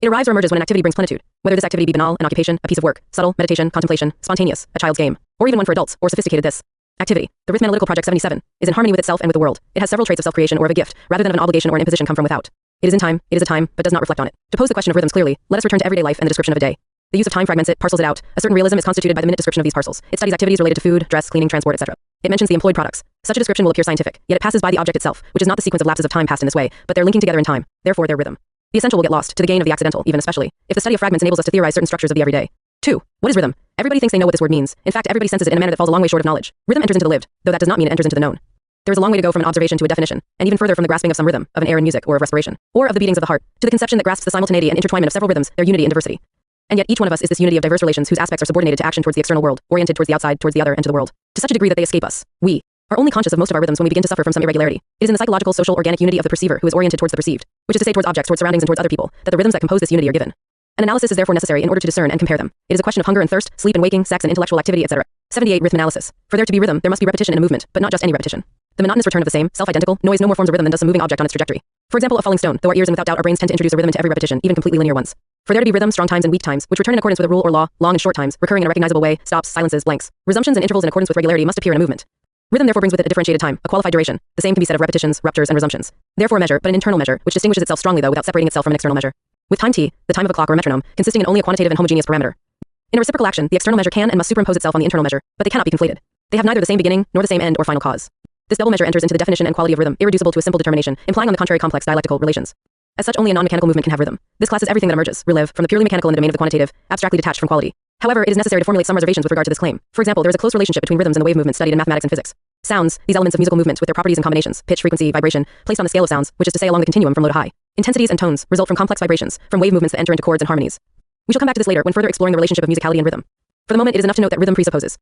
It arrives or emerges when an activity brings plenitude, whether this activity be banal, an occupation, a piece of work, subtle, meditation, contemplation, spontaneous, a child's game, or even one for adults, or sophisticated this. Activity. The Rhythmanalytical Project 77 is in harmony with itself and with the world. It has several traits of self-creation or of a gift, rather than of an obligation or an imposition come from without. It is in time, it is a time, but does not reflect on it. To pose the question of rhythms clearly, let us return to everyday life and the description of a day. The use of time fragments it, parcels it out. A certain realism is constituted by the minute description of these parcels. It studies activities related to food, dress, cleaning, transport, etc. It mentions the employed products. Such a description will appear scientific, yet it passes by the object itself, which is not the sequence of lapses of time passed in this way, but their linking together in time, therefore their rhythm. The essential will get lost, to the gain of the accidental, even especially, if the study of fragments enables us to theorize certain structures of the everyday. 2. What is rhythm? Everybody thinks they know what this word means. In fact, everybody senses it in a manner that falls a long way short of knowledge. Rhythm enters into the lived, though that does not mean it enters into the known. There is a long way to go from an observation to a definition, and even further from the grasping of some rhythm, of an air in music, or of respiration, or of the beatings of the heart, to the conception that grasps the simultaneity and intertwinement of several rhythms, their unity and diversity. And yet each one of us is this unity of diverse relations whose aspects are subordinated to action towards the external world, oriented towards the outside, towards the other, and to the world, to such a degree that they escape us. We are only conscious of most of our rhythms when we begin to suffer from some irregularity. It is in the psychological, social, organic unity of the perceiver who is oriented towards the perceived, which is to say towards objects, towards surroundings, and towards other people, that the rhythms that compose this unity are given. An analysis is therefore necessary in order to discern and compare them. It is a question of hunger and thirst, sleep and waking, sex and intellectual activity, etc. 78. Rhythmanalysis. For there to be rhythm, there must be repetition in a movement, but not just any repetition. The monotonous return of the same, self-identical, noise no more forms a rhythm than does some moving object on its trajectory. For example, a falling stone, though our ears and without doubt our brains tend to introduce a rhythm into every repetition, even completely linear ones. For there to be rhythm, strong times and weak times, which return in accordance with a rule or law, long and short times, recurring in a recognizable way, stops, silences, blanks, resumptions and intervals in accordance with regularity must appear in a movement. Rhythm therefore brings with it a differentiated time, a qualified duration. The same can be said of repetitions, ruptures, and resumptions. Therefore a measure, but an internal measure, which distinguishes itself strongly though without separating itself from an external measure. With time t, the time of a clock or a metronome, consisting in only a quantitative and homogeneous parameter. In a reciprocal action, the external measure can and must superimpose itself on the internal measure, but they cannot be conflated. They have neither the same beginning, nor the same end or final cause. This double measure enters into the definition and quality of rhythm, irreducible to a simple determination, implying on the contrary complex dialectical relations. As such, only a non-mechanical movement can have rhythm. This class is everything that emerges, relev, from the purely mechanical in the domain of the quantitative, abstractly detached from quality. However, it is necessary to formulate some reservations with regard to this claim. For example, there is a close relationship between rhythms and the wave movement studied in mathematics and physics. Sounds, these elements of musical movement with their properties and combinations, pitch, frequency, vibration, placed on the scale of sounds, which is to say along the continuum from low to high. Intensities and tones result from complex vibrations, from wave movements that enter into chords and harmonies. We shall come back to this later when further exploring the relationship of musicality and rhythm. For the moment, it is enough to note that rhythm presupposes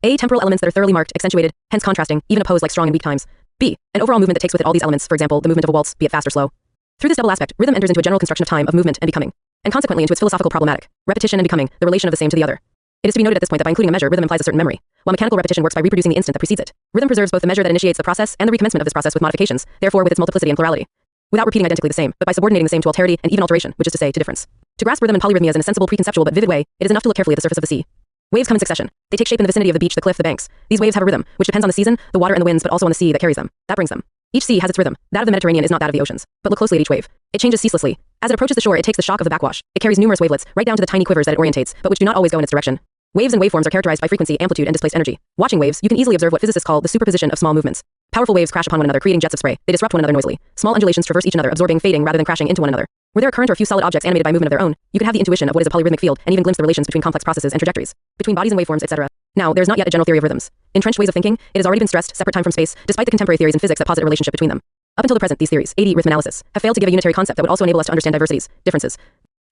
a. Temporal elements that are thoroughly marked, accentuated, hence contrasting, even opposed like strong and weak times. B. An overall movement that takes with it all these elements, for example, the movement of a waltz, be it fast or slow. Through this double aspect, rhythm enters into a general construction of time, of movement, and becoming, and consequently into its philosophical problematic, repetition and becoming, the relation of the same to the other. It is to be noted at this point that by including a measure, rhythm implies a certain memory, while mechanical repetition works by reproducing the instant that precedes it. Rhythm preserves both the measure that initiates the process and the recommencement of this process with modifications, therefore with its multiplicity and plurality, without repeating identically the same, but by subordinating the same to alterity and even alteration, which is to say, to difference. To grasp rhythm and polyrhythmias in a sensible, preconceptual but vivid way, it is enough to look carefully at the surface of the sea. Waves come in succession. They take shape in the vicinity of the beach, the cliff, the banks. These waves have a rhythm, which depends on the season, the water and the winds, but also on the sea that carries them. That brings them. Each sea has its rhythm. That of the Mediterranean is not that of the oceans. But look closely at each wave. It changes ceaselessly. As it approaches the shore, it takes the shock of the backwash. It carries numerous wavelets, right down to the tiny quivers that it orientates, but which do not always go in its direction. Waves and waveforms are characterized by frequency, amplitude, and displaced energy. Watching waves, you can easily observe what physicists call the superposition of small movements. Powerful waves crash upon one another, creating jets of spray. They disrupt one another noisily. Small undulations traverse each other, absorbing, fading, rather than crashing into one another. Were there a current or a few solid objects animated by movement of their own, you could have the intuition of what is a polyrhythmic field and even glimpse the relations between complex processes and trajectories, between bodies and waveforms, etc. Now, there's not yet a general theory of rhythms. Entrenched ways of thinking, it has already been stressed, separate time from space, despite the contemporary theories in physics that posit a relationship between them. Up until the present, these theories, AD rhythmanalysis, have failed to give a unitary concept that would also enable us to understand diversities, differences.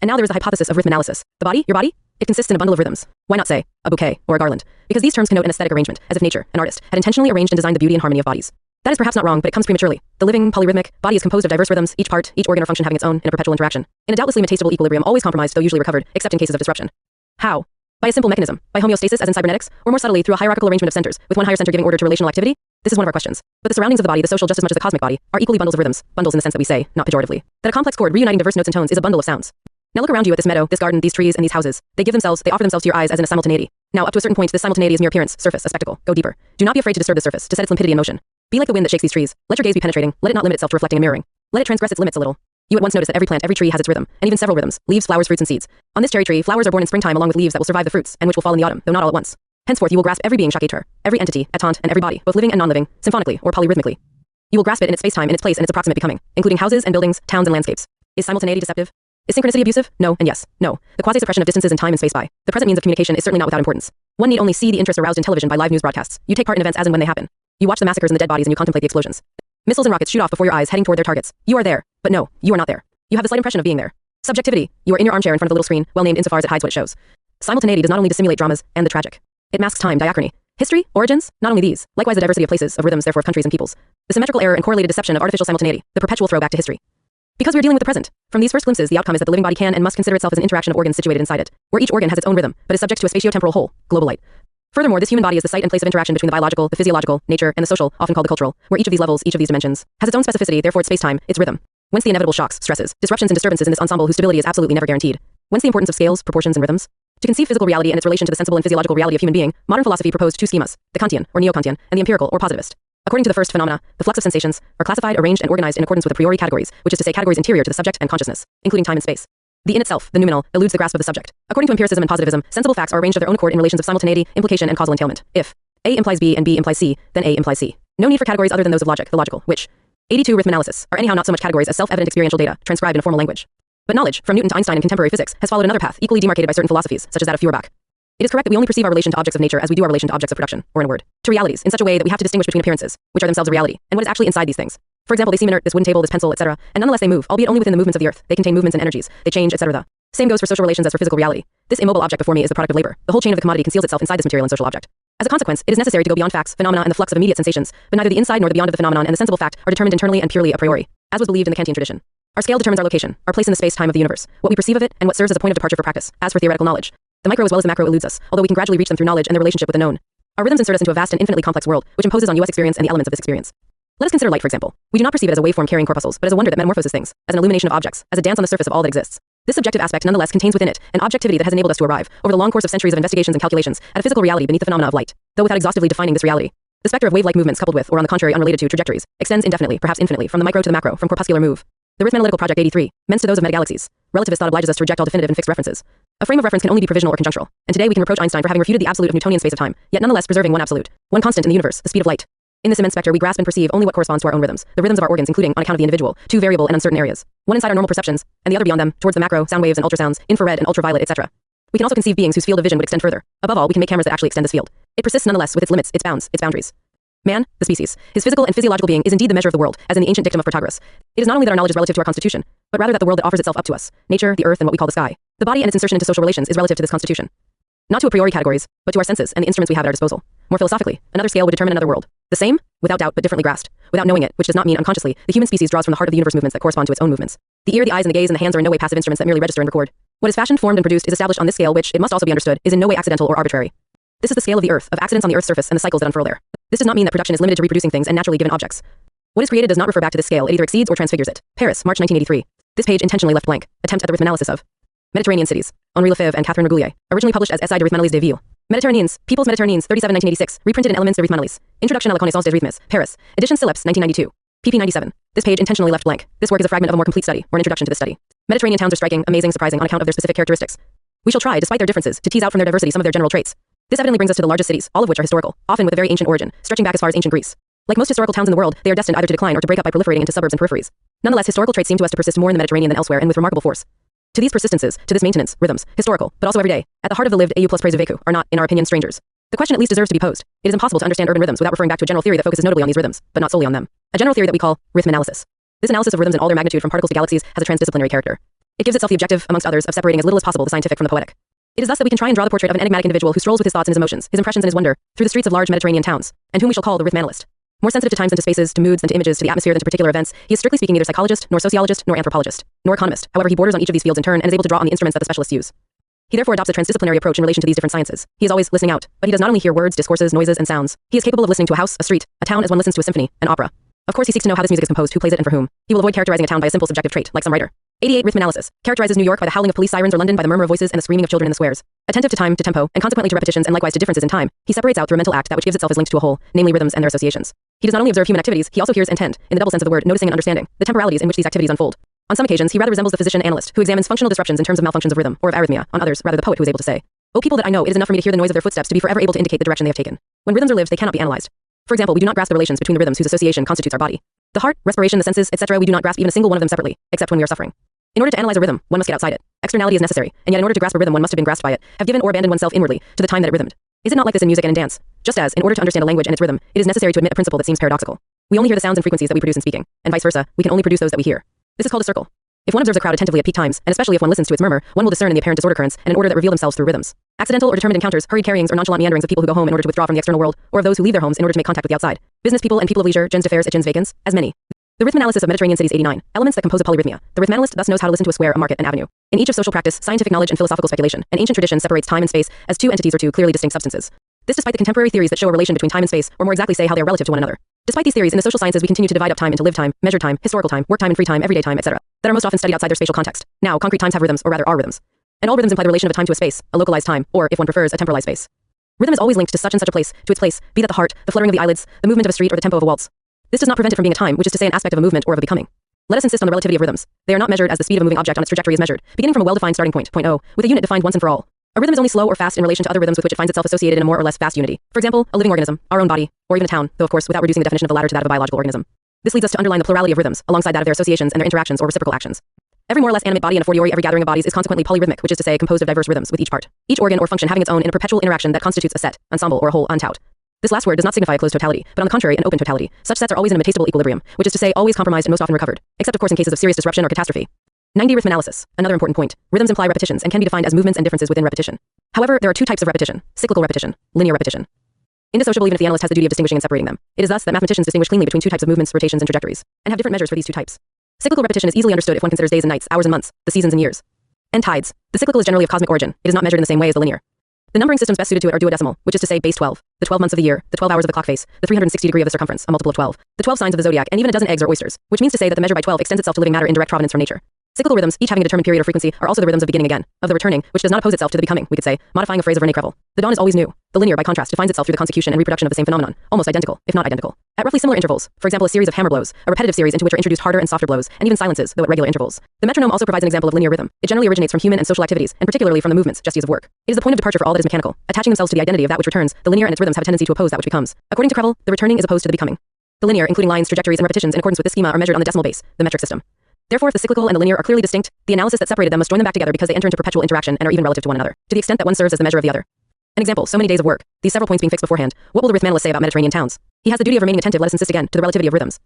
And now there is the hypothesis of rhythmanalysis. The body, your body? It consists in a bundle of rhythms. Why not say, a bouquet, or a garland? Because these terms connote an aesthetic arrangement, as if nature, an artist, had intentionally arranged and designed the beauty and harmony of bodies. That is perhaps not wrong, but it comes prematurely. The living, polyrhythmic body is composed of diverse rhythms, each part, each organ or function having its own, in a perpetual interaction. In a doubtlessly metastable equilibrium, always compromised, though usually recovered, except in cases of disruption. How? By a simple mechanism, by homeostasis as in cybernetics, or more subtly through a hierarchical arrangement of centers, with one higher center giving order to relational activity? This is one of our questions. But the surroundings of the body, the social just as much as the cosmic body, are equally bundles of rhythms, bundles in the sense that we say, not pejoratively, that a complex chord reuniting diverse notes and tones is a bundle of sounds. Now look around you at this meadow, this garden, these trees, and these houses. They offer themselves to your eyes as in a simultaneity. Now, up to a certain point, this simultaneity is mere appearance, surface, a spectacle. Go deeper. Do not be afraid to disturb the surface, to set its limpidity in motion. Be like the wind that shakes these trees. Let your gaze be penetrating. Let it not limit itself to reflecting and mirroring. Let it transgress its limits a little. You at once notice that every plant, every tree has its rhythm, and even several rhythms: leaves, flowers, fruits, and seeds. On this cherry tree, flowers are born in springtime along with leaves that will survive the fruits, and which will fall in the autumn, though not all at once. Henceforth, you will grasp every being chaque être, every entity, attente, and every body, both living and non-living, symphonically or polyrhythmically. You will grasp it in its space-time, in its place, and its approximate becoming, including houses and buildings, towns and landscapes. Is simultaneity deceptive? Is synchronicity abusive? No, and yes. No. The quasi-suppression of distances in time and space by the present means of communication is certainly not without importance. One need only see the interest aroused in television by live news broadcasts. You take part in events as and when they happen. You watch the massacres and the dead bodies and you contemplate the explosions. Missiles and rockets shoot off before your eyes, heading toward their targets. You are there. But no, you are not there. You have the slight impression of being there. Subjectivity. You are in your armchair in front of the little screen, well named insofar as it hides what it shows. Simultaneity does not only dissimulate dramas and the tragic. It masks time, diachrony, history, origins, not only these, likewise the diversity of places, of rhythms, therefore of countries and peoples. The symmetrical error and correlated deception of artificial simultaneity, the perpetual throwback to history. Because we are dealing with the present. From these first glimpses, the outcome is that the living body can and must consider itself as an interaction of organs situated inside it, where each organ has its own rhythm, but is subject to a spatio-temporal whole, global light. Furthermore, this human body is the site and place of interaction between the biological, the physiological, nature, and the social, often called the cultural, where each of these levels, each of these dimensions, has its own specificity, therefore its space-time, its rhythm. Whence the inevitable shocks, stresses, disruptions and disturbances in this ensemble whose stability is absolutely never guaranteed. Whence the importance of scales, proportions, and rhythms. To conceive physical reality and its relation to the sensible and physiological reality of human being, modern philosophy proposed two schemas, the Kantian, or Neo-Kantian, and the empirical, or positivist. According to the first phenomena, the flux of sensations are classified, arranged, and organized in accordance with a priori categories, which is to say categories interior to the subject and consciousness, including time and space. The in itself, the noumenal, eludes the grasp of the subject. According to empiricism and positivism, sensible facts are arranged of their own accord in relations of simultaneity, implication, and causal entailment. If A implies B and B implies C, then A implies C. No need for categories other than those of logic, the logical, which 82 Rhythmanalysis are anyhow not so much categories as self-evident experiential data, transcribed in a formal language. But knowledge, from Newton to Einstein in contemporary physics, has followed another path, equally demarcated by certain philosophies, such as that of Feuerbach. It is correct that we only perceive our relation to objects of nature as we do our relation to objects of production, or in a word, to realities, in such a way that we have to distinguish between appearances, which are themselves a reality, and what is actually inside these things. For example, they seem inert, this wooden table, this pencil, etc., and nonetheless they move, albeit only within the movements of the earth. They contain movements and energies, they change, etc. The same goes for social relations as for physical reality. This immobile object before me is the product of labor. The whole chain of the commodity conceals itself inside this material and social object. As a consequence, it is necessary to go beyond facts, phenomena, and the flux of immediate sensations, but neither the inside nor the beyond of the phenomenon and the sensible fact are determined internally and purely a priori, as was believed in the Kantian tradition. Our scale determines our location, our place in the space-time of the universe, what we perceive of it, and what serves as a point of departure for practice. As for theoretical knowledge, the micro as well as the macro eludes us, although we can gradually reach them through knowledge and their relationship with the known. Our rhythms insert us into a vast and infinitely complex world, which imposes on us experience and the elements of this experience. Let us consider light, for example. We do not perceive it as a waveform carrying corpuscles, but as a wonder that metamorphoses things, as an illumination of objects, as a dance on the surface of all that exists. This subjective aspect nonetheless contains within it an objectivity that has enabled us to arrive, over the long course of centuries of investigations and calculations, at a physical reality beneath the phenomena of light, though without exhaustively defining this reality. The specter of wave-like movements coupled with, or on the contrary unrelated to, trajectories, extends indefinitely, perhaps infinitely, from the micro to the macro, from corpuscular move. The Rhythmanalytical Project 83, men's to those of metagalaxies. Relativist thought obliges us to reject all definitive and fixed references. A frame of reference can only be provisional or conjunctural, and today we can reproach Einstein for having refuted the absolute of Newtonian space of time, yet nonetheless preserving one absolute, one constant in the universe, the speed of light. In this immense specter we grasp and perceive only what corresponds to our own rhythms, the rhythms of our organs including, on account of the individual, two variable and uncertain areas, one inside our normal perceptions, and the other beyond them, towards the macro, sound waves and ultrasounds, infrared and ultraviolet, etc. We can also conceive beings whose field of vision would extend further. Above all, we can make cameras that actually extend this field. It persists nonetheless with its limits, its bounds, its boundaries. Man, the species, his physical and physiological being is indeed the measure of the world, as in the ancient dictum of Protagoras. It is not only that our knowledge is relative to our constitution, but rather that the world that offers itself up to us, nature, the earth, and what we call the sky, the body and its insertion into social relations is relative to this constitution. Not to a priori categories, but to our senses and the instruments we have at our disposal. More philosophically, another scale would determine another world. The same, without doubt, but differently grasped. Without knowing it, which does not mean unconsciously, the human species draws from the heart of the universe movements that correspond to its own movements. The ear, the eyes, and the gaze, and the hands are in no way passive instruments that merely register and record. What is fashioned, formed, and produced is established on this scale which, it must also be understood, is in no way accidental or arbitrary. This is the scale of the earth, of accidents on the earth's surface and the cycles that unfurl there. This does not mean that production is limited to reproducing things and naturally given objects. What is created does not refer back to this scale, it either exceeds or transfigures it. Paris, March 1983. This page intentionally left blank. Attempt at the Rhythmanalysis of Mediterranean Cities. Henri Lefebvre and Catherine Regouillet. Originally published as Essai de Rhythmanalyse des Villes. Mediterraneans, Peoples Mediterraneans, 37 1986. Reprinted in Elements de Rhythmanalyse. Introduction à la connaissance des rythmes. Paris. Edition Phillips, 1992. pp 97. This page intentionally left blank. This work is a fragment of a more complete study, or an introduction to this study. Mediterranean towns are striking, amazing, surprising on account of their specific characteristics. We shall try, despite their differences, to tease out from their diversity some of their general traits. This evidently brings us to the largest cities, all of which are historical, often with a very ancient origin, stretching back as far as ancient Greece. Like most historical towns in the world, they are destined either to decline or to break up by proliferating into suburbs and peripheries. Nonetheless, historical traits seem to us to persist more in the Mediterranean than elsewhere and with remarkable force. To these persistences, to this maintenance, rhythms, historical, but also everyday, at the heart of the lived AU plus praise of Veku, are not, in our opinion, strangers. The question at least deserves to be posed. It is impossible to understand urban rhythms without referring back to a general theory that focuses notably on these rhythms, but not solely on them. A general theory that we call rhythmanalysis. This analysis of rhythms in all their magnitude from particles to galaxies has a transdisciplinary character. It gives itself the objective, amongst others, of separating as little as possible the scientific from the poetic. It is thus that we can try and draw the portrait of an enigmatic individual who strolls with his thoughts and his emotions, his impressions and his wonder, through the streets of large Mediterranean towns, and whom we shall call the rhythmanalyst. More sensitive to times and to spaces, to moods and to images, to the atmosphere than to particular events, he is strictly speaking neither psychologist, nor sociologist, nor anthropologist, nor economist. However, he borders on each of these fields in turn and is able to draw on the instruments that the specialists use. He therefore adopts a transdisciplinary approach in relation to these different sciences. He is always listening out, but he does not only hear words, discourses, noises, and sounds. He is capable of listening to a house, a street, a town as one listens to a symphony, an opera. Of course, he seeks to know how this music is composed, who plays it, and for whom. He will avoid characterizing a town by a simple subjective trait, like some writer. 88 Rhythmanalysis characterizes New York by the howling of police sirens or London by the murmur of voices and the screaming of children in the squares. Attentive to time, to tempo, and consequently to repetitions and likewise to differences in time, he separates out through a mental act that which gives itself as linked to a whole, namely rhythms and their associations. He does not only observe human activities, he also hears and tend, in the double sense of the word, noticing and understanding, the temporalities in which these activities unfold. On some occasions, he rather resembles the physician-analyst, who examines functional disruptions in terms of malfunctions of rhythm, or of arrhythmia. On others, rather the poet who is able to say, "O people that I know, it is enough for me to hear the noise of their footsteps to be forever able to indicate the direction they have taken." When rhythms are lived, they cannot be analyzed. For example, we do not grasp the relations between the rhythms whose association constitutes our body. The heart, respiration, the senses, etc. We do not grasp even a single one of them separately, except when we are suffering. In order to analyze a rhythm, one must get outside it. Externality is necessary, and yet in order to grasp a rhythm one must have been grasped by it, have given or abandoned oneself inwardly to the time that it rhythmed. Is it not like this in music and in dance? Just as, in order to understand a language and its rhythm, it is necessary to admit a principle that seems paradoxical. We only hear the sounds and frequencies that we produce in speaking, and vice versa, we can only produce those that we hear. This is called a circle. If one observes a crowd attentively at peak times, and especially if one listens to its murmur, one will discern in the apparent disorder currents and an order that reveal themselves through rhythms. Accidental or determined encounters, hurried carryings or nonchalant meanderings of people who go home in order to withdraw from the external world, or of those who leave their homes in order to make contact with the outside. Business people and people of leisure, gens d'affaires et gens vacants, as many. The rhythmanalysis of Mediterranean cities 89. Elements that compose a polyrhythmia. The rhythmanalyst thus knows how to listen to a square, a market, an avenue. In each of social practice, scientific knowledge and philosophical speculation, an ancient tradition separates time and space as two entities or two clearly distinct substances. This despite the contemporary theories that show a relation between time and space, or more exactly say how they are relative to one another. Despite these theories, in the social sciences we continue to divide up time into live time, measured time, historical time, work time and free time, everyday time, etc. that are most often studied outside their spatial context. Now, concrete times have rhythms, or rather are rhythms. And all rhythms imply the relation of a time to a space, a localized time, or, if one prefers, a temporalized space. Rhythm is always linked to such and such a place, to its place, be that the heart, the fluttering of the eyelids, the movement of a street, or the tempo of a waltz. This does not prevent it from being a time, which is to say an aspect of a movement or of a becoming. Let us insist on the relativity of rhythms. They are not measured as the speed of a moving object on its trajectory is measured, beginning from a well-defined starting point, point O, with a unit defined once and for all. A rhythm is only slow or fast in relation to other rhythms with which it finds itself associated in a more or less fast unity. For example, a living organism, our own body, or even a town, though of course without reducing the definition of the latter to that of a biological organism. This leads us to underline the plurality of rhythms, alongside that of their associations and their interactions or reciprocal actions. Every more or less animate body and a fortiori every gathering of bodies is consequently polyrhythmic, which is to say composed of diverse rhythms with each part. Each organ or function having its own in a perpetual interaction that constitutes a set, ensemble, or a whole untaut. This last word does not signify a closed totality, but on the contrary an open totality. Such sets are always in a metastable equilibrium, which is to say always compromised and most often recovered, except of course in cases of serious disruption or catastrophe. 90 Rhythmanalysis. Another important point. Rhythms imply repetitions and can be defined as movements and differences within repetition. However, there are two types of repetition: cyclical repetition, linear repetition. Indissociable even if the analyst has the duty of distinguishing and separating them. It is thus that mathematicians distinguish cleanly between two types of movements, rotations, and trajectories, and have different measures for these two types. Cyclical repetition is easily understood if one considers days and nights, hours and months, the seasons and years. And tides. The cyclical is generally of cosmic origin. It is not measured in the same way as the linear. The numbering systems best suited to it are duodecimal, which is to say base 12, the 12 months of the year, the 12 hours of the clock face, the 360 degree of the circumference, a multiple of 12, the 12 signs of the zodiac, and even a dozen eggs or oysters, which means to say that the measure by 12 extends itself to living matter in direct provenance from nature. Cyclical rhythms, each having a determined period or frequency, are also the rhythms of beginning again, of the returning, which does not oppose itself to the becoming, we could say, modifying a phrase of René Crevel. The dawn is always new. The linear, by contrast, defines itself through the consecution and reproduction of the same phenomenon, almost identical, if not identical. At roughly similar intervals, for example a series of hammer blows, a repetitive series into which are introduced harder and softer blows, and even silences, though at regular intervals. The metronome also provides an example of linear rhythm. It generally originates from human and social activities, and particularly from the movements, gestes of work. It is the point of departure for all that is mechanical, attaching themselves to the identity of that which returns. The linear and its rhythms have a tendency to oppose that which becomes. According to Crevel, the returning is opposed to the becoming. The linear, including lines, trajectories, and repetitions in accordance with this schema, are measured on the decimal base, the metric system. Therefore, if the cyclical and the linear are clearly distinct, the analysis that separated them must join them back together because they enter into perpetual interaction and are even relative to one another, to the extent that one serves as the measure of the other. An example, so many days of work, these several points being fixed beforehand. What will the Rhythmanalyst say about Mediterranean towns? He has the duty of remaining attentive. Let us insist again to the relativity of rhythms.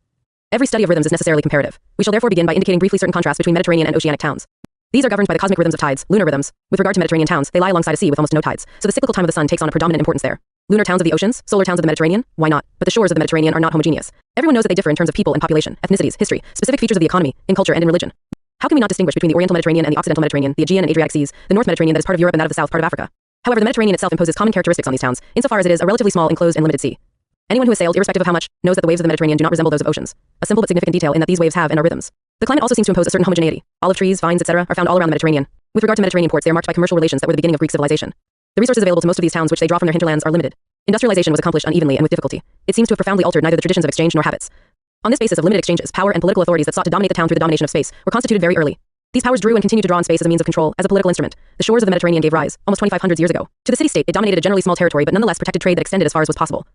Every study of rhythms is necessarily comparative. We shall therefore begin by indicating briefly certain contrasts between Mediterranean and oceanic towns. These are governed by the cosmic rhythms of tides, lunar rhythms. With regard to Mediterranean towns, they lie alongside a sea with almost no tides, so the cyclical time of the sun takes on a predominant importance there. Lunar towns of the oceans, solar towns of the Mediterranean, why not? But the shores of the Mediterranean are not homogeneous. Everyone knows that they differ in terms of people and population, ethnicities, history, specific features of the economy, in culture and in religion. How can we not distinguish between the Oriental Mediterranean and the Occidental Mediterranean, the Aegean and Adriatic seas, the North Mediterranean that is part of Europe and that of the South part of Africa? However, the Mediterranean itself imposes common characteristics on these towns, insofar as it is a relatively small, enclosed, and limited sea. Anyone who has sailed, irrespective of how much, knows that the waves of the Mediterranean do not resemble those of oceans. A simple but significant detail in that these waves have and are rhythms. The climate also seems to impose a certain homogeneity. Olive trees, vines, etc. are found all around the Mediterranean. With regard to Mediterranean ports, they are marked by commercial relations that were the beginning of Greek civilization. The resources available to most of these towns which they draw from their hinterlands are limited. Industrialization was accomplished unevenly and with difficulty. It seems to have profoundly altered neither the traditions of exchange nor habits. On this basis of limited exchanges, power and political authorities that sought to dominate the town through the domination of space were constituted very early. These powers drew and continue to draw on space as a means of control, as a political instrument. The shores of the Mediterranean gave rise, almost 2,500 years ago, to the city-state. It dominated a generally small territory but nonetheless protected trade that extended as far as was possible.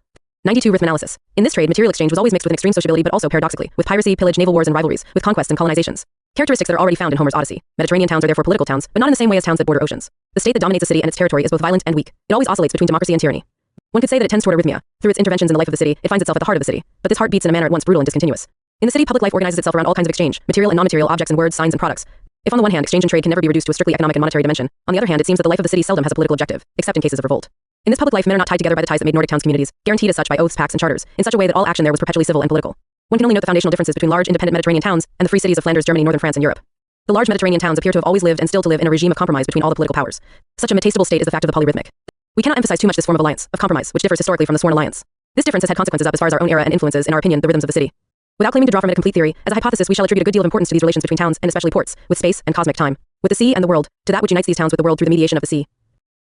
92. Rhythmanalysis. In this trade, material exchange was always mixed with an extreme sociability but also, paradoxically, with piracy, pillage, naval wars and rivalries, with conquests and colonizations. Characteristics that are already found in Homer's Odyssey. Mediterranean towns are therefore political towns, but not in the same way as towns that border oceans. The state that dominates a city and its territory is both violent and weak. It always oscillates between democracy and tyranny. One could say that it tends toward arrhythmia. Through its interventions in the life of the city, it finds itself at the heart of the city. But this heart beats in a manner at once brutal and discontinuous. In the city, public life organizes itself around all kinds of exchange, material and non-material objects and words, signs and products. If on the one hand, exchange and trade can never be reduced to a strictly economic and monetary dimension, on the other hand, it seems that the life of the city seldom has a political objective, except in cases of revolt. In this public life, men are not tied together by the ties that made Nordic towns communities, guaranteed as such by oaths, pacts, and charters, in such a way that all action there was perpetually civil and political. One can only note the foundational differences between large, independent Mediterranean towns and the free cities of Flanders, Germany, northern France, and Europe. The large Mediterranean towns appear to have always lived and still to live in a regime of compromise between all the political powers. Such a metastable state is the fact of the polyrhythmic. We cannot emphasize too much this form of alliance, of compromise, which differs historically from the sworn alliance. This difference has had consequences up as far as our own era and influences, in our opinion, the rhythms of the city. Without claiming to draw from it a complete theory, as a hypothesis we shall attribute a good deal of importance to these relations between towns, and especially ports, with space and cosmic time, with the sea and the world, to that which unites these towns with the world through the mediation of the sea.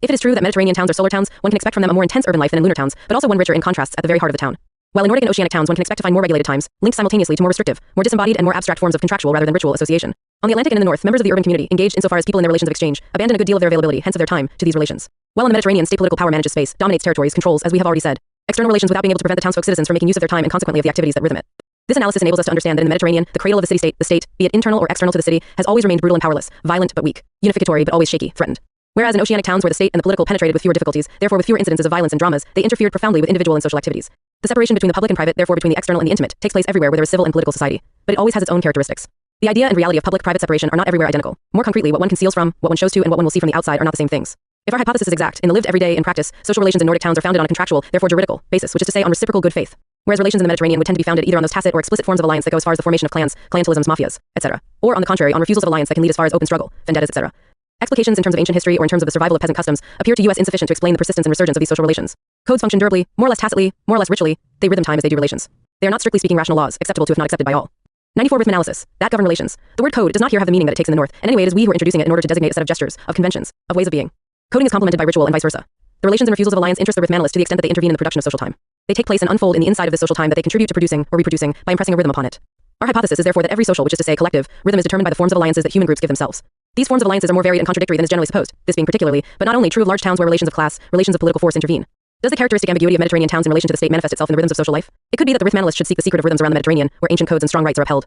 If it is true that Mediterranean towns are solar towns, one can expect from them a more intense urban life than in lunar towns, but also one richer in contrasts at the very heart of the town. While in Nordic and oceanic towns one can expect to find more regulated times, linked simultaneously to more restrictive, more disembodied and more abstract forms of contractual rather than ritual association. On the Atlantic and in the north, members of the urban community, engaged insofar as people in their relations of exchange, abandon a good deal of their availability, hence of their time, to these relations. While in the Mediterranean, state political power manages space, dominates territories, controls, as we have already said, external relations without being able to prevent the townsfolk citizens from making use of their time and consequently of the activities that rhythm it. This analysis enables us to understand that in the Mediterranean, the cradle of the city-state, be it internal or external to the city, has always remained brutal and powerless, violent but weak, unificatory but always shaky, threatened. Whereas in oceanic towns where the state and the political penetrated with fewer difficulties, therefore with fewer incidences of violence and dramas, they interfered profoundly with individual and social activities. The separation between the public and private, therefore between the external and the intimate, takes place everywhere where there is civil and political society, but it always has its own characteristics. The idea and reality of public-private separation are not everywhere identical. More concretely, what one conceals from, what one shows to, and what one will see from the outside are not the same things. If our hypothesis is exact, in the lived everyday in practice, social relations in Nordic towns are founded on a contractual, therefore juridical, basis, which is to say on reciprocal good faith. Whereas relations in the Mediterranean would tend to be founded either on those tacit or explicit forms of alliance that go as far as the formation of clans, clientelisms, mafias, etc., or on the contrary, on refusals of alliance that can lead as far as open struggle, vendettas, etc. Explications in terms of ancient history or in terms of the survival of peasant customs appear to us insufficient to explain the persistence and resurgence of these social relations. Codes function durably, more or less tacitly, more or less ritually, they rhythm time as they do relations. They are not strictly speaking rational laws, acceptable to if not accepted by all. 94. Rhythmanalysis. That govern relations. The word code does not here have the meaning that it takes in the north, and anyway it is we who are introducing it in order to designate a set of gestures, of conventions, of ways of being. Coding is complemented by ritual and vice versa. The relations and refusals of alliance interest the rhythmanalyst to the extent that they intervene in the production of social time. They take place and unfold in the inside of this social time that they contribute to producing or reproducing by impressing a rhythm upon it. Our hypothesis is therefore that every social, which is to say collective, rhythm is determined by the forms of alliances that human groups give themselves. These forms of alliances are more varied and contradictory than is generally supposed, this being particularly, but not only true of large towns where relations of class, relations of political force intervene. Does the characteristic ambiguity of Mediterranean towns in relation to the state manifest itself in the rhythms of social life? It could be that the rhythmanalyst should seek the secret of rhythms around the Mediterranean, where ancient codes and strong rites are upheld.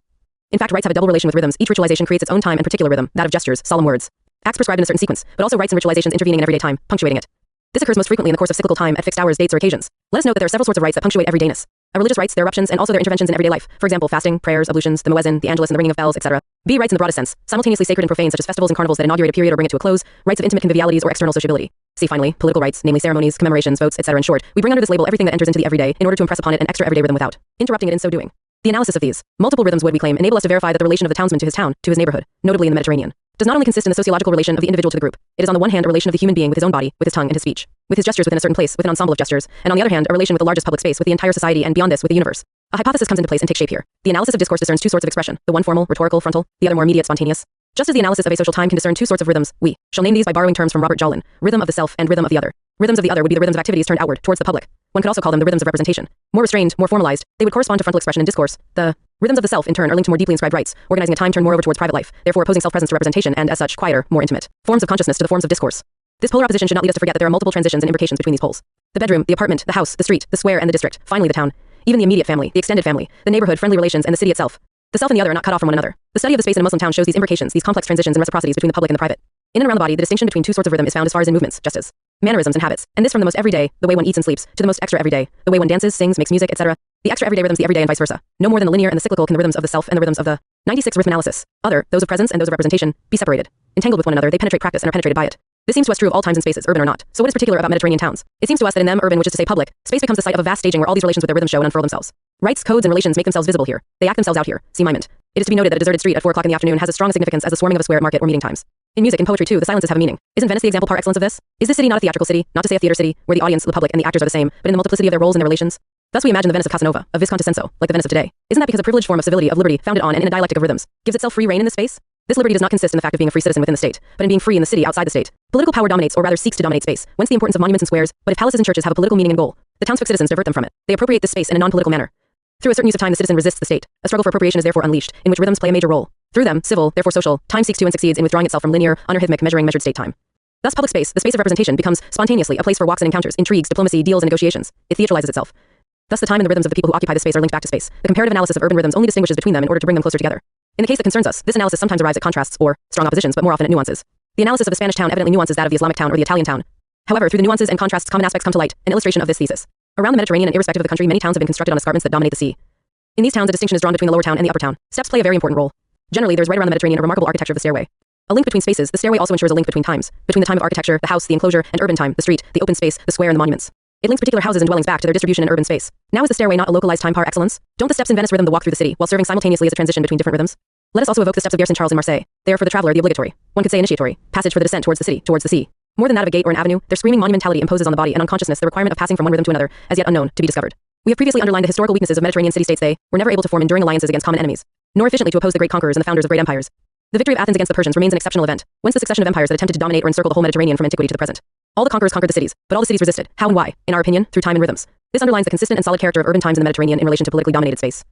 In fact, rites have a double relation with rhythms. Each ritualization creates its own time and particular rhythm, that of gestures, solemn words. Acts prescribed in a certain sequence, but also rites and ritualizations intervening in everyday time, punctuating it. This occurs most frequently in the course of cyclical time at fixed hours, dates, or occasions. Let us note that there are several sorts of rites that punctuate everydayness. A religious rites, their eruptions, and also their interventions in everyday life. For example, fasting, prayers, ablutions, the muezzin, the angelus, and the ringing of bells, etc. B. Rites in the broadest sense, simultaneously sacred and profane, such as festivals and carnivals that inaugurate a period or bring it to a close. Rites of intimate convivialities or external sociability. See finally, political rites, namely ceremonies, commemorations, votes, etc. In short, we bring under this label everything that enters into the everyday in order to impress upon it an extra everyday rhythm without interrupting it in so doing. The analysis of these multiple rhythms would, we claim, enable us to verify that the relation of the townsman to his town, to his neighborhood, notably in the Mediterranean, does not only consist in the sociological relation of the individual to the group. It is on the one hand a relation of the human being with his own body, with his tongue and his speech, with his gestures within a certain place, with an ensemble of gestures, and on the other hand a relation with the largest public space, with the entire society, and beyond this with the universe. A hypothesis comes into place and takes shape here. The analysis of discourse discerns two sorts of expression, the one formal, rhetorical, frontal, the other more immediate, spontaneous. Just as the analysis of a social time can discern two sorts of rhythms, we shall name these by borrowing terms from Robert Jolin: rhythm of the self and rhythm of the other. Rhythms of the other would be the rhythms of activities turned outward, towards the public. One could also call them the rhythms of representation. More restrained, more formalized, they would correspond to frontal expression in discourse. The rhythms of the self, in turn, are linked to more deeply inscribed rites, organizing a time turned more over towards private life, therefore opposing self-presence to representation and, as such, quieter, more intimate forms of consciousness to the forms of discourse. This polar opposition should not lead us to forget that there are multiple transitions and imbrications between these poles. The bedroom, the apartment, the house, the street, the square, and the district, finally the town, even the immediate family, the extended family, the neighborhood, friendly relations, and the city itself. The self and the other are not cut off from one another. The study of the space in a Muslim town shows these imbrications, these complex transitions and reciprocities between the public and the private. In and around the body, the distinction between two sorts of rhythm is found as far as in movements, just as mannerisms and habits, and this from the most everyday, the way one eats and sleeps, to the most extra everyday, the way one dances, sings, makes music, etc. The extra everyday rhythms the everyday and vice versa. No more than the linear and the cyclical can the rhythms of the self and the rhythms of the 96. Rhythmanalysis. Other, those of presence and those of representation, be separated. Entangled with one another, they penetrate practice and are penetrated by it. This seems to us true of all times and spaces, urban or not. So what is particular about Mediterranean towns? It seems to us that in them, urban, which is to say public, space becomes the site of a vast staging where all these relations with their rhythm show and unfurl themselves. Rites, codes, and relations make themselves visible here. They act themselves out here. See Miment. It is to be noted that a deserted street at 4 o'clock in the afternoon has as strong a significance as the swarming of a square at market or meeting times. In music and poetry too, the silences have a meaning. Isn't Venice the example par excellence of this? Is this city not a theatrical city, not to say a theater city, where the audience, the public, and the actors are the same, but in the multiplicity of their roles and their relations? Thus we imagine the Venice of Casanova, of Visconti Senso, like the Venice of today. Isn't that because a privileged form of civility, of liberty, founded on and in a dialectic of rhythms, gives itself free rein in this space? This liberty does not consist in the fact of being a free citizen within the state, but in being free in the city outside the state. Political power dominates, or rather seeks to dominate space, whence the importance of monuments and squares, but if palaces and churches have a political meaning and goal, the townsfolk citizens divert them from it. They appropriate this space in a non-political manner. Through a certain use of time the citizen resists the state. A struggle for appropriation is therefore unleashed, in which rhythms play a major role. Through them, civil, therefore social, time seeks to and succeeds in withdrawing itself from linear, unrhythmic measuring measured state time. Thus public space, the space of representation, becomes spontaneously a place for walks and encounters, intrigues, diplomacy, deals and negotiations. It theatralizes itself. Thus the time and the rhythms of the people who occupy the space are linked back to space. The comparative analysis of urban rhythms only distinguishes between them in order to bring them closer together. In the case that concerns us, this analysis sometimes arrives at contrasts or strong oppositions, but more often at nuances. The analysis of the Spanish town evidently nuances that of the Islamic town or the Italian town. However, through the nuances and contrasts, common aspects come to light, an illustration of this thesis. Around the Mediterranean and irrespective of the country, many towns have been constructed on escarpments that dominate the sea. In these towns, a distinction is drawn between the lower town and the upper town. Steps play a very important role. Generally, there is right around the Mediterranean a remarkable architecture of the stairway. A link between spaces, the stairway also ensures a link between times, between the time of architecture, the house, the enclosure, and urban time, the street, the open space, the square and the monuments. It links particular houses and dwellings back to their distribution in urban space. Now is the stairway not a localized time par excellence? Don't the steps in Venice rhythm the walk through the city, while serving simultaneously as a transition between different rhythms? Let us also evoke the steps of Gare St. Charles in Marseille. They are for the traveler the obligatory, one could say initiatory, passage for the descent towards the city, towards the sea. More than that of a gate or an avenue, their screaming monumentality imposes on the body and on consciousness the requirement of passing from one rhythm to another, as yet unknown, to be discovered. We have previously underlined the historical weaknesses of Mediterranean city-states. They were never able to form enduring alliances against common enemies, nor efficiently to oppose the great conquerors and the founders of great empires. The victory of Athens against the Persians remains an exceptional event, whence the succession of empires that attempted to dominate or encircle the whole Mediterranean from antiquity to the present. All the conquerors conquered the cities, but all the cities resisted. How and why? In our opinion, through time and rhythms. This underlines the consistent and solid character of urban times in the Mediterranean in relation to politically dominated space.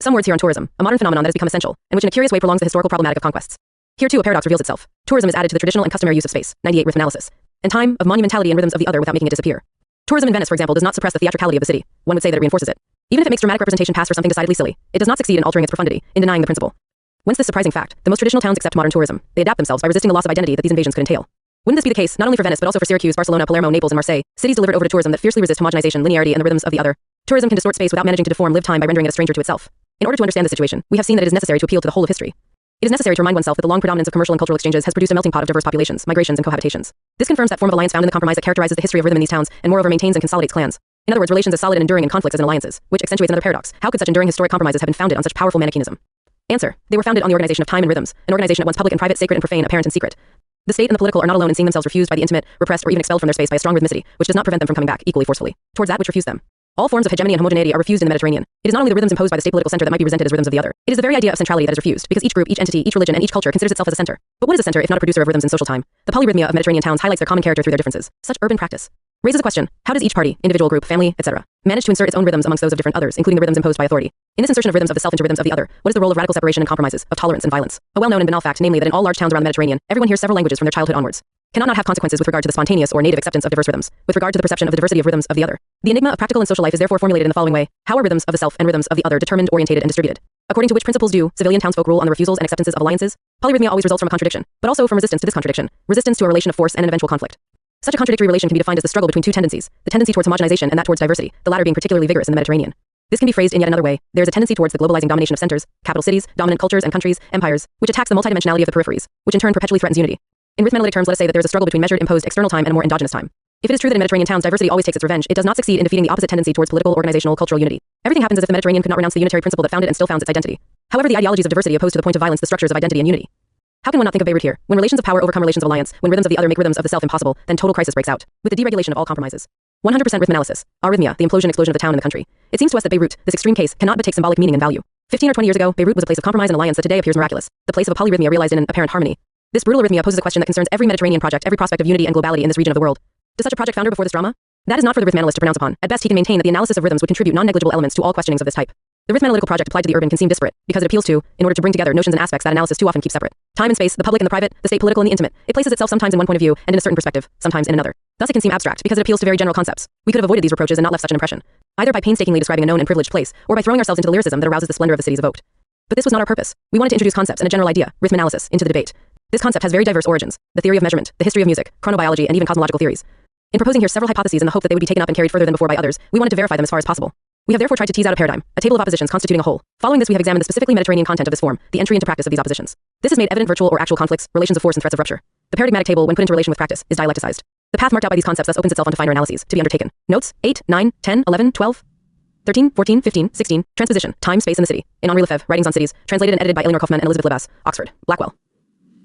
Some words here on tourism, a modern phenomenon that has become essential, and which in a curious way prolongs the historical problematic of conquests. Here too a paradox reveals itself. Tourism is added to the traditional and customary use of space, 98 Rhythmanalysis, and time, of monumentality and rhythms of the other without making it disappear. Tourism in Venice, for example, does not suppress the theatricality of the city. One would say that it reinforces it. Even if it makes dramatic representation pass for something decidedly silly, it does not succeed in altering its profundity, in denying the principle. Whence this surprising fact, the most traditional towns accept modern tourism. They adapt themselves by resisting the loss of identity that these invasions could entail. Wouldn't this be the case, not only for Venice but also for Syracuse, Barcelona, Palermo, Naples, and Marseille, cities delivered over to tourism that fiercely resist homogenization, linearity, and the rhythms of the other? Tourism can distort space without managing to deform lived time by rendering it a stranger to itself. In order to understand the situation, we have seen that it is necessary to appeal to the whole of history. It is necessary to remind oneself that the long predominance of commercial and cultural exchanges has produced a melting pot of diverse populations, migrations, and cohabitations. This confirms that form of alliance found in the compromise that characterizes the history of rhythm in these towns, and moreover maintains and consolidates clans. In other words, relations as solid and enduring in conflicts as in alliances, which accentuates another paradox. How could such enduring historic compromises have been founded on such powerful Manichaeism? Answer: they were founded on the organization of time and rhythms, an organization at once public and private, sacred and profane, apparent and secret. The state and the political are not alone in seeing themselves refused by the intimate, repressed, or even expelled from their space by a strong rhythmicity, which does not prevent them from coming back equally forcefully towards that which refused them. All forms of hegemony and homogeneity are refused in the Mediterranean. It is not only the rhythms imposed by the state political center that might be resented as rhythms of the other. It is the very idea of centrality that is refused, because each group, each entity, each religion, and each culture considers itself as a center. But what is a center if not a producer of rhythms in social time? The polyrhythmia of Mediterranean towns highlights their common character through their differences. Such urban practice raises a question: how does each party, individual group, family, etc., manage to insert its own rhythms amongst those of different others, including the rhythms imposed by authority? In this insertion of rhythms of the self into rhythms of the other, what is the role of radical separation and compromises, of tolerance and violence? A well-known and banal fact, namely that in all large towns around the Mediterranean, everyone hears several languages from their childhood onwards, cannot not have consequences with regard to the spontaneous or native acceptance of diverse rhythms, with regard to the perception of the diversity of rhythms of the other. The enigma of practical and social life is therefore formulated in the following way: how are rhythms of the self and rhythms of the other determined, orientated, and distributed? According to which principles do civilian townsfolk rule on the refusals and acceptances of alliances? Polyrhythmia always results from a contradiction, but also from resistance to this contradiction, resistance to a relation of force and an eventual conflict. Such a contradictory relation can be defined as the struggle between two tendencies, the tendency towards homogenization and that towards diversity, the latter being particularly vigorous in the Mediterranean. This can be phrased in yet another way: there is a tendency towards the globalizing domination of centers, capital cities, dominant cultures and countries, empires, which attacks the multidimensionality of the peripheries, which in turn perpetually threatens unity. In rhythmanalytic terms, let us say that there is a struggle between measured, imposed external time and a more endogenous time. If it is true that in Mediterranean towns diversity always takes its revenge, it does not succeed in defeating the opposite tendency towards political, organizational, cultural unity. Everything happens as if the Mediterranean could not renounce the unitary principle that founded and still founds its identity. However, the ideologies of diversity oppose to the point of violence the structures of identity and unity. How can one not think of Beirut here? When relations of power overcome relations of alliance, when rhythms of the other make rhythms of the self impossible, then total crisis breaks out, with the deregulation of all compromises. 100% Rhythmanalysis. Arrhythmia, the implosion explosion of the town and the country. It seems to us that Beirut, this extreme case, cannot but take symbolic meaning and value. 15 or 20 years ago, Beirut was a place of compromise and alliance that today appears miraculous, the place of a polyrhythmia realized in an apparent harmony. This brutal arrhythmia poses a question that concerns every Mediterranean project, every prospect of unity and globality in this region of the world. Does such a project founder before this drama? That is not for the Rhythmanalyst to pronounce upon. At best, he can maintain that the analysis of rhythms would contribute non-negligible elements to all questionings of this type. The Rhythmanalytical project applied to the urban can seem disparate, because it appeals to, in order to bring together notions and aspects that analysis too often keeps separate. Time and space, the public and the private, the state political and the intimate. It places itself sometimes in one point of view, and in a certain perspective, sometimes in another. Thus it can seem abstract, because it appeals to very general concepts. We could have avoided these reproaches and not left such an impression, either by painstakingly describing a known and privileged place, or by throwing ourselves into the lyricism that arouses the splendor of the cities evoked. But this was not our purpose. We wanted to introduce concepts and a general idea, Rhythmanalysis, into the debate. This concept has very diverse origins: the theory of measurement, the history of music, chronobiology, and even cosmological theories. In proposing here several hypotheses in the hope that they would be taken up and carried further than before by others, we wanted to verify them as far as possible. We have therefore tried to tease out a paradigm, a table of oppositions constituting a whole. Following this, we have examined the specifically Mediterranean content of this form, the entry into practice of these oppositions. This has made evident virtual or actual conflicts, relations of force and threats of rupture. The paradigmatic table, when put into relation with practice, is dialecticized. The path marked out by these concepts thus opens itself onto finer analyses, to be undertaken. Notes: 8, 9, 10, 11, 12, 13, 14, 15, 16. Transposition, time, space, and the city. In Henri Lefebvre, Writings on Cities, translated and edited by Eleanor Kaufman and Elizabeth Libas, Oxford, Blackwell.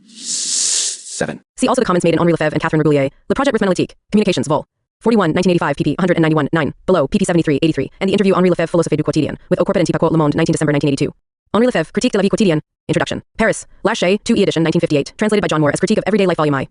7. See also the comments made in Henri Lefebvre and Catherine Rouglier, Le Projet Rhythmanalytique, Communications, Vol. 41, 1985, pp. 191, 9, below, pp. 73, 83, and the interview Henri Lefebvre Philosophie du Quotidien, with Aucorpet and Tipaco Le Monde, 19 December 1982. Henri Lefebvre, Critique de la vie quotidienne. Introduction. Paris, Lachet, 2e edition, 1958, translated by John Moore as Critique of Everyday Life, Volume I.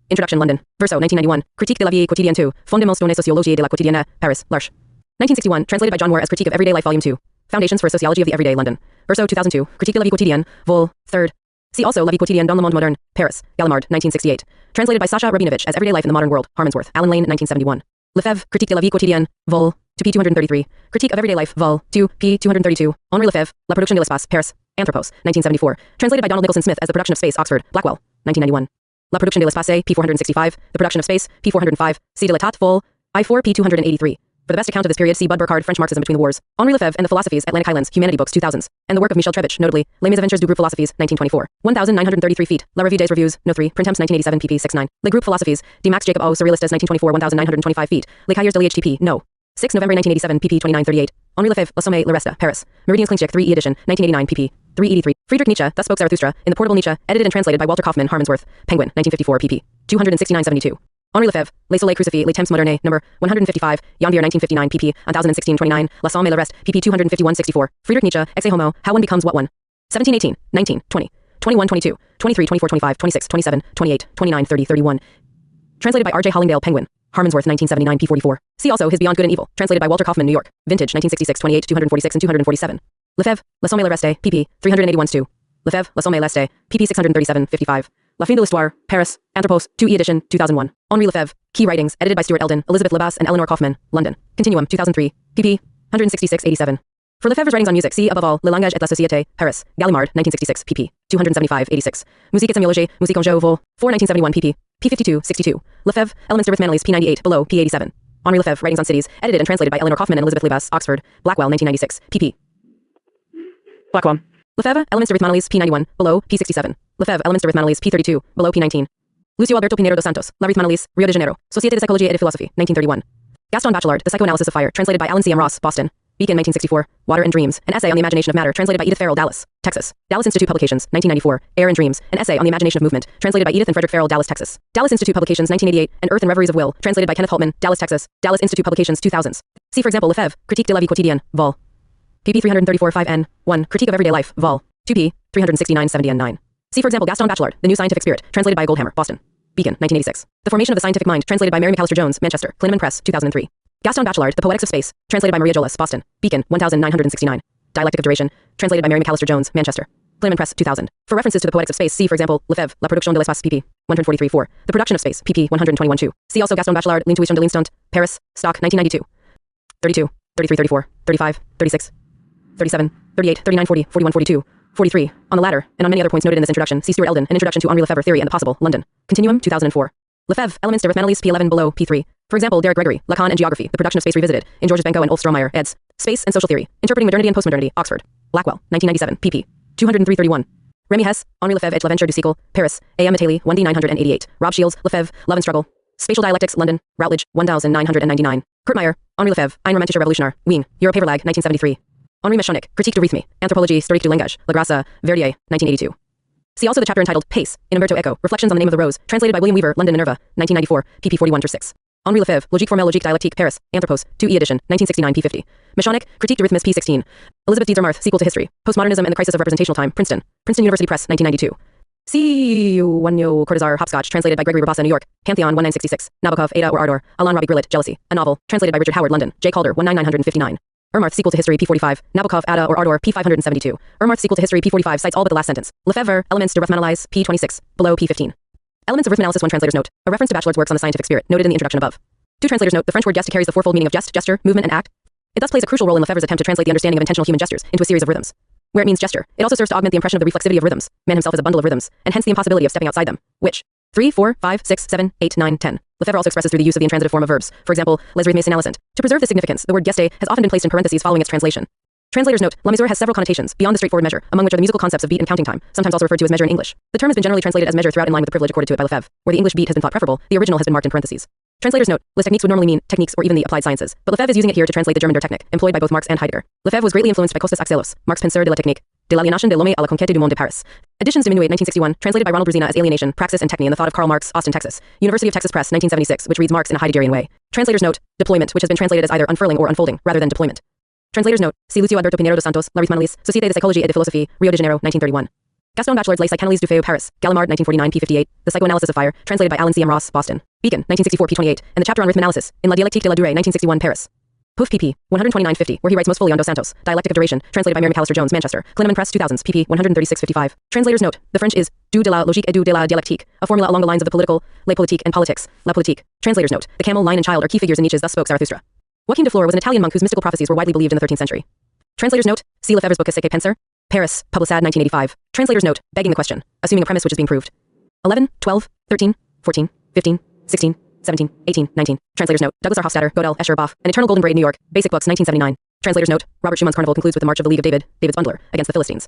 Introduction, London. Verso, 1991, Critique de la vie quotidienne 2, Fondements de la sociologie de la quotidienne, Paris, L'Arche. 1961, translated by John Moore as Critique of Everyday Life, Volume 2. Foundations for a Sociology of the Everyday, London. Verso 2002. Critique de la vie quotidienne, vol. 3rd. See also La vie quotidienne dans le monde moderne, Paris, Gallimard, 1968. Translated by Sasha Rabinovich as Everyday Life in the Modern World, Harmondsworth, Allen Lane, 1971. Lefebvre, Critique de la vie quotidienne, vol. 2 p. 233. Critique of Everyday Life, vol. 2 p. 232. Henri Lefebvre, La production de l'espace, Paris, Anthropos, 1974. Translated by Donald Nicholson Smith as The Production of Space, Oxford, Blackwell, 1991. La production de l'espace, p. 465. The production of space, p. 405. C. de l'état, vol. I4 p. 283. For the best account of this period, see Bud Burckhardt, French Marxism Between the Wars, Henri Lefebvre and the Philosophies, Atlantic Highlands, Humanity Books, 2000s, and the work of Michel Trebitsch, notably, Les Mésaventures du Groupe Philosophies, 1924. 1933 feet. La Revue des Revues, No. 3, Printemps 1987, pp. 69. Le Groupe Philosophies, de Max Jacob O. Surrealistes, 1924, 1925 feet. Les Cahiers de l'HTP, No. 6 November 1987, pp. 2938. Henri Lefebvre, Le Sommet, Le Resta, Paris. Meridians Klingschik, 3e edition, 1989, pp. 383. Friedrich Nietzsche, Thus Spoke Zarathustra, in the Portable Nietzsche, edited and translated by Walter Kaufmann, Harmondsworth, Penguin, 1954, pp. 269-72. Henri Lefebvre, Les Soleils Crucifix, Les Temps Modernes, number 155, Yonvir 1959, pp. 1016-29, La Somme et le Reste, pp. 251-64. Friedrich Nietzsche, Ex Homo, How One Becomes What One. 1718, 19, 20, 21, 22, 23, 24, 25, 26, 27, 28, 29, 30, 31. Translated by R.J. Hollingdale, Penguin, Harmondsworth, 1979, p. 44. See also His Beyond Good and Evil, translated by Walter Kaufmann, New York, Vintage, 1966, 28, 246 and 247. Lefebvre, La Somme et le Reste, pp. 381-2. Lefebvre, La Somme et l'Este, pp. 637-55. La Fin de l'Histoire, Paris, Anthropos, 2e edition, 2001. Henri Lefebvre, Key Writings, edited by Stuart Eldon, Elizabeth Lebas, and Eleanor Kaufman, London. Continuum, 2003, pp. 166-87. For Lefebvre's writings on music, see above all Le Langage et la Société, Paris, Gallimard, 1966, pp. 275-86. Musique et Semiologie, Musique en Jeu, vol. 4, 1971, pp. p. 52-62. Lefebvre, Elements de Rhythmanalysis, p. 98, below, p. 87. Henri Lefebvre, Writings on Cities, edited and translated by Eleanor Kaufman and Elizabeth Lebas, Oxford, Blackwell, 1996, pp. Blackwell. Lefebvre, Elements de Rhythmanalysis, p. 91, below, p. 67. Lefebvre, Elements de Rhythmanalysis, p. 32, below, p. 19. Lucio Alberto Pinheiro dos Santos, La Rhythmanalysis, Rio de Janeiro, Société de Psychologie et de Philosophie, 1931. Gaston Bachelard, The Psychoanalysis of Fire, translated by Alan C. M. Ross, Boston. Beacon, 1964. Water and Dreams, an essay on the imagination of matter, translated by Edith Farrell, Dallas, Texas. Dallas Institute Publications, 1994. Air and Dreams, an essay on the imagination of movement, translated by Edith and Frederick Farrell, Dallas, Texas. Dallas Institute Publications, 1988. And Earth and Reveries of Will, translated by Kenneth Haltman, Dallas, Texas. Dallas Institute Publications, 2000s. See, for example, Lefebvre, Critique de la vie quotidienne, vol. pp. 334-5n. 1. Critique of Everyday Life, vol. 2p. 369-70n9. See, for example, Gaston Bachelard, The New Scientific Spirit, translated by Goldhammer, Boston. Beacon, 1986. The Formation of the Scientific Mind, translated by Mary McAllister Jones, Manchester, Klineman Press, 2003. Gaston Bachelard, The Poetics of Space, translated by Maria Jolas, Boston. Beacon, 1969. Dialectic of Duration, translated by Mary McAllister Jones, Manchester. Klineman Press, 2000. For references to the Poetics of Space, see, for example, Lefebvre, La Production de l'espace, pp. 143-4. The Production of Space, pp. 121-2. See also Gaston Bachelard, L'intuition de l'instant, Paris, Stock, 1992. 32, 33, 34, 35, 36, 37, 38, 39, 40, 41, 42, 43. On the latter, and on many other points noted in this introduction, see Stuart Eldon, An Introduction to Henri Lefebvre Theory and the Possible, London. Continuum, 2004. Lefebvre, Elements de Rhythmanalysis, p11 below, p3. For example, Derek Gregory, Lacan and Geography, The Production of Space Revisited, in Georges Benko and Ulf Strohmeyer, eds. Space and Social Theory, Interpreting Modernity and Postmodernity, Oxford. Blackwell, 1997, pp. 203-31. Remy Hess, Henri Lefebvre et l'aventure du siècle, Paris, A.M. Mateli, 1D 988. Rob Shields, Lefebvre, Love and Struggle. Spatial Dialectics, London, Routledge, 1999. Kurt Meyer, Henri Lefebvre, Ein romantischer Revolutionär, Wien, Europaper Verlag, 1973. Henri Meschonic, Critique du Rhythme, Anthropologie historique du langage, La Grasse, Verdier, 1982. See also the chapter entitled Pace, in Umberto Eco, Reflections on the Name of the Rose, translated by William Weaver, London Minerva, 1994, pp. 41-6. Henri Lefebvre, Logique formelle logique dialectique, Paris, Anthropos, 2e edition, 1969, p50. Meschonic, Critique du Rhythme, p16. Elizabeth Dietzer-Marth, Sequel to History, Postmodernism and the Crisis of Representational Time, Princeton University Press, 1992. See Wanyo Cortazar, Hopscotch, translated by Gregory Rabassa, New York, Pantheon, 1966. Nabokov, Ada or Ardor, Alain Robbie Grillet, Jealousy, a novel, translated by Richard Howard, London, J. Calder, 19959. Ermarth, Sequel to History, p45. Nabokov, Ada or Ardor, p572. Ermarth, Sequel to History, p45 cites all but the last sentence. Lefebvre, Elements de Rhythmanalysis, p26, below p15. Elements of Rhythmanalysis, 1 translator's note. A reference to Bachelard's works on the scientific spirit, noted in the introduction above. 2 translator's note. The French word geste carries the fourfold meaning of geste, gesture, movement, and act. It thus plays a crucial role in Lefebvre's attempt to translate the understanding of intentional human gestures into a series of rhythms. Where it means gesture, it also serves to augment the impression of the reflexivity of rhythms. Man himself is a bundle of rhythms, and hence the impossibility of stepping outside them, which 3, 4, 5, 6, 7, 8, 9, 10. Lefebvre also expresses through the use of the intransitive form of verbs. For example, les rythmes sénalisant. To preserve this significance, the word geste has often been placed in parentheses following its translation. Translator's note, la mesure has several connotations, beyond the straightforward measure, among which are the musical concepts of beat and counting time, sometimes also referred to as measure in English. The term has been generally translated as measure throughout in line with the privilege accorded to it by Lefebvre. Where the English beat has been thought preferable, the original has been marked in parentheses. Translator's note, les techniques would normally mean techniques or even the applied sciences, but Lefebvre is using it here to translate the German der Technik, employed by both Marx and Heidegger. Lefebvre was greatly influenced by Costas Axelos, Marx Penseur de la Technique, de l'aliénation de l'homme à la conquête du monde de Paris. Editions diminuate 1961, translated by Ronald Brezina as Alienation, Praxis and Techne in the Thought of Karl Marx, Austin, Texas. University of Texas Press, 1976, which reads Marx in a Heideggerian way. Translator's note, deployment, which has been translated as either unfurling or unfolding, rather than deployment. Translator's note, see Lucio Alberto Pinheiro dos Santos, La Rhythmanalysis, Société de Psychologie et de Philosophie, Rio de Janeiro, 1931. Gaston Bachelard's Les Psychanalyses du Feu, Paris, Gallimard, 1949, p58, The Psychoanalysis of Fire, translated by Alan C. M. Ross, Boston. Beacon, 1964, p28, and the chapter on Rhythmanalysis, in La Dialectique de la Durée, 1961, Paris. Hoof pp. 129.50, where he writes most fully on Dos Santos, Dialectic of Duration, translated by Mary McAllister Jones, Manchester, Klineman Press 2000s, pp. 136.55. Translator's note: the French is du de la logique et du de la dialectique, a formula along the lines of the political, les politiques, and politics, la politique. Translator's note: the camel, lion, and child are key figures in Nietzsche's Thus Spoke Zarathustra. Joachim de Flore was an Italian monk whose mystical prophecies were widely believed in the 13th century. Translator's note: see Lefebvre's book Que Penser? Paris, Publisad 1985. Translator's note: begging the question, assuming a premise which is being proved. 11, 12, 13, 14, 15, 16, 17, 18, 19. Translator's note: Douglas R. Hofstadter, Godel, Escher, Boff, An Eternal Golden Braid, New York, Basic Books, 1979. Translator's note: Robert Schumann's Carnival concludes with the March of the League of David, David's Bundler, against the Philistines.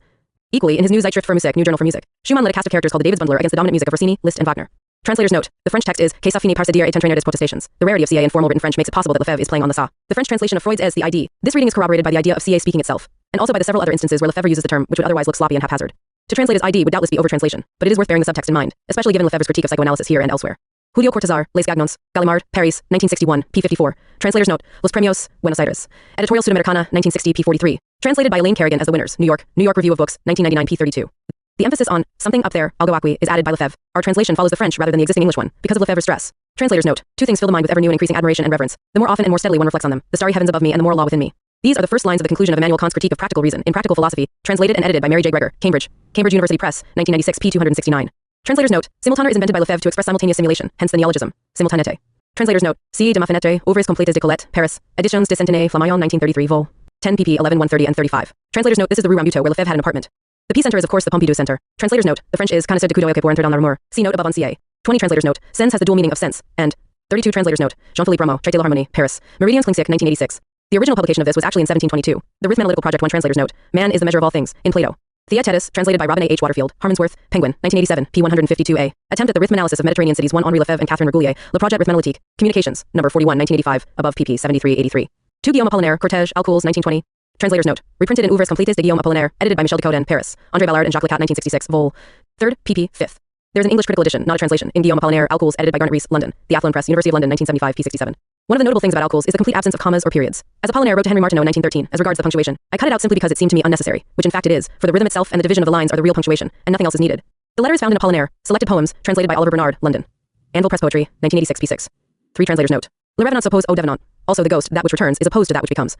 Equally, in his New Zeitschrift für Musik, New Journal for Music, Schumann led a cast of characters called the David's Bundler against the dominant music of Rossini, Liszt, and Wagner. Translator's note: the French text is Que ça finit par se dire et entraîner des protestations. The rarity of CA in formal written French makes it possible that Lefebvre is playing on the sa. The French translation of Freud's as the ID. This reading is corroborated by the idea of CA speaking itself, and also by the several other instances where Lefebvre uses the term, which would otherwise look sloppy and haphazard. To translate as ID would doubtless be overtranslation, but it is worth bearing the subtext in mind, especially given Lefebvre's critique of psychoanalysis here and elsewhere. Julio Cortázar, Les Gagnons, Gallimard, Paris, 1961, p. 54. Translator's note: Los Premios, Buenos Aires. Editorial Sudamericana, 1960, p. 43. Translated by Elaine Kerrigan as The Winners, New York, New York Review of Books, 1999, p. 32. The emphasis on something up there, algo aquí, is added by Lefebvre. Our translation follows the French rather than the existing English one, because of Lefebvre's stress. Translator's note: two things fill the mind with ever new and increasing admiration and reverence. The more often and more steadily one reflects on them, the starry heavens above me and the moral law within me. These are the first lines of the conclusion of Immanuel Kant's Critique of Practical Reason in Practical Philosophy, translated and edited by Mary J. Gregor, Cambridge University Press, 1996, p. 269. Translator's note: simultaner is invented by Lefebvre to express simultaneous simulation, hence the neologism, simultanéité. Translator's note: C. de ma fenêtre, Ouvres complètes de Colette, Paris, Editions de Centenaire, Flamaillon, 1933, vol. 10 pp. 11, 130 and 35. Translator's note: this is the Rue Rambuteau where Lefebvre had an apartment. The P Center is of course the Pompidou Center. Translator's note: the French is connaisseur de coup d'oeil pour entrer dans l'amour. See note above on CA. 20. Translator's note: sense has the dual meaning of sense, and 32. Translator's note: Jean-Philippe Rameau, Traité de la Harmonie, Paris, Meridians Klingsik, 1986. The original publication of this was actually in 1722. The Rhythmanalytical Project 1. Translator's note: man is the measure of all things, in Plato. Theaetetus, translated by Robin A. H. Waterfield, Harmonsworth, Penguin, 1987, p. 152a. Attempt at the Rhythmanalysis of Mediterranean Cities 1. Henri Lefebvre and Catherine Regulier, Le Projet Rhythmanalytique, Communications, number 41, 1985, above pp. 73-83. 2. Guillaume Apollinaire, Cortège, Alcools, 1920. Translator's note: reprinted in Ouvres complètes de Guillaume Apollinaire, edited by Michel de Coden, Paris, André Ballard and Jacques Lecat, 1966, vol. 3rd, pp. 5th. There's an English critical edition, not a translation, in Guillaume Apollinaire, Alcools, edited by Garnet Rees, London, The Athlone Press, University of London, 1975, p. 67. One of the notable things about Alcools is the complete absence of commas or periods. As Apollinaire wrote to Henri Martineau, 1913, as regards the punctuation, I cut it out simply because it seemed to me unnecessary, which in fact it is, for the rhythm itself and the division of the lines are the real punctuation, and nothing else is needed. The letter is found in Apollinaire, Selected Poems, translated by Oliver Bernard, London. Anvil Press Poetry, 1986, p. 6. 3. Translator's note: Le Revenant s'oppose au devenant. Also the ghost, that which returns, is opposed to that which becomes.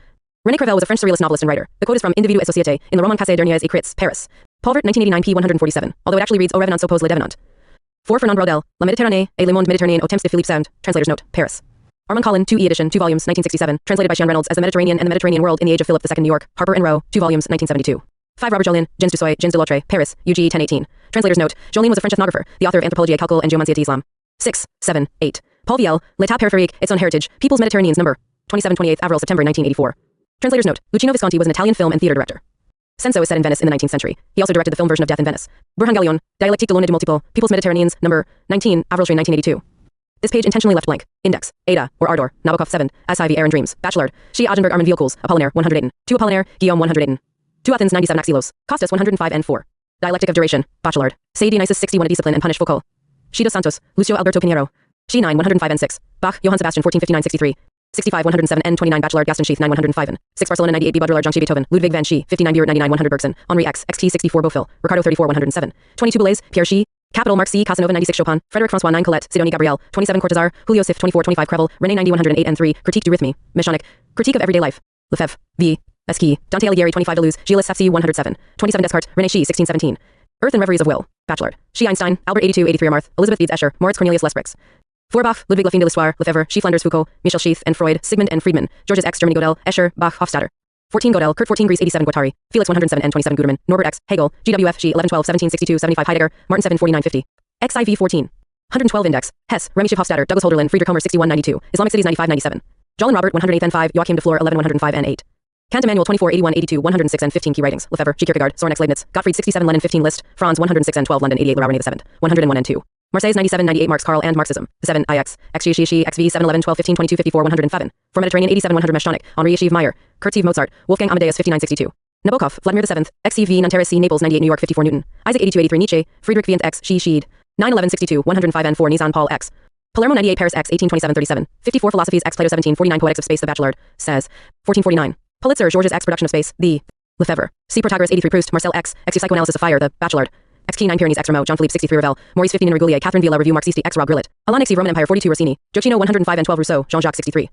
René Crevel was a French surrealist novelist and writer. The quote is from Individu et Société, in Le Roman Cassé derniers écrits, Paris. Paulvert, 1989, p. 147, although it actually reads Au Revenant s'oppose le devenant. 4. Fernand Braudel, La Méditerranée et le monde méditerranéen au temps de Philippe Sand, Translator's note, Paris. Armand Collin, 2e edition, 2 volumes, 1967, translated by Sean Reynolds as The Mediterranean and the Mediterranean World in the Age of Philip II, New York, Harper and Row, 2 volumes, 1972. 5. Robert Jolien, Gens du Soy, Gens de l'Autre, Paris, UG 1018. Translator's note: Jolien was a French ethnographer, the author of Anthropologie Calcul and Géomancie Islam. 6, 7, 8. Paul Viel, L'État périphérique, Its Own Heritage, People's Mediterraneans, number 27-28 Avril, September 1984. Translator's note: Luchino Visconti was an Italian film and theater director. Senso is set in Venice in the 19th century. He also directed the film version of Death in Venice. Burhan Gallion, Dialectique de l'Une et du Multiple, People's Mediterraneans, number 19, Avril 1982. This page intentionally left blank. Index: Ada, or Ardor, Nabokov 7, As Ivy, Air and Dreams, Bachelard, She Agenberg, Armin Vielkools, Apollinaire, 108. 2. Apollinaire, Guillaume, 108. 2. Athens, 97 Axilos, Costas, 105 and 4. Dialectic of Duration, Bachelard, Say Dionysus 61 A Discipline and Punish Foucault. She dos Santos, Lucio Alberto Pinheiro. She 9, 105 and 6. Bach, Johann Sebastian, 1459-63. 65, 107 and 29 Bachelard, Gaston Sheath, 9, 105 and 6. Barcelona, 98 B. Baudrillard, Jean Beethoven, Ludwig van Schie, 59 Biert, 99 100 Bergson, Henri X, XT 64 Beaufil, Ricardo 34 107. 22 Boulez, Pierre Schie, Capital Marc C. Casanova 96 Chopin, Frederic François 9 Colette, Sidonie Gabriel, 27 Cortázar, Julio Sif 24 25 Crevel, René 90 108 and 3, Critique du Rhythme, Mechanic, Critique of Everyday Life, Lefebvre, V. Esquisse, Dante Alighieri 25 Deleuze, Gilles FC 107, 27 Descartes, René Schie 1617. Earth and Reveries of Will, Bachelard, Schie Einstein, Albert 82 83 Amarth, Elizabeth Eads Escher, Moritz Cornelius Lesbrix. Feuerbach, Ludwig Lafine de l'Histoire, Lefebvre, Schie Flanders Foucault, Michel Schieth and Freud, Sigmund and Friedman, Georges X. Germany Godel, Escher, Bach, Hofstadter. 14 Godel, Kurt 14 Greece 87 Guattari, Felix 107 and 27 Guterman, Norbert X. Hegel, GWF G 11 12 17 62 75 Heidegger, Martin 7 49 50. XIV 14. 112 Index, Hess, Remy Schiff Hofstadter, Douglas Holderlin, Friedrich Homer 61 92, Islamic Cities 95 97. Jolin Robert 108 and 5, Joachim de Flore 11 105 and 8. Kant Emmanuel 24 81 82 106 and 15 Key Writings, Lefebvre, G. Kierkegaard, Soren X. Leibniz, Gottfried 67 Lenin 15 List, Franz 106 and 12 London 88 Laurent the 7th, 101 and 2. Marseilles 97 98 Marx Karl and Marxism, 7 IX, XG Xi XV 7 11 12 15 22 54 105. For Mediterranean 87 100 Meshonic, Henri Yeshiv Meyer, Kurt Steve Mozart, Wolfgang Amadeus 59 62. Nabokov, Vladimir the 7th, XCV Nanterre C Naples 98 New York 54 Newton, Isaac 82 83 Nietzsche, Friedrich Vienth X Xi Schied, 9 11 62 105 and 4 Nizan Paul X. Palermo 98 Paris X 18 27 37, 54 Philosophies X Plato 17 49 Poetics of Space The Bachelard, says, 1449. Pulitzer Georges X Production of Space, The Lefebvre, C Protagoras 83 Proust, Marcel X, X Psychoanalysis of Fire The Bachelard, XT 9 Pyrenees X Rameau, Jean-Philippe 63 Revel, Maurice 15 Enrigulier, Catherine Villa Revue Marxisti X Rob Grillet, Alain X Roman Empire 42 Rossini, Giochino 105 and 12 Rousseau, Jean-Jacques 63.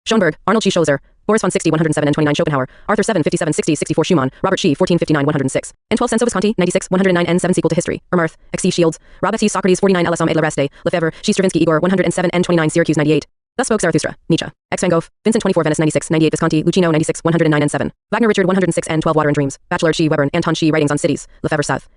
Schoenberg, Arnold G. Schozer, Boris von 60, 107 and 29 Schopenhauer, Arthur 7, 57, 60, 64 Schumann, Robert Shee, 14, 59, 106. And 12 Senso Visconti, 96, 109 and 7 sequel to history. Earth, XC Shields, Rob XC Socrates, 49 LS et le Reste, Lefebvre, She Stravinsky Igor, 107 and 29 Syracuse 98. Thus spoke Zarathustra, Nietzsche, X. Van Gogh, Vincent 24 Venice 96, 98 Visconti, Lucchino 96, 109 and 7. Wagner Richard 106 and 12 Water and Dreams, Bachelor Shee Weber, Anton Shee Writings on Cities, Lefebvre South.